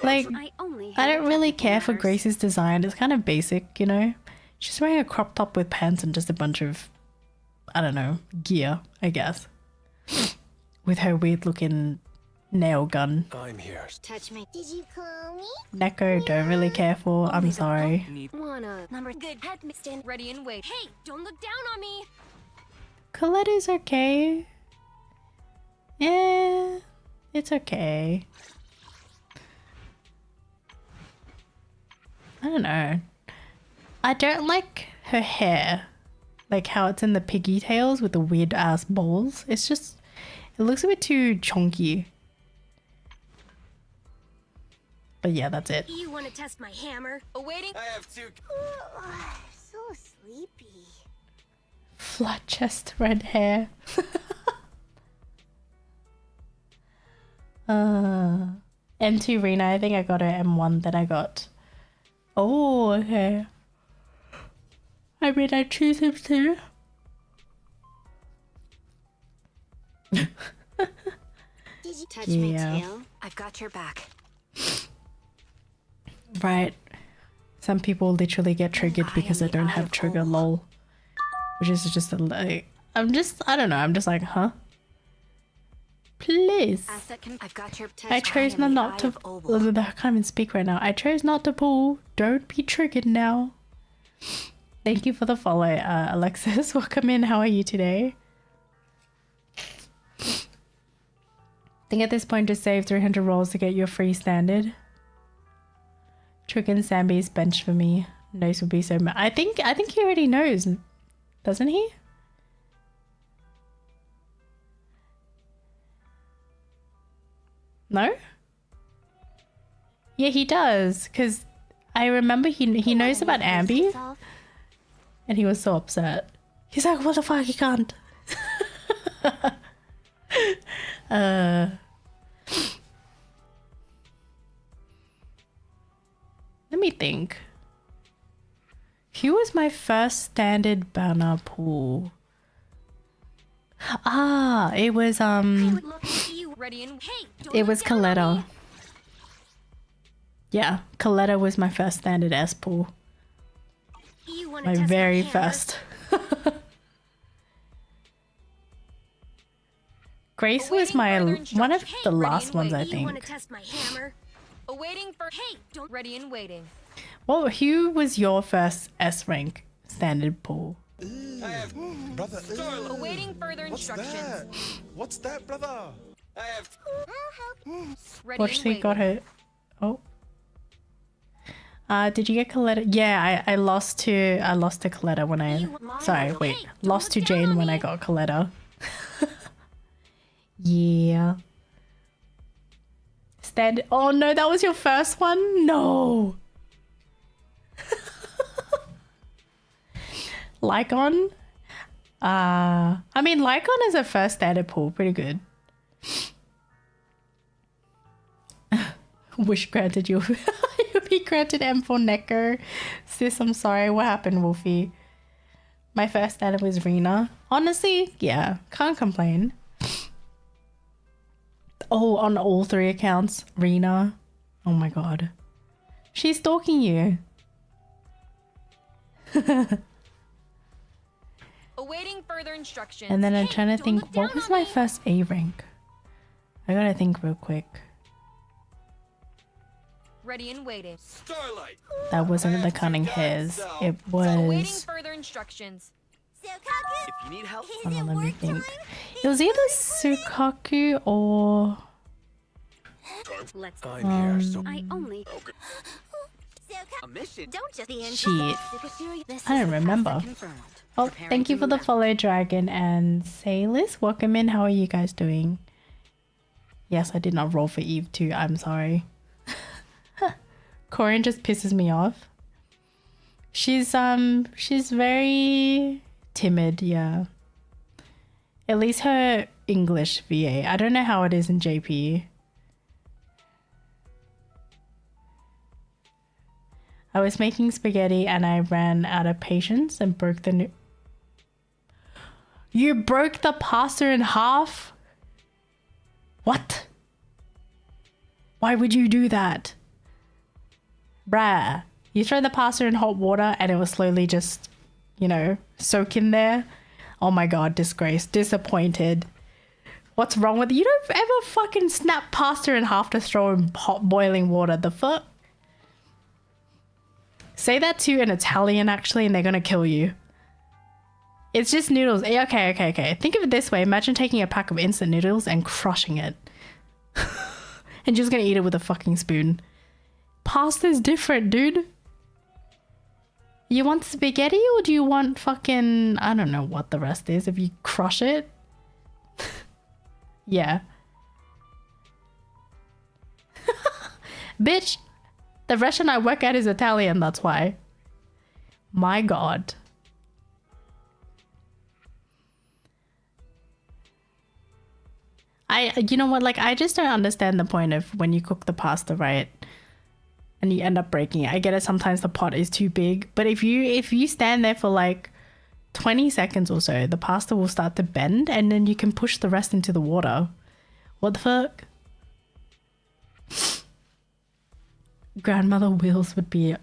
Like, I don't really care for Grace's design. It's kind of basic, you know? She's wearing a crop top with pants and just a bunch of, I don't know, gear, I guess. With her weird looking nail gun. I'm here. Touch me. Did you call me? Neko, don't really care for. I'm sorry. Wanna number good head stand ready and wait. Hey, don't look down on me. Coletta's okay. Yeah, it's okay. I don't know. I don't like her hair. Like how it's in the piggy tails with the weird ass balls. It's just, it looks a bit too chonky. But yeah, that's it. You want to test my hammer? Awaiting. I have two. So sleepy. Flat chest, red hair. M2 Rena, I think I got her M1, then I got... Oh, okay. I mean, I choose him too. Did you touch my tail? I've got your back. Right. Some people literally get triggered because they don't have trigger, lol. Which is just a like... I don't know, I'm just like, huh? Please. I've got your I chose not to... I can't even speak right now. I chose not to pull. Don't be triggered now. Thank you for the follow, Alexis. Welcome in. How are you today? I think at this point just save 300 rolls to get your free standard. Trick and Sambi's bench for me. Nose would be so mad. I think he already knows, doesn't he? No? Yeah, he does, because I remember he knows about Ambi, and he was so upset. He's like, what the fuck, he can't. Let me think. Who was my first standard banner pool? Ah, it was it was Coletta. Yeah, Coletta was my first standard S pool. My very first. Grace was my one of the last ones, I think. Awaiting for don't ready and waiting. Well, who was your first S rank standard pool? Brother, awaiting further instructions. What's that, brother? I have. What she got her? Oh. Did you get Coletta? Yeah, I lost to Coletta when I. Sorry, wait. Lost to Jane when I got Coletta. Yeah. Oh no, that was your first one? No. Lycon? I mean, Lycon is a first standard pool. Pretty good. Wish granted you'll be granted M for Neko. Sis, I'm sorry. What happened, Wolfie? My first standard was Rena. Honestly, yeah. Can't complain. Oh, on all 3 accounts, Rena. Oh my god. She's stalking you. Awaiting further instructions. And then I'm trying to think, what was my first A rank? I gotta think real quick. Ready and waiting. Starlight. That wasn't the Cunning Hairs. It Awaiting was... further instructions. If you need help, Hold on, let me think. It was either Sukaku or... Let's I'm here, so I only a mission. don't just be in Shit. I don't remember. Oh, thank you for the follow, Dragon and Sailors. Welcome in. How are you guys doing? Yes, I did not roll for Eve too. I'm sorry. Corin just pisses me off. She's very timid, yeah. At least her English VA. I don't know how it is in JP. I was making spaghetti and I ran out of patience and broke the You broke the pasta in half? What? Why would you do that? Bruh. You throw the pasta in hot water and it will slowly just, you know, soak in there. Oh my god, disgrace. Disappointed. What's wrong with you? You don't ever fucking snap pasta in half to throw in hot boiling water. The fuck? Say that to an Italian actually and they're gonna kill you. It's just noodles. Okay. Think of it this way. Imagine taking a pack of instant noodles and crushing it. And just gonna eat it with a fucking spoon. Pasta's different, dude. You want spaghetti or do you want fucking... I don't know what the rest is if you crush it. Yeah. Bitch, the restaurant I work at is Italian, that's why. My god. You know what, like, I just don't understand the point of when you cook the pasta, right? And you end up breaking it. I get it, sometimes the pot is too big. But if you stand there for like 20 seconds or so, the pasta will start to bend and then you can push the rest into the water. What the fuck? Grandmother wheels would be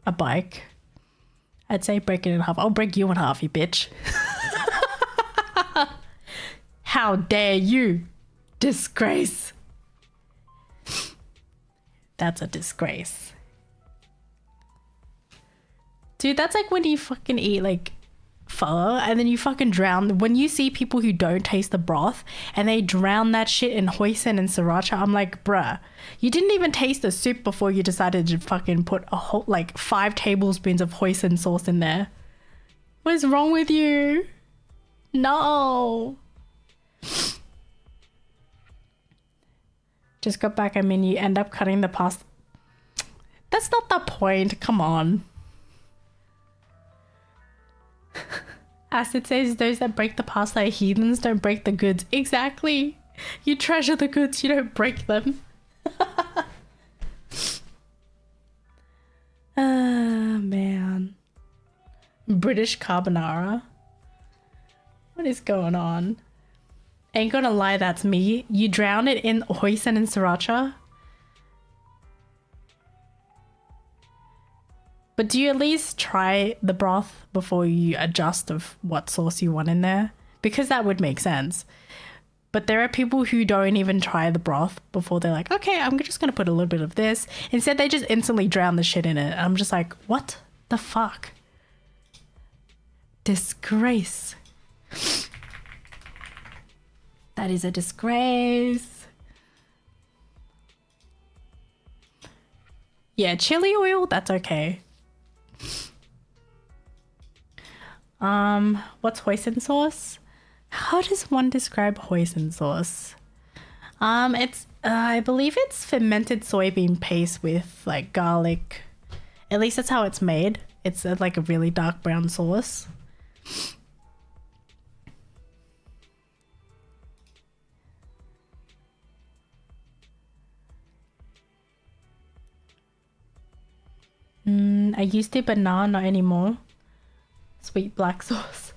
a bike. I'd say break it in half. I'll break you in half, you bitch. How dare you? Disgrace. That's a disgrace. Dude, that's like when you fucking eat like pho and then you fucking drown. When you see people who don't taste the broth and they drown that shit in hoisin and sriracha, I'm like, bruh, you didn't even taste the soup before you decided to fucking put a whole like 5 tablespoons of hoisin sauce in there. What is wrong with you? No. Just got back. I mean, you end up cutting the pasta. That's not the point. Come on. Acid says those that break the pasta are heathens, don't break the goods. Exactly. You treasure the goods, you don't break them. Ah, man. British carbonara. What is going on? Ain't gonna lie, that's me. You drown it in hoisin and sriracha. But do you at least try the broth before you adjust of what sauce you want in there? Because that would make sense. But there are people who don't even try the broth before they're like, okay, I'm just gonna put a little bit of this. Instead, they just instantly drown the shit in it. And I'm just like, what the fuck? Disgrace. That is a disgrace. Yeah, chili oil, that's okay. What's hoisin sauce? How does one describe hoisin sauce? It's I believe it's fermented soybean paste with like garlic. At least that's how it's made. It's like a really dark brown sauce. I used to, but now not anymore. Sweet black sauce.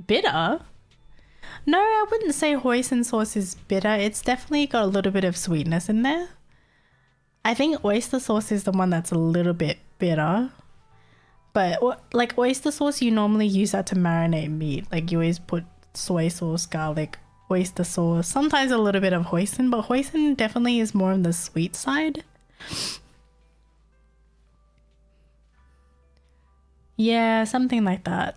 Bitter? No, I wouldn't say hoisin sauce is bitter. It's definitely got a little bit of sweetness in there. I think oyster sauce is the one that's a little bit bitter. But like oyster sauce, you normally use that to marinate meat. Like you always put soy sauce, garlic, oyster sauce, sometimes a little bit of hoisin, but hoisin definitely is more on the sweet side. Yeah, something like that.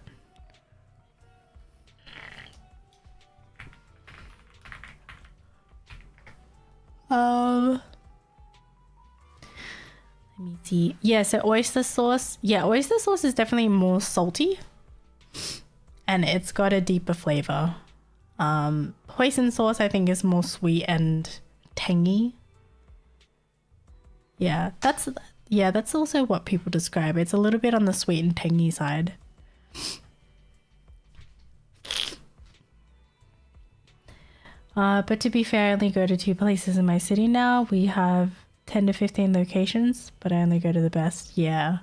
Let me see. Yeah, so oyster sauce. Yeah, oyster sauce is definitely more salty. And it's got a deeper flavor. Hoisin sauce I think is more sweet and tangy. Yeah, that's also what people describe. It's a little bit on the sweet and tangy side. But to be fair, I only go to 2 places in my city now. We have 10 to 15 locations, but I only go to the best. Yeah.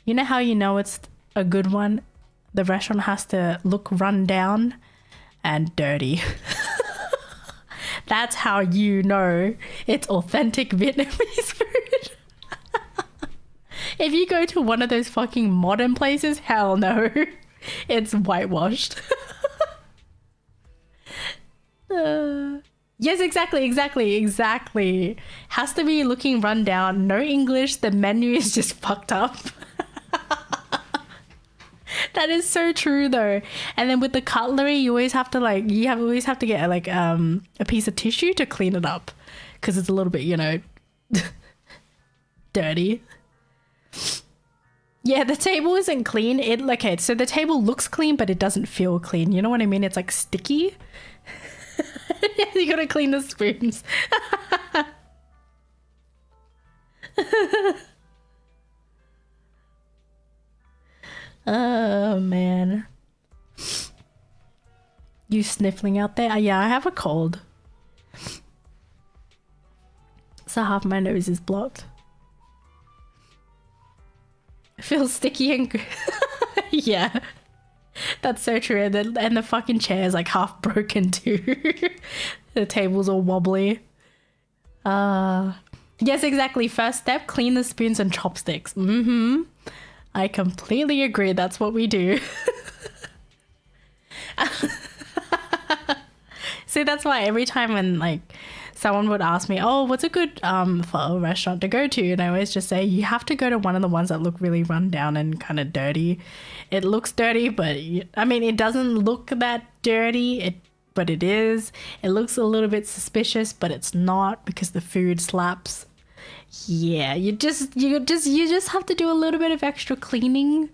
You know how you know it's a good one? The restaurant has to look run down and dirty. That's how you know it's authentic Vietnamese food. If you go to one of those fucking modern places, hell no. It's whitewashed. Yes, exactly. Has to be looking run down. No English. The menu is just fucked up. That is so true though. And then with the cutlery, you always have to always have to get like a piece of tissue to clean it up because it's a little bit, you know, dirty. Yeah, the table isn't clean. So the table looks clean, but it doesn't feel clean. You know what I mean? It's like sticky. You gotta clean the spoons. Oh man. You sniffling out there? Yeah, I have a cold. So half my nose is blocked. It feels sticky and yeah. That's so true. And the fucking chair is like half broken too. The table's all wobbly. Yes, exactly. First step, clean the spoons and chopsticks. I completely agree. That's what we do. See, that's why every time when like someone would ask me, oh, what's a good pho restaurant to go to? And I always just say, you have to go to one of the ones that look really run down and kind of dirty. It looks dirty, but I mean, it doesn't look that dirty, but it is. It looks a little bit suspicious, but it's not because the food slaps. Yeah, you just have to do a little bit of extra cleaning.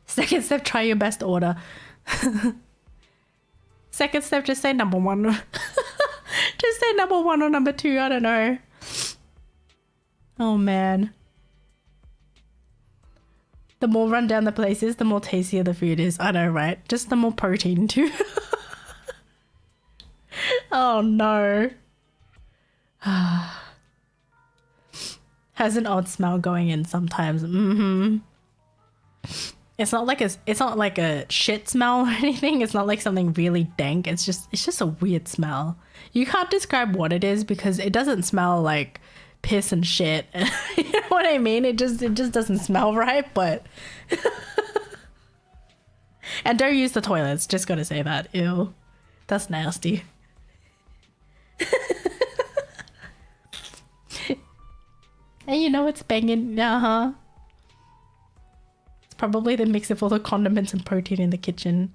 Second step, try your best order. Second step, just say number 1. Just say number 1 or number 2, I don't know. Oh man. The more run down the place is, the more tastier the food is. I know, right? Just the more protein too. Oh no. Has an odd smell going in sometimes. It's not like a shit smell or anything. It's not like something really dank. It's just a weird smell. You can't describe what it is because it doesn't smell like piss and shit. You know what I mean? It just doesn't smell right, but and don't use the toilets, just gotta say that. Ew. That's nasty. And you know it's banging, It's probably the mix of all the condiments and protein in the kitchen.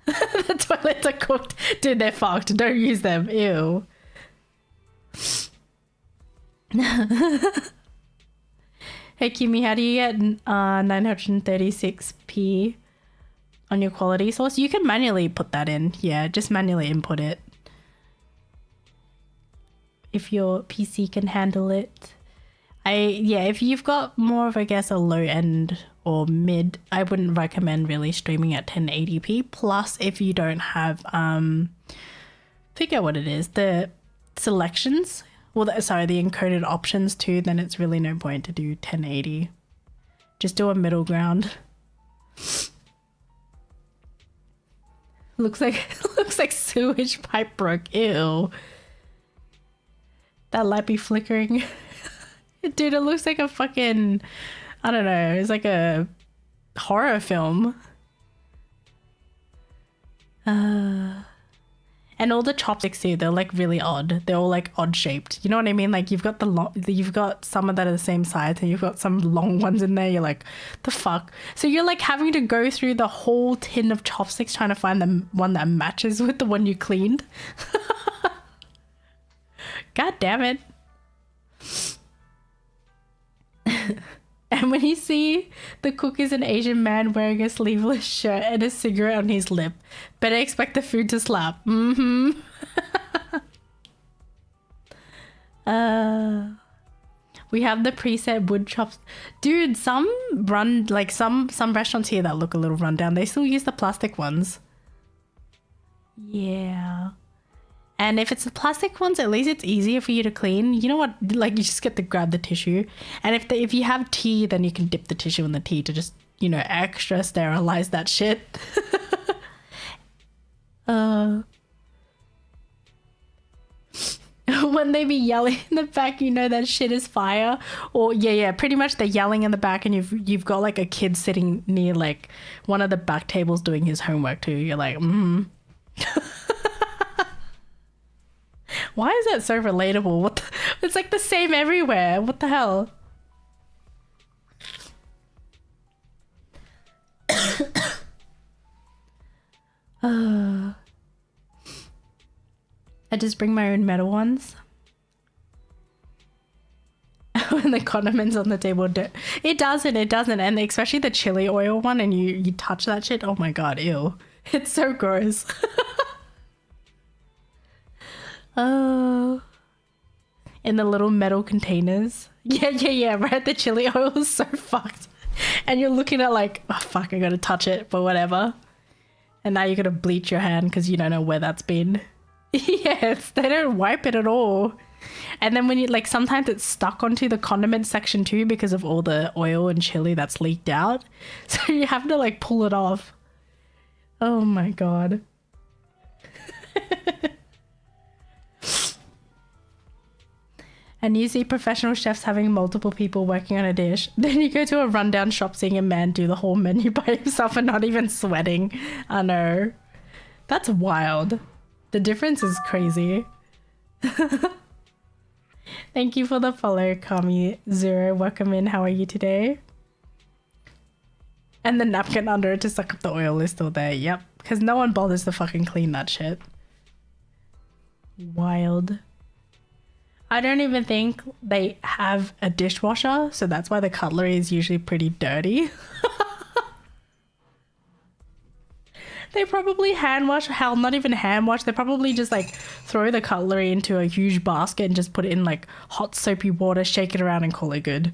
The toilets are cooked. Dude, they're fucked. Don't use them. Ew. Hey Kimi, how do you get 936p on your quality source? You can manually put that in. Yeah, just manually input it. If your PC can handle it. Yeah, if you've got more of, I guess, a low end or mid, I wouldn't recommend really streaming at 1080p. Plus, if you don't have, forget what it is, the selections, well, sorry, the encoded options too, then it's really no point to do 1080. Just do a middle ground. Looks like sewage pipe broke. Ew. That light be flickering. Dude, it looks like a fucking, I don't know, it's like a horror film. And all the chopsticks too, they're like really odd. They're all like odd shaped. You know what I mean? Like you've got you've got some that are the same size and you've got some long ones in there. You're like, the fuck? So you're like having to go through the whole tin of chopsticks trying to find the one that matches with the one you cleaned. God damn it. And when you see the cook is an Asian man wearing a sleeveless shirt and a cigarette on his lip, better expect the food to slap. Mm-hmm. We have the preset wood chops. Dude, some restaurants here that look a little run down, they still use the plastic ones. Yeah. And if it's the plastic ones, at least it's easier for you to clean. You know what? Like, you just get to grab the tissue. And if you have tea, then you can dip the tissue in the tea to just, you know, extra sterilize that shit. When they be yelling in the back, you know that shit is fire. Or yeah, pretty much they're yelling in the back and you've got like a kid sitting near like one of the back tables doing his homework too. You're like, Why is that so relatable? It's like the same everywhere. What the hell? I just bring my own metal ones. When the condiments on the table it doesn't, and especially the chili oil one, and you touch that shit, oh my god, ew. It's so gross. In the little metal containers. Yeah, right? The chili oil is so fucked. And you're looking at like, oh fuck, I gotta touch it, but whatever. And now you gotta bleach your hand because you don't know where that's been. Yes, they don't wipe it at all. And then when you like, sometimes it's stuck onto the condiment section too because of all the oil and chili that's leaked out. So you have to like pull it off. Oh my god. And you see professional chefs having multiple people working on a dish. Then you go to a rundown shop seeing a man do the whole menu by himself and not even sweating. I know. That's wild. The difference is crazy. Thank you for the follow, Kami Zero. Welcome in. How are you today? And the napkin under it to suck up the oil is still there. Yep. Because no one bothers to fucking clean that shit. Wild. I don't even think they have a dishwasher, so that's why the cutlery is usually pretty dirty. They probably hand wash, hell, not even hand wash. They probably just like throw the cutlery into a huge basket and just put it in like hot soapy water, shake it around and call it good.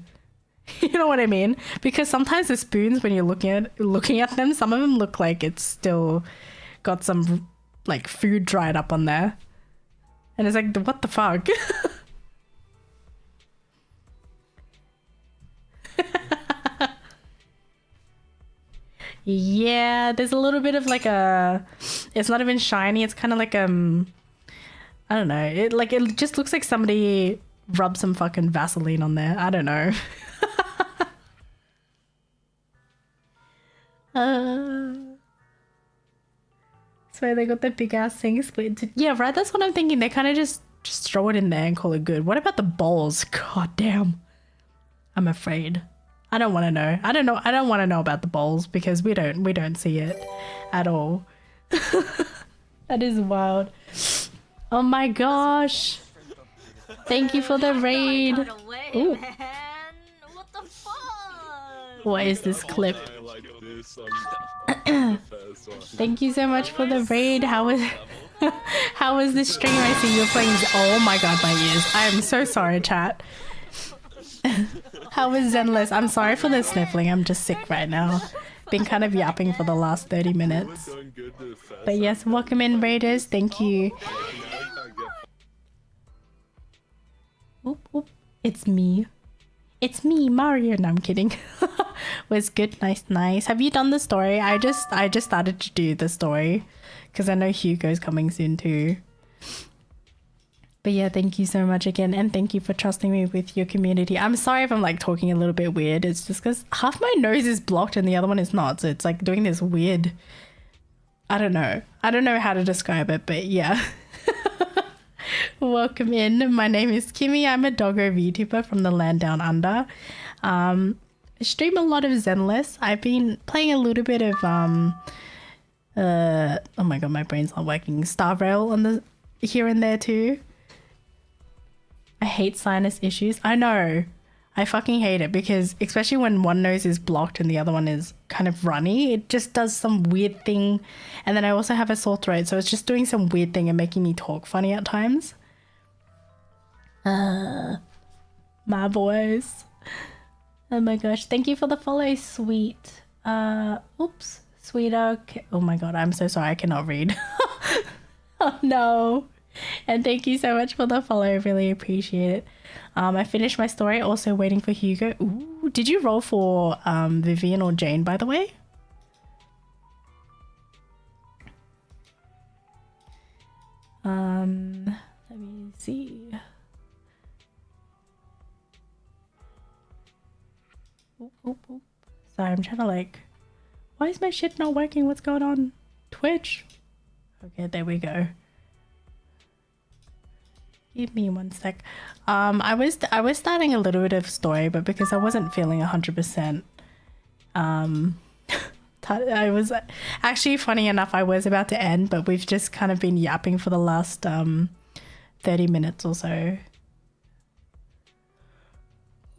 You know what I mean? Because sometimes the spoons, when you're looking at them, some of them look like it's still got some like food dried up on there. And it's like, what the fuck? Yeah, there's a little bit of like it's not even shiny, it's kind of like I don't know, it just looks like somebody rubbed some fucking Vaseline on there. I don't know. So they got the big ass thing split into, yeah, right, that's what I'm thinking. They kind of just throw it in there and call it good. What about the bowls? God damn, I'm afraid. I don't want to know. I don't want to know about the bowls because we don't see it at all. That is wild. Oh my gosh. Thank you for the raid. Ooh. What the fuck? What is this clip? Thank you so much for the raid. How was this stream? I see you're playing. Oh my god, my ears. I am so sorry, chat. How was Zenless? I'm sorry for the sniffling. I'm just sick right now. Been kind of yapping for the last 30 minutes. But yes, welcome in, Raiders. Thank you. Oop, oop. It's me. It's me, Mario. No, I'm kidding. Was good, nice. Have you done the story? I just started to do the story because I know Hugo's coming soon too. But yeah, thank you so much again, and thank you for trusting me with your community. I'm sorry if I'm like talking a little bit weird. It's just because half my nose is blocked and the other one is not, so it's like doing this weird. I don't know how to describe it, but yeah. Welcome in. My name is Kimmy. I'm a doggo VTuber from the land down under. I stream a lot of Zenless. I've been playing a little bit of oh my god, my brain's not working. Star Rail on the here and there too. I hate sinus issues. I know. I fucking hate it because especially when one nose is blocked and the other one is kind of runny, it just does some weird thing. And then I also have a sore throat, so it's just doing some weird thing and making me talk funny at times. My voice. Oh my gosh. Thank you for the follow, sweet. Oops. Sweeter. Oh my god, I'm so sorry. I cannot read. Oh no. And thank you so much for the follow. Really appreciate it. I finished my story. Also waiting for Hugo. Ooh, did you roll for Vivian or Jane, by the way? Let me see. Oop, oop, oop. Sorry, I'm trying to like... Why is my shit not working? What's going on? Twitch? Okay, there we go. Give me one sec. I was starting a little bit of story, but because I wasn't feeling 100%, I was actually, funny enough, I was about to end, but we've just kind of been yapping for the last 30 minutes or so.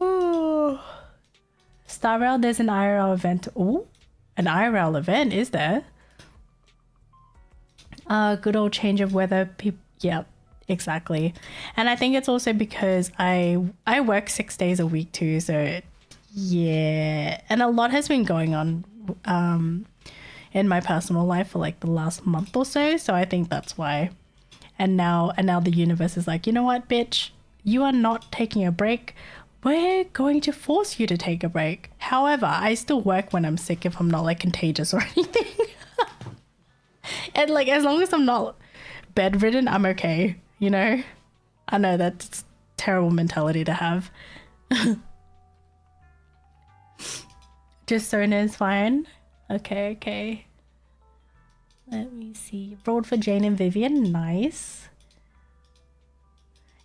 Ooh. Star Rail, there's an IRL event. Ooh, an IRL event, is there? Good old change of weather. Yep. Exactly. And I think it's also because I work 6 days a week too, so yeah. And a lot has been going on in my personal life for like the last month or so, so I think that's why. And now the universe is like, you know what, bitch? You are not taking a break. We're going to force you to take a break. However, I still work when I'm sick if I'm not like contagious or anything. And like as long as I'm not bedridden, I'm okay. You know, I know that's a terrible mentality to have. Just Sona is fine. Okay. Let me see. Rolled for Jane and Vivian. Nice.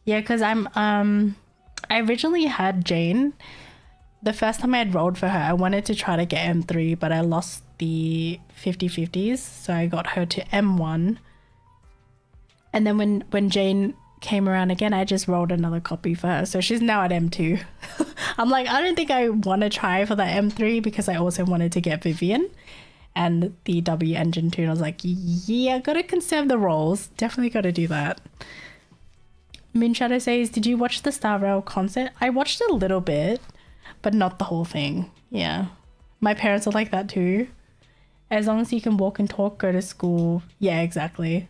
Yeah, because I originally had Jane. The first time I had rolled for her, I wanted to try to get M3, but I lost the 50-50s, so I got her to M1. And then when Jane came around again, I just rolled another copy for her. So she's now at M2. I'm like, I don't think I want to try for that M3 because I also wanted to get Vivian and the W engine too. And I was like, yeah, got to conserve the rolls. Definitely got to do that. Moonshadow says, did you watch the Star Rail concert? I watched a little bit, but not the whole thing. Yeah. My parents are like that too. As long as you can walk and talk, go to school. Yeah, exactly.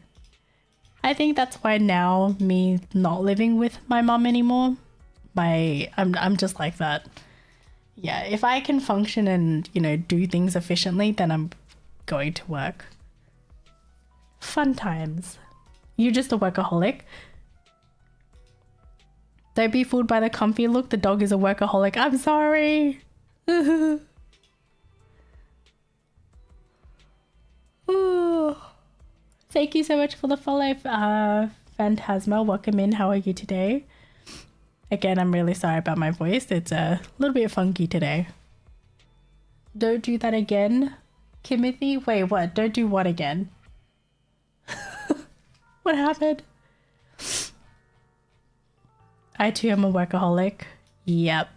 I think that's why now, me not living with my mom anymore, I'm just like that. Yeah, if I can function and, you know, do things efficiently, then I'm going to work. Fun times. You're just a workaholic. Don't be fooled by the comfy look. The dog is a workaholic. I'm sorry. Ooh. Thank you so much for the follow, Phantasma. Welcome in. How are you today? Again, I'm really sorry about my voice. It's a little bit funky today. Don't do that again, Timothy. Wait, what? Don't do what again? What happened? I too am a workaholic. Yep.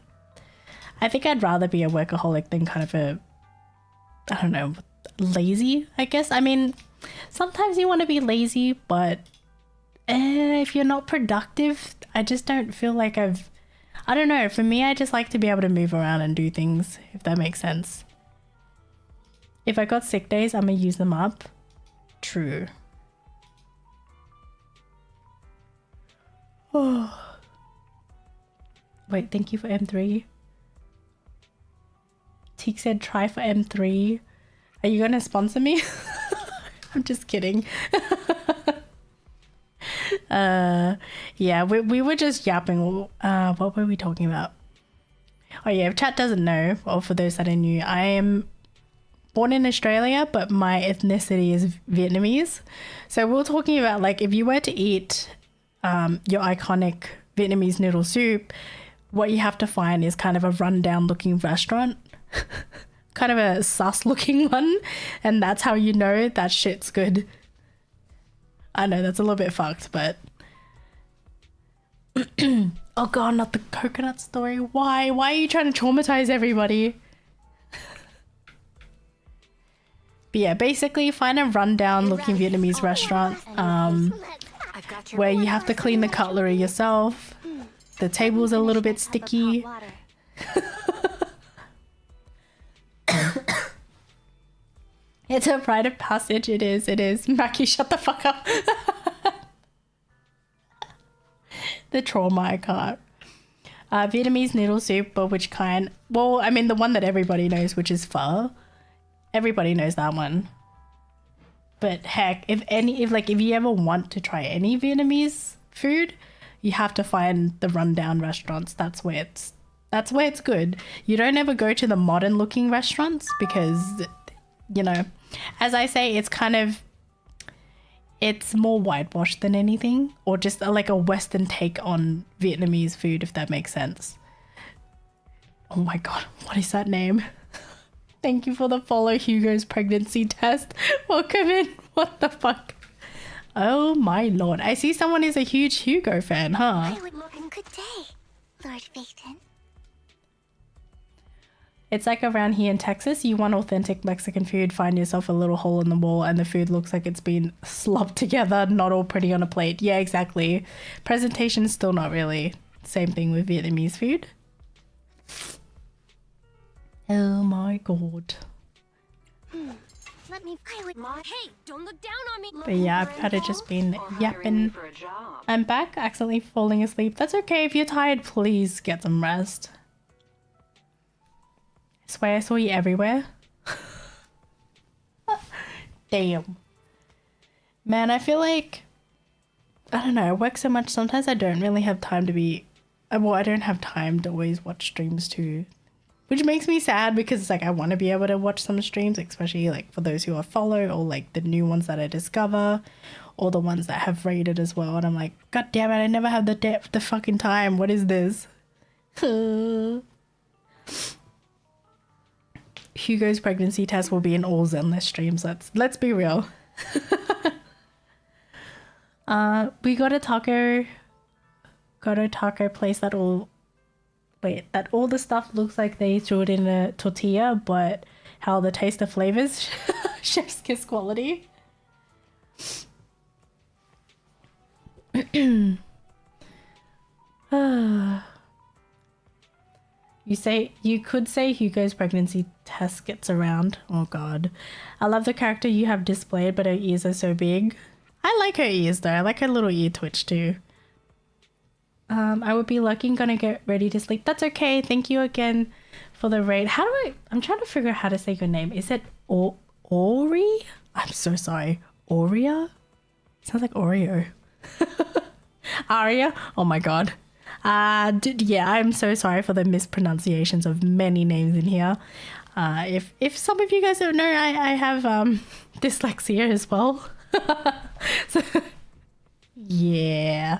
I think I'd rather be a workaholic than kind of a, I don't know, lazy, I guess. I mean, sometimes you want to be lazy, but if you're not productive, I just don't feel like I don't know. For me, I just like to be able to move around and do things, if that makes sense. If I got sick days, I'm gonna use them up. True. Oh. Wait, thank you for M3. Teek said try for M3. Are you gonna sponsor me? I'm just kidding. Yeah, we were just yapping. What were we talking about? Oh yeah, if chat doesn't know, or for those that are new, I am born in Australia, but my ethnicity is Vietnamese. So we're talking about, like, if you were to eat your iconic Vietnamese noodle soup, what you have to find is kind of a rundown looking restaurant. Kind of a sus looking one, and that's how you know that shit's good. I know that's a little bit fucked, but oh god, not the coconut story. Why are you trying to traumatize everybody? But yeah, basically find a rundown looking Vietnamese restaurant where you have to clean the cutlery yourself. The table's a little bit sticky. It's a rite of passage. It is. Mackie, shut the fuck up. The trauma I can't. Vietnamese noodle soup, but which kind? Well, I mean the one that everybody knows, which is pho. Everybody knows that one. But heck, if you ever want to try any Vietnamese food, you have to find the rundown restaurants. That's where it's good. You don't ever go to the modern looking restaurants because, you know, as I say, it's more whitewashed than anything, or just like a Western take on Vietnamese food, if that makes sense. Oh my god, what is that name? Thank you for the follow, Hugo's pregnancy test. Welcome in. What the fuck? Oh my lord. I see someone is a huge Hugo fan, huh? I would look in good day, Lord Phaeton. It's like around here in Texas, you want authentic Mexican food, find yourself a little hole in the wall and the food looks like it's been slopped together, not all pretty on a plate. Yeah, exactly. Presentation's still not really. Same thing with Vietnamese food. Oh my god. Let me. Hey, don't look down on me. But yeah, I've kind of just been yapping. I'm back, accidentally falling asleep. That's okay. If you're tired, please get some rest. I swear I saw you everywhere. Damn. Man, I feel like, I don't know, I work so much, sometimes I don't really have time to be, well, I don't have time to always watch streams too. Which makes me sad because it's like I want to be able to watch some streams, especially like for those who I follow or like the new ones that I discover or the ones that have rated as well. And I'm like, god damn it, I never have the fucking time. What is this? Hugo's pregnancy test will be in all Zenless streams. Let's be real. We got a taco place that all the stuff looks like they threw it in a tortilla, but how the taste of flavors, chef's kiss quality. You could say Hugo's pregnancy test gets around. Oh god. I love the character you have displayed, but her ears are so big. I like her ears though. I like her little ear twitch too. I would be lucky and gonna get ready to sleep. That's okay. Thank you again for the raid. I'm trying to figure out how to say your name. Is it Ori? I'm so sorry. Oria? Sounds like Oreo. Aria? Oh my god. Yeah, I'm so sorry for the mispronunciations of many names in here. If some of you guys don't know, I have dyslexia as well. So, yeah.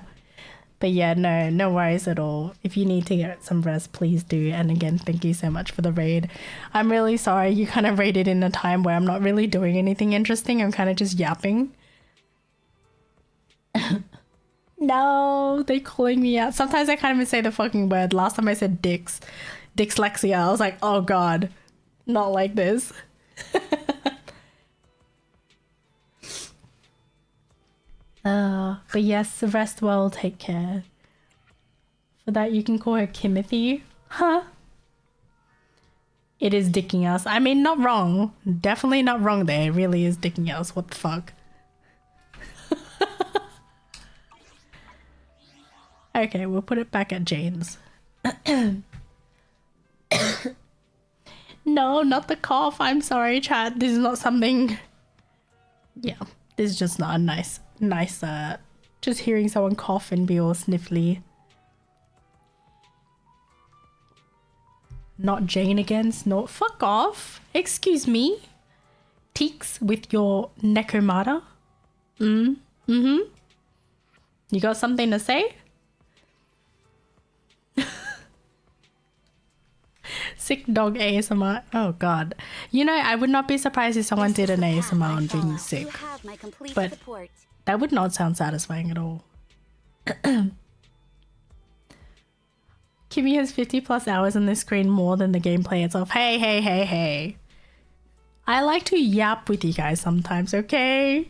But yeah, no worries at all. If you need to get some rest, please do. And again, thank you so much for the raid. I'm really sorry you kind of raided in a time where I'm not really doing anything interesting. I'm kind of just yapping. No, they calling me out. Sometimes I can't even say the fucking word. Last time I said dyslexia. I was like, oh god, not like this. But yes, rest well, take care. For that, you can call her Kimothy. Huh? It is dicking us. I mean, not wrong. Definitely not wrong there. It really is dicking us. What the fuck? Okay, we'll put it back at Jane's. No, not the cough. I'm sorry, chat. This is not something... Yeah, this is just not a nice, just hearing someone cough and be all sniffly. Not Jane again, snort. Fuck off. Excuse me. Teeks with your Necomata. You got something to say? Sick dog ASMR. Oh god. You know, I would not be surprised if someone did an ASMR on being sick. But that would not sound satisfying at all. Kimmy has 50 plus hours on this screen more than the gameplay itself. Hey, hey, hey, hey. I like to yap with you guys sometimes, okay?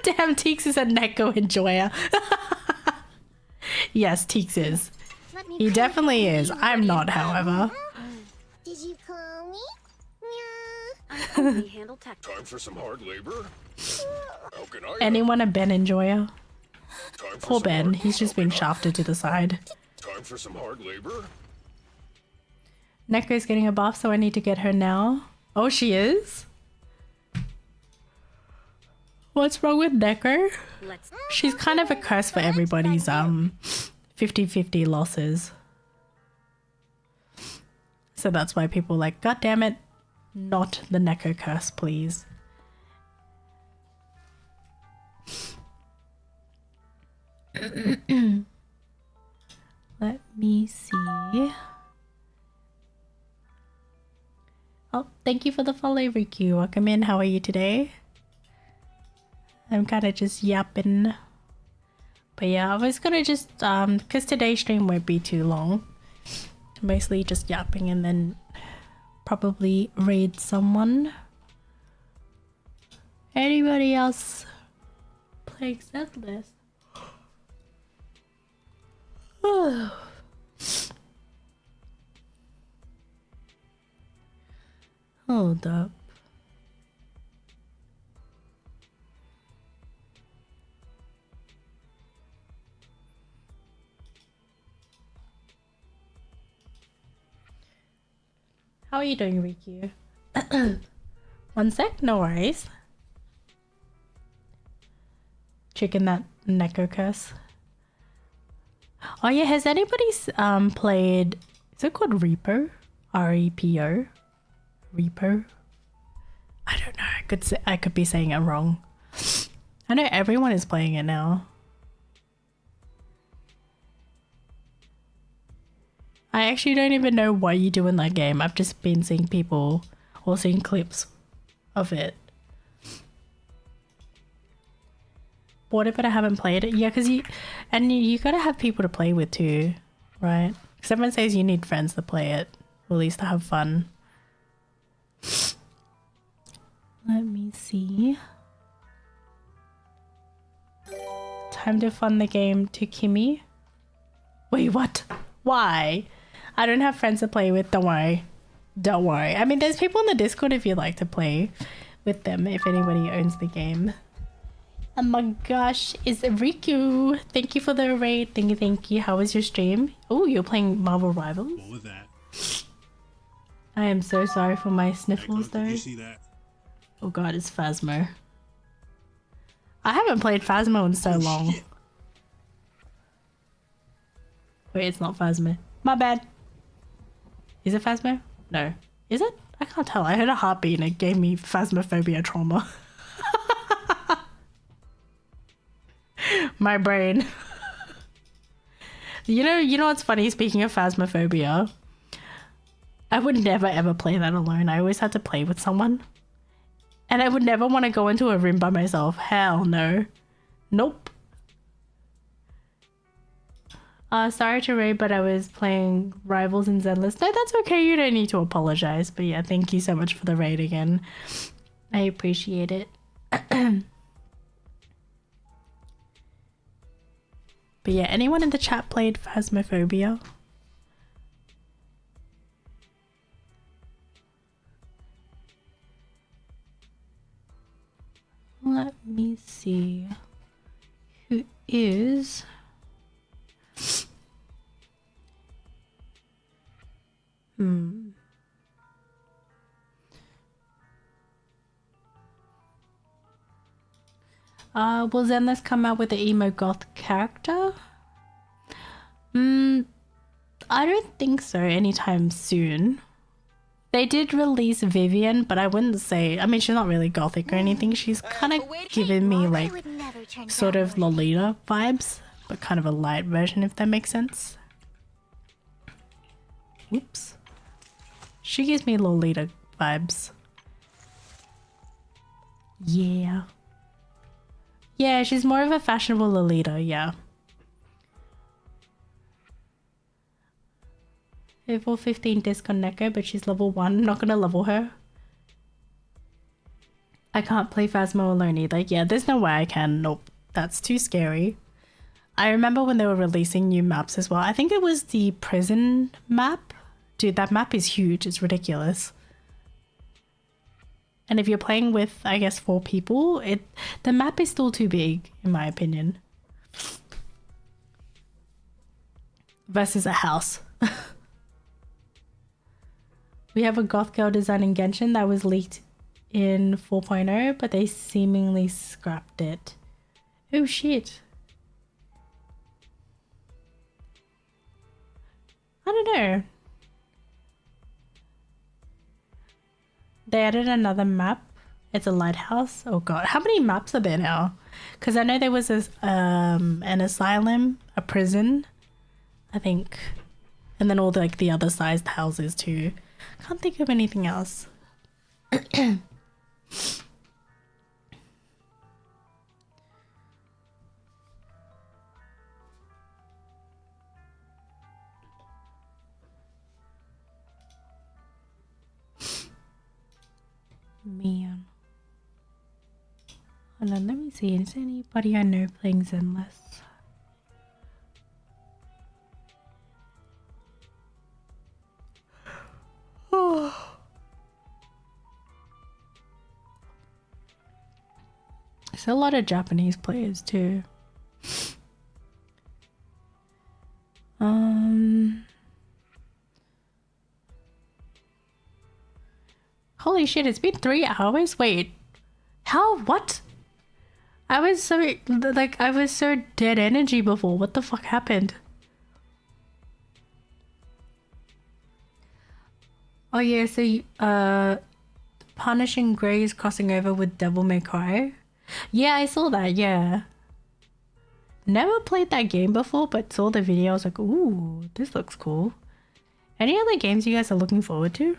Damn, Teeks is a Neko enjoyer. Yes, Teeks is. He definitely is. I'm not, however. Did you call me? Time for some hard labor? How can I Anyone a Ben enjoyer? Poor Ben, he's just being shafted to the side. Time for some hard labor? Neko's getting a buff, so I need to get her now. Oh, she is? What's wrong with Neko? She's kind of a curse for everybody's 50-50 losses. So that's why people are like, God damn it, not the Neko curse, please. Let me see. Oh, thank you for the follow, Riku. Welcome in. How are you today? I'm kind of just yapping. But yeah, I was gonna just, because today's stream won't be too long. Mostly just yapping and then probably raid someone. Anybody else playing Settlers? Hold up. How are you doing, Riku? One sec, no worries. Checking that Neko curse. Oh yeah, has anybody played, is it called Repo? R-E-P-O? Repo? I don't know, I could be saying it wrong. I know everyone is playing it now. I actually don't even know what you do in that game. I've just been seeing people or seeing clips of it. Bought it, but I haven't played it. Yeah, because you gotta have people to play with too, right? Because everyone says you need friends to play it, or at least to have fun. Let me see. Time to fund the game to Kimmy. Wait, what? Why? I don't have friends to play with. Don't worry. Don't worry. I mean, there's people in the Discord if you'd like to play with them, if anybody owns the game. Oh my gosh, it's Riku. Thank you for the raid. Thank you, thank you. How was your stream? Oh, you're playing Marvel Rivals? What was that? I am so sorry for my sniffles though. Did you see that? Oh god, it's Phasmo. I haven't played Phasmo in so long. Shit. Wait, it's not Phasmo. My bad. Is it Phasmo? No. Is it? I can't tell. I heard a heartbeat and it gave me phasmophobia trauma. My brain. You know what's funny? Speaking of phasmophobia, I would never ever play that alone. I always had to play with someone. And I would never want to go into a room by myself. Hell no. Nope. Sorry to raid, but I was playing Rivals and Zenless. No, that's okay. You don't need to apologize. But yeah, thank you so much for the raid again. I appreciate it. But yeah, anyone in the chat played Phasmophobia? Let me see. Who is... Will Zenless come out with an emo goth character? I don't think so anytime soon. They did release Vivian, but I wouldn't say... I mean, she's not really gothic or anything. She's kind of giving me, like, sort of Lolita vibes, but kind of a light version, if that makes sense. Whoops. She gives me Lolita vibes. Yeah. Yeah, she's more of a fashionable Lolita, yeah. Level 15 disconnect her, but she's level 1. I'm not gonna level her. I can't play Phasmo alone either. Yeah, there's no way I can. Nope. That's too scary. I remember when they were releasing new maps as well. I think it was the prison map. Dude, that map is huge. It's ridiculous. And if you're playing with, I guess, 4 people, the map is still too big, in my opinion. Versus a house. We have a goth girl design in Genshin that was leaked in 4.0, but they seemingly scrapped it. Oh shit. I don't know. They added another map. It's a lighthouse. Oh god, how many maps are there now? Because I know there was this, an asylum, a prison, I think, and then all the, like, the other sized houses too. Can't think of anything else. Man. Hold on, let me see. Is there anybody I know playing Zenless? Oh. There's a lot of Japanese players too. Holy shit, it's been 3 hours? Wait. How? What? I was so dead energy before. What the fuck happened? Oh yeah, so Punishing Grey is crossing over with Devil May Cry. Yeah, I saw that, yeah. Never played that game before, but saw the video. I was like, ooh, this looks cool. Any other games you guys are looking forward to?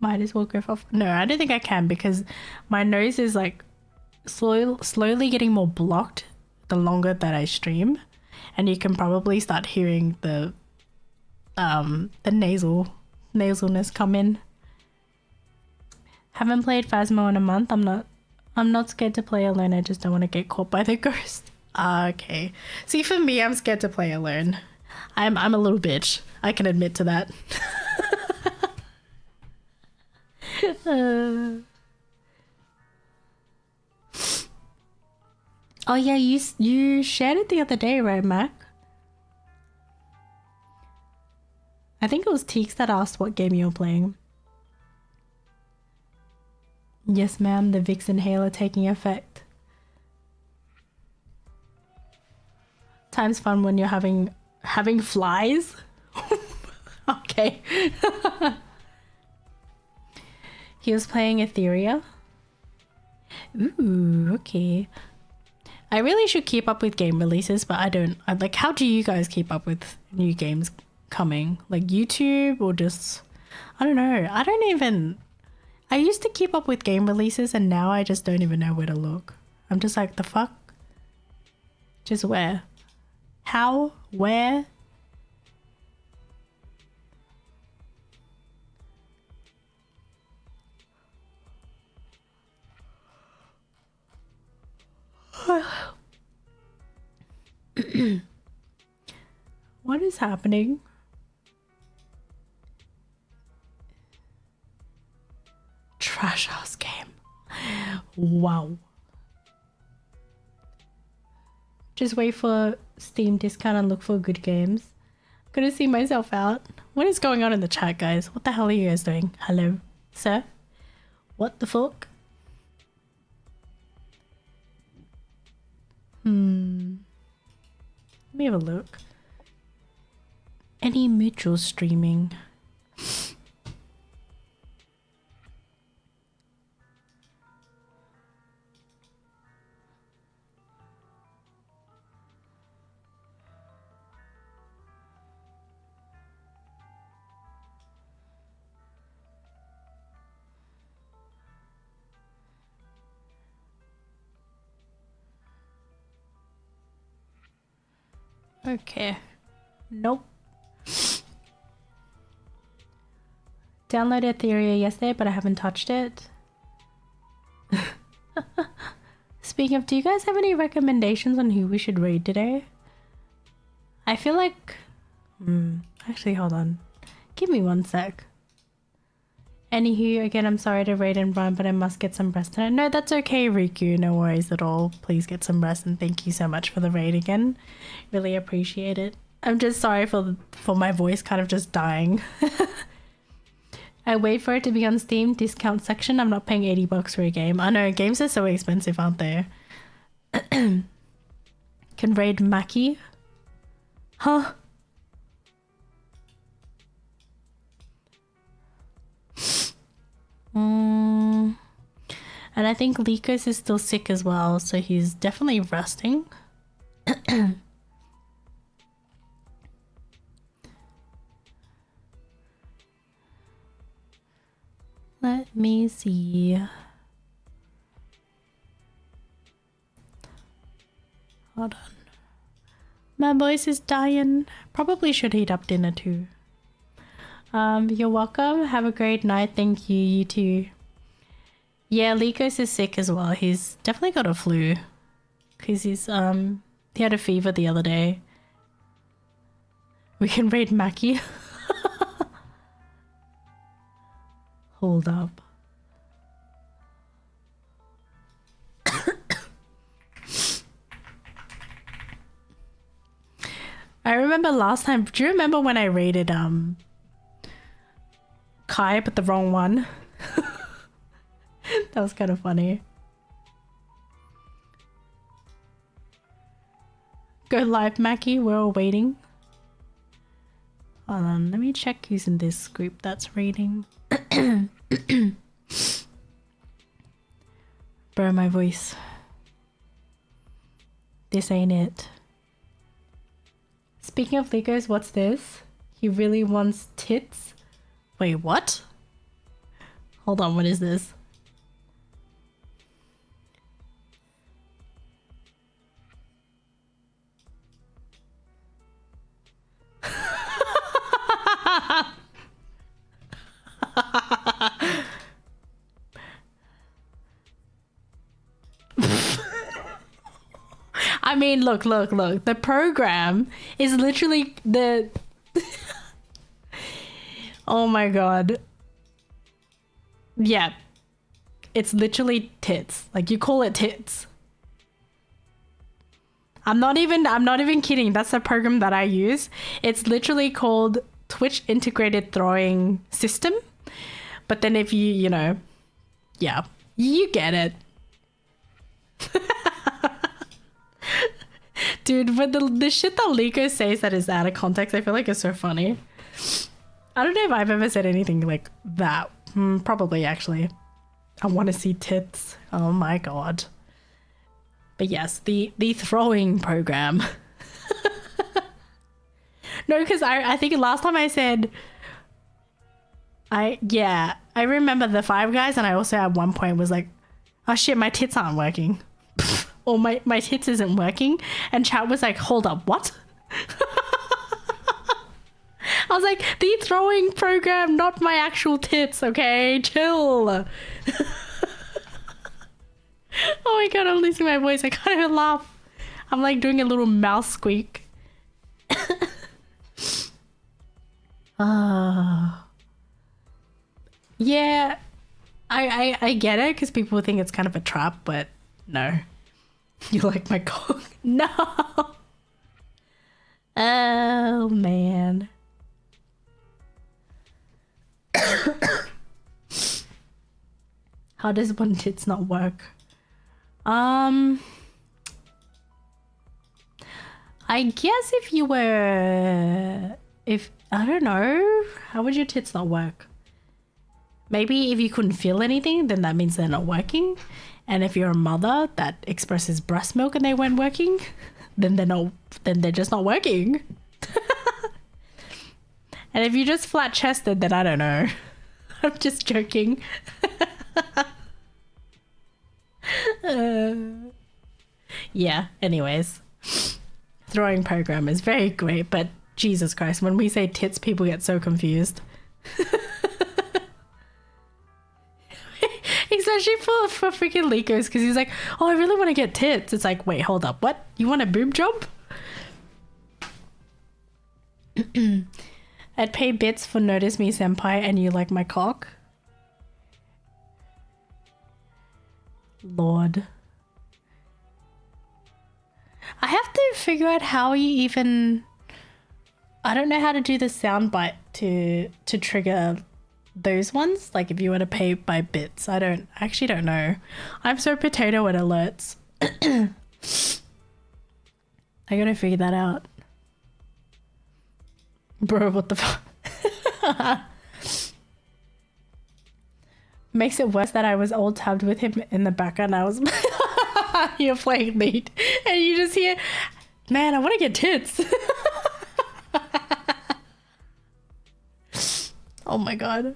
Might as well go off. No, I don't think I can because my nose is like slowly getting more blocked the longer that I stream. And you can probably start hearing the nasalness come in. Haven't played Phasmo in a month. I'm not scared to play alone. I just don't want to get caught by the ghost. Okay. See, for me, I'm scared to play alone. I'm a little bitch. I can admit to that. Oh yeah, you shared it the other day, right, Mac? I think it was Teeks that asked what game you were playing. Yes, ma'am, the Vicks inhaler taking effect. Time's fun when you're having flies. Okay. He was playing Etheria. Ooh, okay. I really should keep up with game releases, but I don't. Like, how do you guys keep up with new games coming? Like YouTube or just... I don't know. I used to keep up with game releases and now I just don't even know where to look. I'm just like, the fuck? Just where? How? Where? What is happening? Trash house game. Wow. Just wait for Steam discount and look for good games. I'm gonna see myself out. What is going on in the chat, guys? What the hell are you guys doing? Hello, sir? What the fuck? Let me have a look. Any mutual streaming? Okay. Nope. Downloaded Ethereum yesterday, but I haven't touched it. Speaking of, do you guys have any recommendations on who we should raid today? I feel like... actually, hold on. Give me one sec. Anywho, again, I'm sorry to raid and run, but I must get some rest tonight. No, that's okay, Riku. No worries at all. Please get some rest, and thank you so much for the raid again. Really appreciate it. I'm just sorry for my voice kind of just dying. I wait for it to be on Steam discount section. I'm not paying $80 for a game. I know, games are so expensive, aren't they? Can raid Maki? Huh? And I think Likos is still sick as well, so he's definitely resting. Let me see. Hold on. My voice is dying. Probably should heat up dinner too. You're welcome. Have a great night. Thank you. You too. Yeah, Likos is sick as well. He's definitely got a flu. Cause he had a fever the other day. We can raid Maki. Hold up. I remember last time. Do you remember when I raided Kai, but the wrong one? That was kind of funny. Go live, Maki. We're all waiting. Hold on. Let me check who's in this group that's raiding. Bro, my voice. This ain't it. Speaking of Legos, what's this? He really wants tits? Wait, what? Hold on, what is this? I mean, look. The program is literally the... Oh my god. Yeah. It's literally tits. Like, you call it tits. I'm not even kidding. That's the program that I use. It's literally called Twitch Integrated Throwing System. But then if you know, yeah, you get it. Dude, but the shit that Liko says that is out of context, I feel like it's so funny. I don't know if I've ever said anything like that. Probably, actually. I want to see tits. Oh my god. But yes, the throwing program. No, because I think last time I said... I remember the Five Guys, and I also at one point was like, oh shit, my tits aren't working. Or my tits isn't working. And chat was like, hold up, what? I was like, the throwing program, not my actual tits, okay? Chill. Oh my god, I'm losing my voice. I can't even laugh. I'm like doing a little mouse squeak. Yeah, I get it because people think it's kind of a trap, but no. You like my cock? No. Oh man. How does one tits not work? I guess if you were, if I don't know, how would your tits not work? Maybe if you couldn't feel anything, then that means they're not working. And if you're a mother that expresses breast milk and they weren't working, then they're just not working. And if you're just flat chested, then I don't know. I'm just joking. Yeah, anyways. Throwing program is very great, but Jesus Christ, when we say tits, people get so confused. Especially for freaking Likos, because he's like, oh, I really want to get tits. It's like, wait, hold up. What? You want a boob job? I'd pay bits for Notice Me Senpai and you like my cock. Lord. I have to figure out how you even... I don't know how to do the soundbite to trigger those ones. Like if you want to pay by bits. I actually don't know. I'm so potato at alerts. I gotta figure that out. Bro, what the fuck? Makes it worse that I was all tabbed with him in the background. I was you're playing lead and you just hear, man, I want to get tits. Oh my god.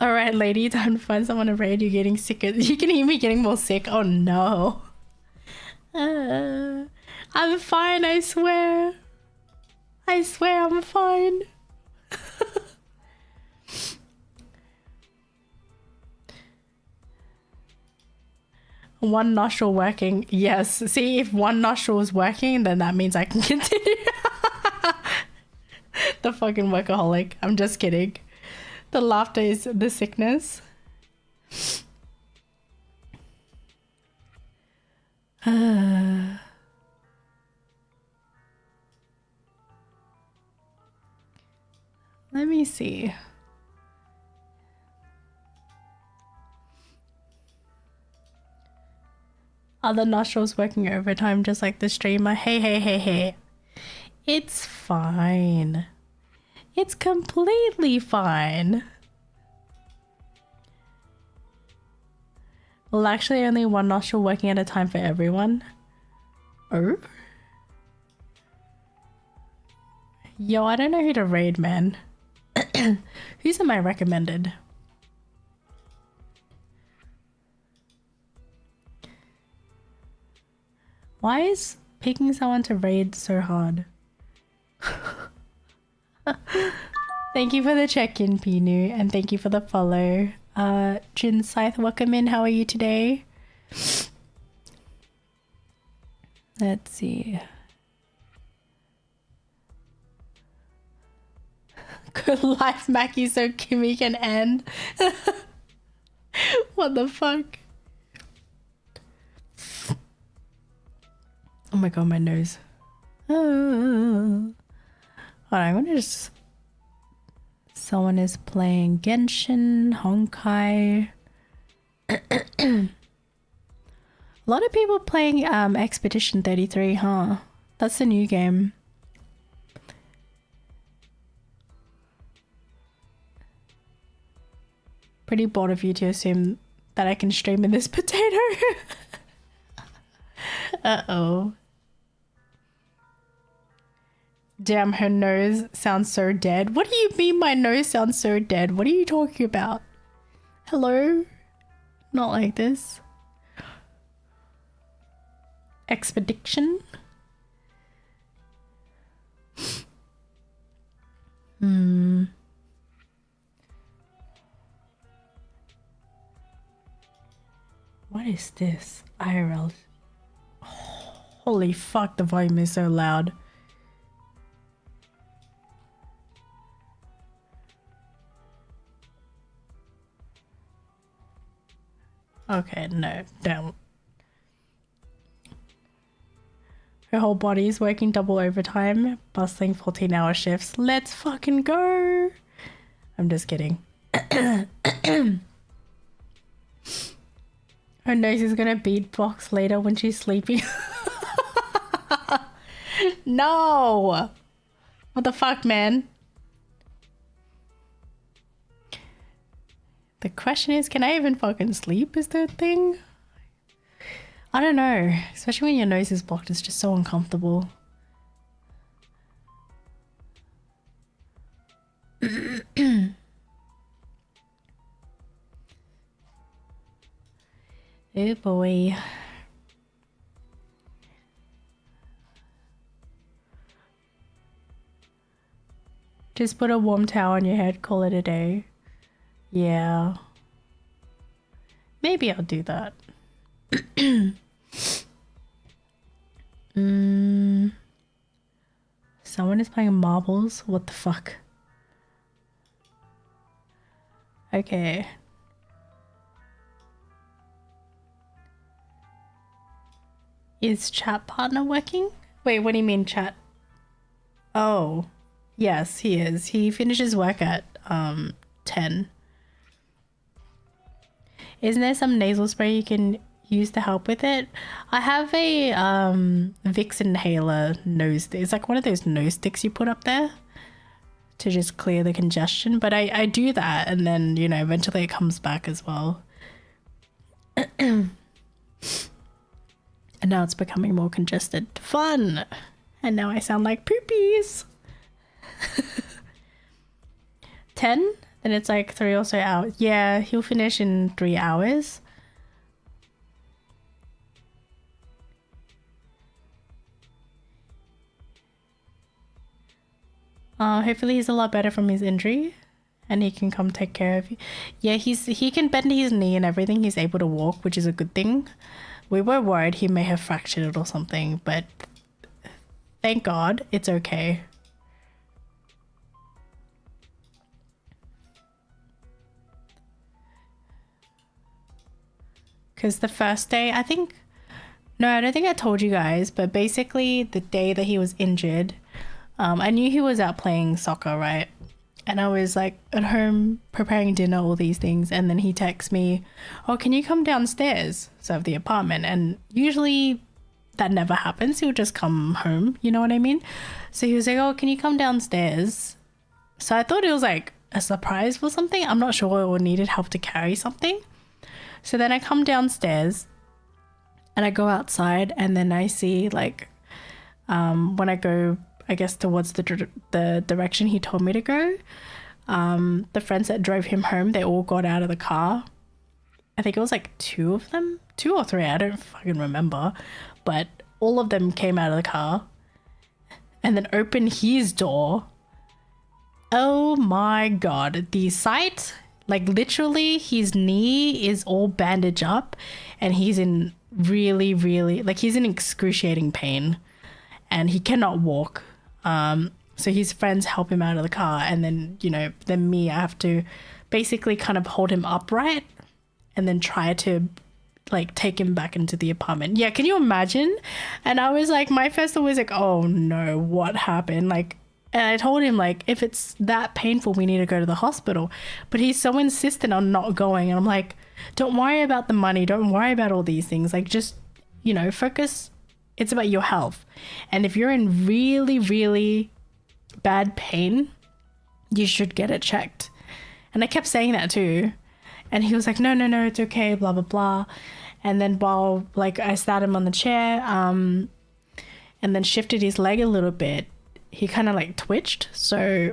Alright, lady, time to find someone to raid. You're getting sicker. You can hear me getting more sick. Oh no. I'm fine, I swear. I swear I'm fine. One nostril working. Yes. See, if one nostril is working, then that means I can continue. The fucking workaholic. I'm just kidding. The laughter is the sickness. Let me see. Other nostrils working overtime just like the streamer. Hey. It's fine. It's completely fine. Well, actually only one nostril working at a time for everyone. Oh? Yo, I don't know who to raid, man. Who's am I recommended? Why is picking someone to raid so hard? Thank you for the check-in, Pinu, and thank you for the follow. Jin Scythe, welcome in. How are you today? Let's see. Good life, Mackie, so Kimmy can end. What the fuck? Oh my god, my nose. Hold on, I'm gonna just... Someone is playing Genshin, Honkai. A lot of people playing Expedition 33, huh? That's the new game. Pretty bored of you to assume that I can stream in this potato. Uh-oh. Damn, her nose sounds so dead. What do you mean my nose sounds so dead? What are you talking about? Hello? Not like this. Expedition? What is this? IRL. Holy fuck, the volume is so loud. Okay, no, don't. Her whole body is working double overtime, bustling 14-hour shifts. Let's fucking go! I'm just kidding. Her nose is gonna beatbox later when she's sleeping. No! What the fuck, man? The question is, can I even fucking sleep is the thing? I don't know. Especially when your nose is blocked, it's just so uncomfortable. Oh boy. Just put a warm towel on your head, call it a day. Yeah. Maybe I'll do that. Someone is playing marbles? What the fuck? Okay. Is chat partner working? Wait, what do you mean chat? Oh, yes, he is. He finishes work at 10. Isn't there some nasal spray you can use to help with it? I have a Vicks inhaler nose. It's like one of those nose sticks you put up there to just clear the congestion. But I do that, and then, you know, eventually it comes back as well. And now it's becoming more congested. Fun! And now I sound like poopies. 10? Then it's like 3 or so hours. Yeah, he'll finish in 3 hours. Hopefully he's a lot better from his injury. And he can come take care of you. Yeah, he can bend his knee and everything. He's able to walk, which is a good thing. We were worried he may have fractured it or something, but thank God it's okay. Because the first day, I don't think I told you guys, but basically the day that he was injured, I knew he was out playing soccer, right? And I was like at home preparing dinner, all these things. And then he texts me, oh, can you come downstairs? So of the apartment. And usually that never happens. He'll just come home. You know what I mean? So he was like, oh, can you come downstairs? So I thought it was like a surprise for something. I'm not sure, or needed help to carry something. So then I come downstairs and I go outside, and then I see like when I go, I guess, towards the direction he told me to go, the friends that drove him home, they all got out of the car. I think it was like 2 of them, 2 or 3, I don't fucking remember, but all of them came out of the car and then opened his door. Oh my God, the sight, like literally his knee is all bandaged up and he's in really, like he's in excruciating pain and he cannot walk. So his friends help him out of the car, and then, you know, then me, I have to basically kind of hold him upright and then try to like take him back into the apartment. Yeah, can you imagine? And I was like, my first thought was like, oh no, what happened? Like, and I told him like, if it's that painful, we need to go to the hospital. But he's so insistent on not going. And I'm like, don't worry about the money. Don't worry about all these things. Like, just, you know, focus. It's about your health. And if you're in really, really bad pain, you should get it checked. And I kept saying that too. And he was like, no, it's okay, blah, blah, blah. And then while like I sat him on the chair, and then shifted his leg a little bit, he kind of like twitched. So,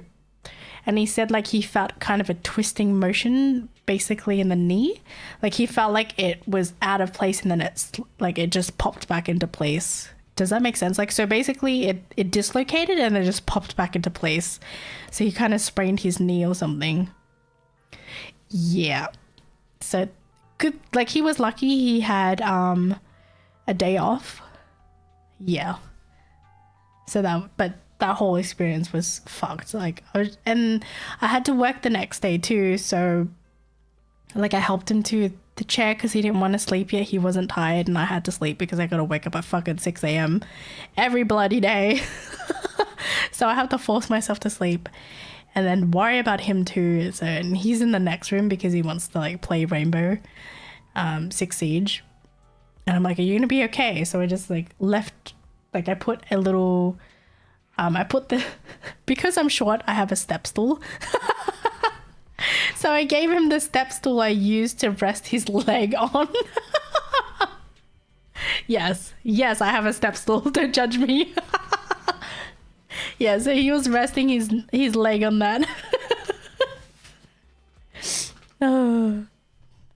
and he said like he felt kind of a twisting motion basically in the knee. Like he felt like it was out of place and then it's like it just popped back into place. Does that make sense? Like, so basically it dislocated and then just popped back into place. So he kind of sprained his knee or something. Yeah. So good. Like, he was lucky he had a day off. Yeah. So that whole experience was fucked. Like, and I had to work the next day too. So, like, I helped him to the chair because he didn't want to sleep yet. He wasn't tired, and I had to sleep because I gotta wake up at fucking 6 a.m. every bloody day. So I have to force myself to sleep and then worry about him too. So, and he's in the next room because he wants to like play Rainbow Six Siege. And I'm like, are you gonna be okay? So I just like left, like I put a little, I put the, because I'm short, I have a step stool. So I gave him the step stool I used to rest his leg on. Yes, I have a step stool, don't judge me. Yeah, so he was resting his leg on that. Oh.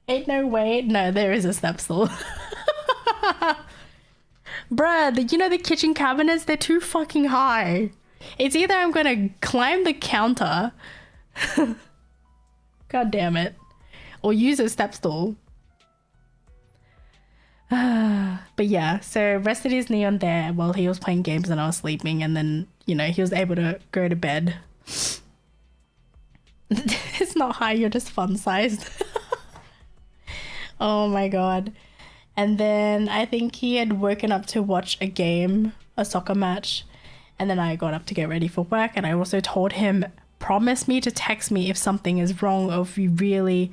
Ain't no way. No, there is a step stool. Bruh, you know the kitchen cabinets? They're too fucking high. It's either I'm gonna climb the counter. God damn it. Or use a step stool. But yeah, so rested his knee on there while he was playing games and I was sleeping, and then, you know, he was able to go to bed. It's not high, you're just fun sized. Oh my god. And then I think he had woken up to watch a game, a soccer match, and then I got up to get ready for work, and I also told him, promise me to text me if something is wrong or if you really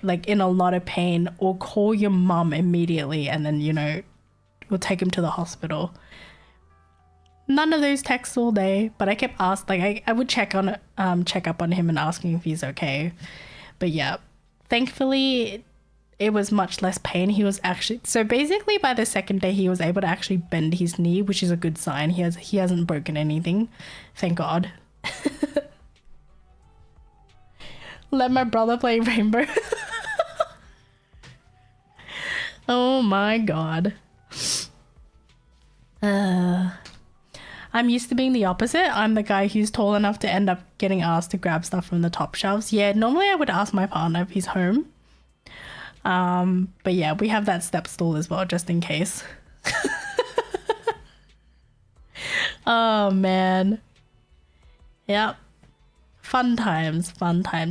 like in a lot of pain, or call your mum immediately, and then, you know, we'll take him to the hospital. None of those texts all day, but I kept asking, like I would check up on him and asking if he's okay. But yeah, thankfully it was much less pain. He was actually, so basically by the second day he was able to actually bend his knee, which is a good sign. He hasn't broken anything, thank God. Let my brother play Rainbow. Oh my god. I'm used to being the opposite. I'm the guy who's tall enough to end up getting asked to grab stuff from the top shelves. Yeah, normally I would ask my partner if he's home. But yeah, we have that step stool as well, just in case. Oh man. Yep. Fun times.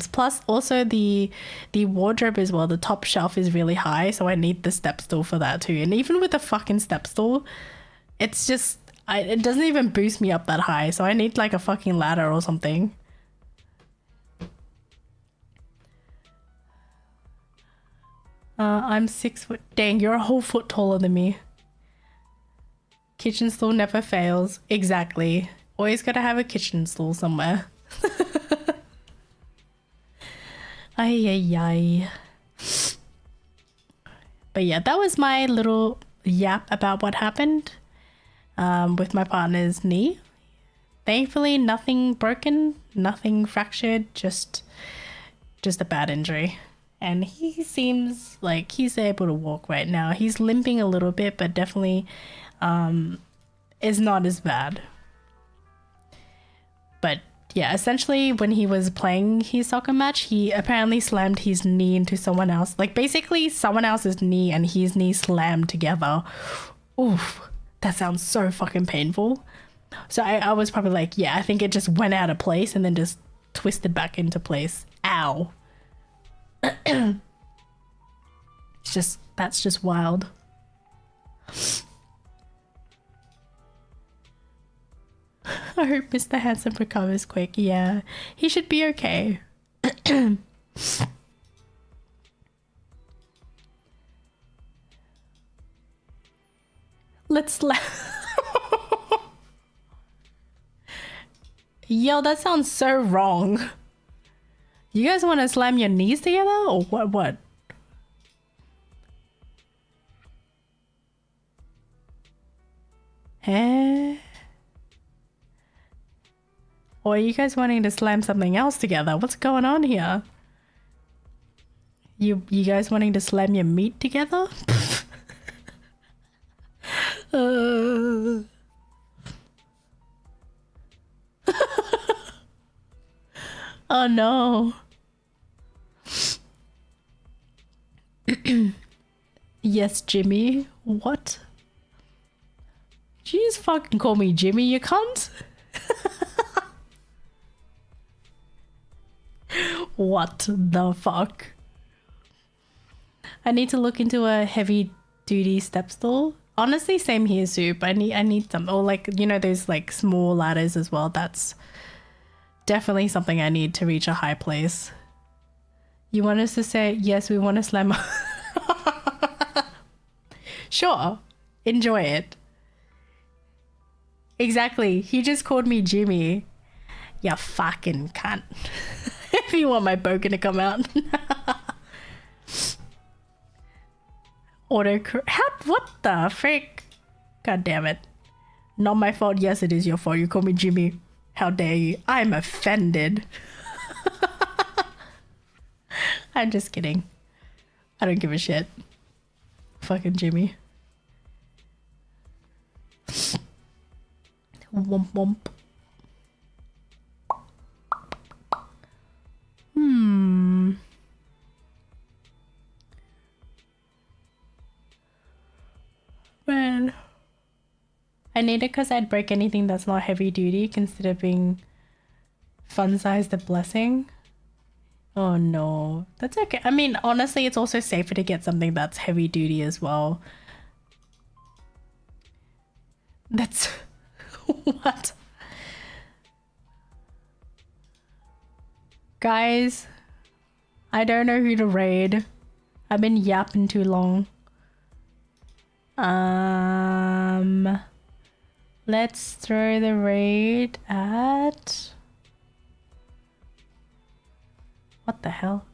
Plus also the wardrobe as well, the top shelf is really high, so I need the step stool for that too. And even with the fucking step stool, it's just, it doesn't even boost me up that high, so I need like a fucking ladder or something. I'm 6 foot. Dang, you're a whole foot taller than me. Kitchen stool never fails. Exactly. Always gotta have a kitchen stool somewhere. Ay. But yeah, that was my little yap about what happened with my partner's knee. Thankfully, nothing broken, nothing fractured, just a bad injury. And he seems like he's able to walk right now. He's limping a little bit, but definitely is not as bad. But yeah, essentially when he was playing his soccer match, he apparently slammed his knee into someone else. Like basically someone else's knee and his knee slammed together. Oof, that sounds so fucking painful. So I was probably like, yeah, I think it just went out of place and then just twisted back into place. Ow. That's just wild. I hope Mr. Handsome recovers quick. Yeah, he should be okay. Let's Yo, that sounds so wrong. You guys want to slam your knees together or what? Eh? Or are you guys wanting to slam something else together? What's going on here? You guys wanting to slam your meat together? Oh no. Yes, Jimmy. What? Did you just fucking call me Jimmy, you cunt? What the fuck? I need to look into a heavy duty step stool. Honestly, same here, Soup. I need some, or like, you know, those like small ladders as well. That's definitely something I need to reach a high place. You want us to say, yes, we want to slam. Sure. Enjoy it. Exactly. He just called me Jimmy. You fucking cunt. If you want my bogan to come out. What the frick? God damn it. Not my fault. Yes, it is your fault. You call me Jimmy. How dare you? I'm offended. I'm just kidding. I don't give a shit. Fucking Jimmy. Womp womp. Man. I need it because I'd break anything that's not heavy duty, consider being fun sized a blessing. Oh no. That's okay. I mean, honestly, it's also safer to get something that's heavy duty as well. That's... What? Guys, I don't know who to raid. I've been yapping too long. Let's throw the raid at... What the hell?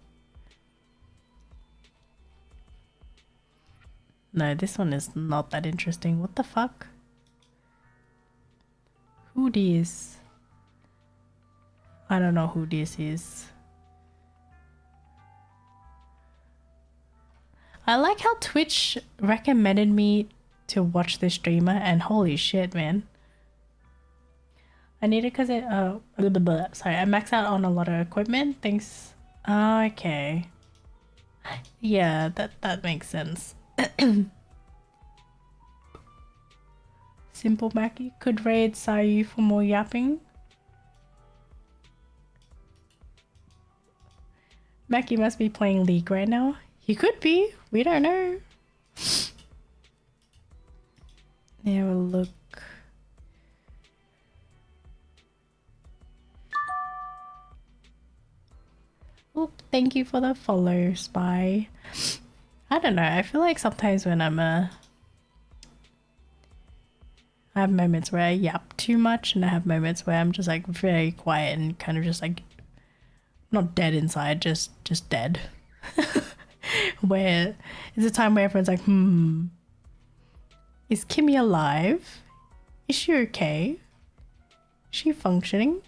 No, this one is not that interesting. What the fuck? Who this? I don't know who this is. I like how Twitch recommended me to watch the streamer, and holy shit, man. I need it because it, sorry, I maxed out on a lot of equipment. Thanks. Okay. Yeah, that makes sense. Simple Mackie could raid Sayu for more yapping. Mackie must be playing League right now. He could be. We don't know. Have a look. Oop, thank you for the follow, Spy. I don't know. I feel like sometimes when I have moments where I yap too much, and I have moments where I'm just like very quiet and kind of just like not dead inside, just dead. Where it's a time where everyone's like, is Kimmy alive? Is she okay? Is she functioning?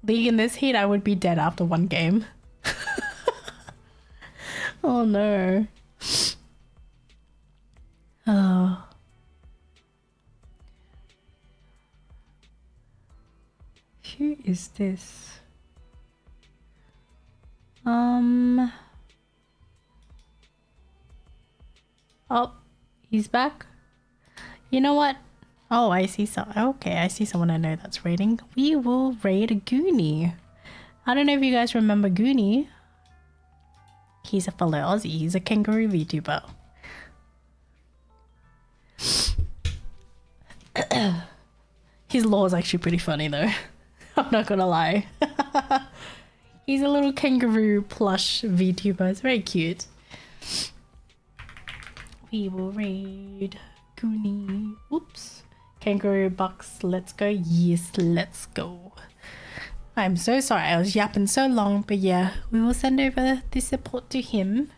League in this heat, I would be dead after one game. Oh no. Oh. Who is this? Oh, he's back. You know what? Oh, I see okay, I see someone I know that's raiding. We will raid a Goonie. I don't know if you guys remember Goonie. He's a fellow Aussie. He's a kangaroo VTuber. His lore is actually pretty funny though. I'm not gonna lie. He's a little kangaroo plush VTuber. It's very cute. We will raid Goonie. Oops. Kangaroo Bucks, let's go. Yes, let's go. I'm so sorry I was yapping so long, but yeah, we will send over the support to him.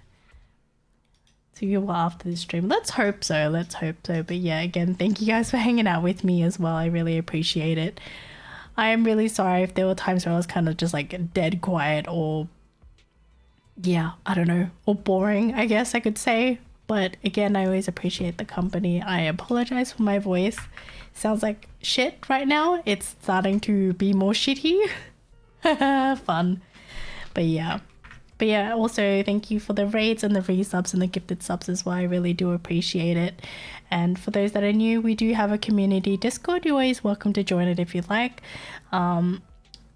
To you after the stream. Let's hope so. Let's hope so. But yeah, again, thank you guys for hanging out with me as well. I really appreciate it. I am really sorry if there were times where I was kind of just like dead quiet or yeah, I don't know, or boring, I guess I could say. But again, I always appreciate the company. I apologize for my voice. Sounds like shit right now. It's starting to be more shitty. Fun. But yeah. But yeah, also thank you for the raids and the resubs and the gifted subs as well. I really do appreciate it. And for those that are new, we do have a community Discord. You're always welcome to join it if you'd like.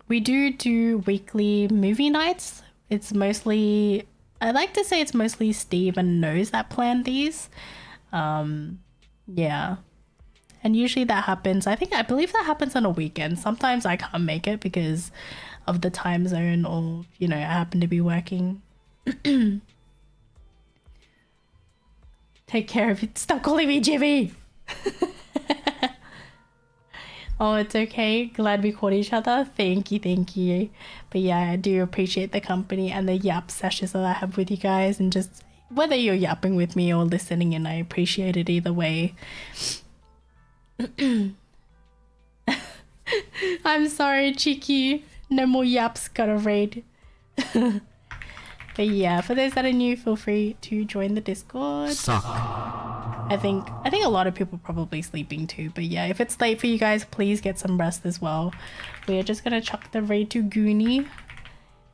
We do weekly movie nights. It's mostly, I like to say it's mostly Steve and Nose that plan these. Yeah. And usually that happens, I believe that happens on a weekend. Sometimes I can't make it because of the time zone, or, you know, I happen to be working. Take care of it. Stop calling me Jimmy. Oh, it's okay. Glad we caught each other. Thank you. But yeah, I do appreciate the company and the yap sessions that I have with you guys, and just whether you're yapping with me or listening in, I appreciate it either way. I'm sorry, Cheeky. No more yaps, gotta raid. But yeah, for those that are new, feel free to join the Discord. Suck. I think a lot of people are probably sleeping too, but yeah, if it's late for you guys, please get some rest as well. We are just gonna chuck the raid to Goonie,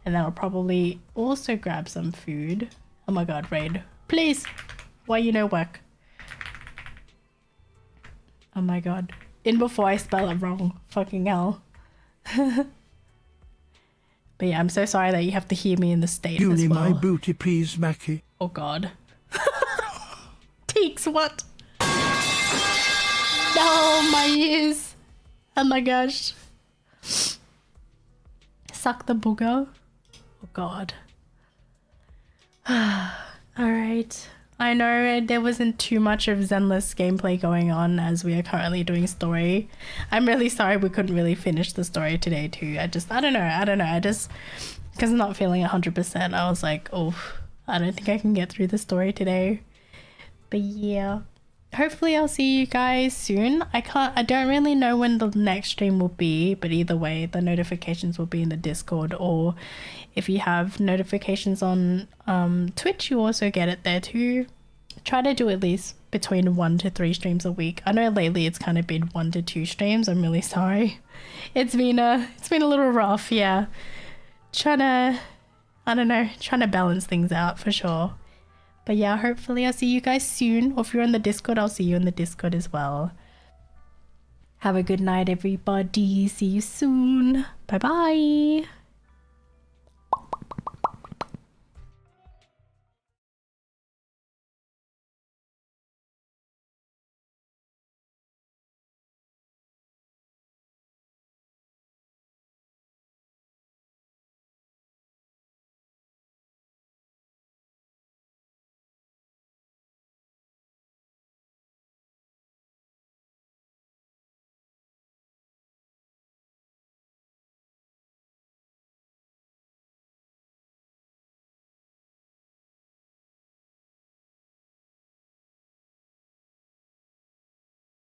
and then I'll probably also grab some food. Oh my god, raid. Please! Why you no work? Oh my god. In before I spell it wrong. Fucking hell. But yeah, I'm so sorry that you have to hear me in the state as well. Goonie my booty, please, Mackie. Oh god. Teeks, what? No, my ears. Oh my gosh. Suck the booger. Oh god. Alright. I know there wasn't too much of Zenless gameplay going on as we are currently doing story. I'm really sorry we couldn't really finish the story today too. I don't know. I just, because I'm not feeling 100%, I was like, oh, I don't think I can get through the story today. But yeah, hopefully I'll see you guys soon. I don't really know when the next stream will be, but either way, the notifications will be in the Discord, or if you have notifications on Twitch, you also get it there too. Try to do at least between 1 to 3 streams a week. I know lately it's kind of been 1 to 2 streams. I'm really sorry. It's been a little rough, yeah. Trying to balance things out for sure. But yeah, hopefully I'll see you guys soon. Or if you're in the Discord, I'll see you in the Discord as well. Have a good night, everybody. See you soon. Bye bye.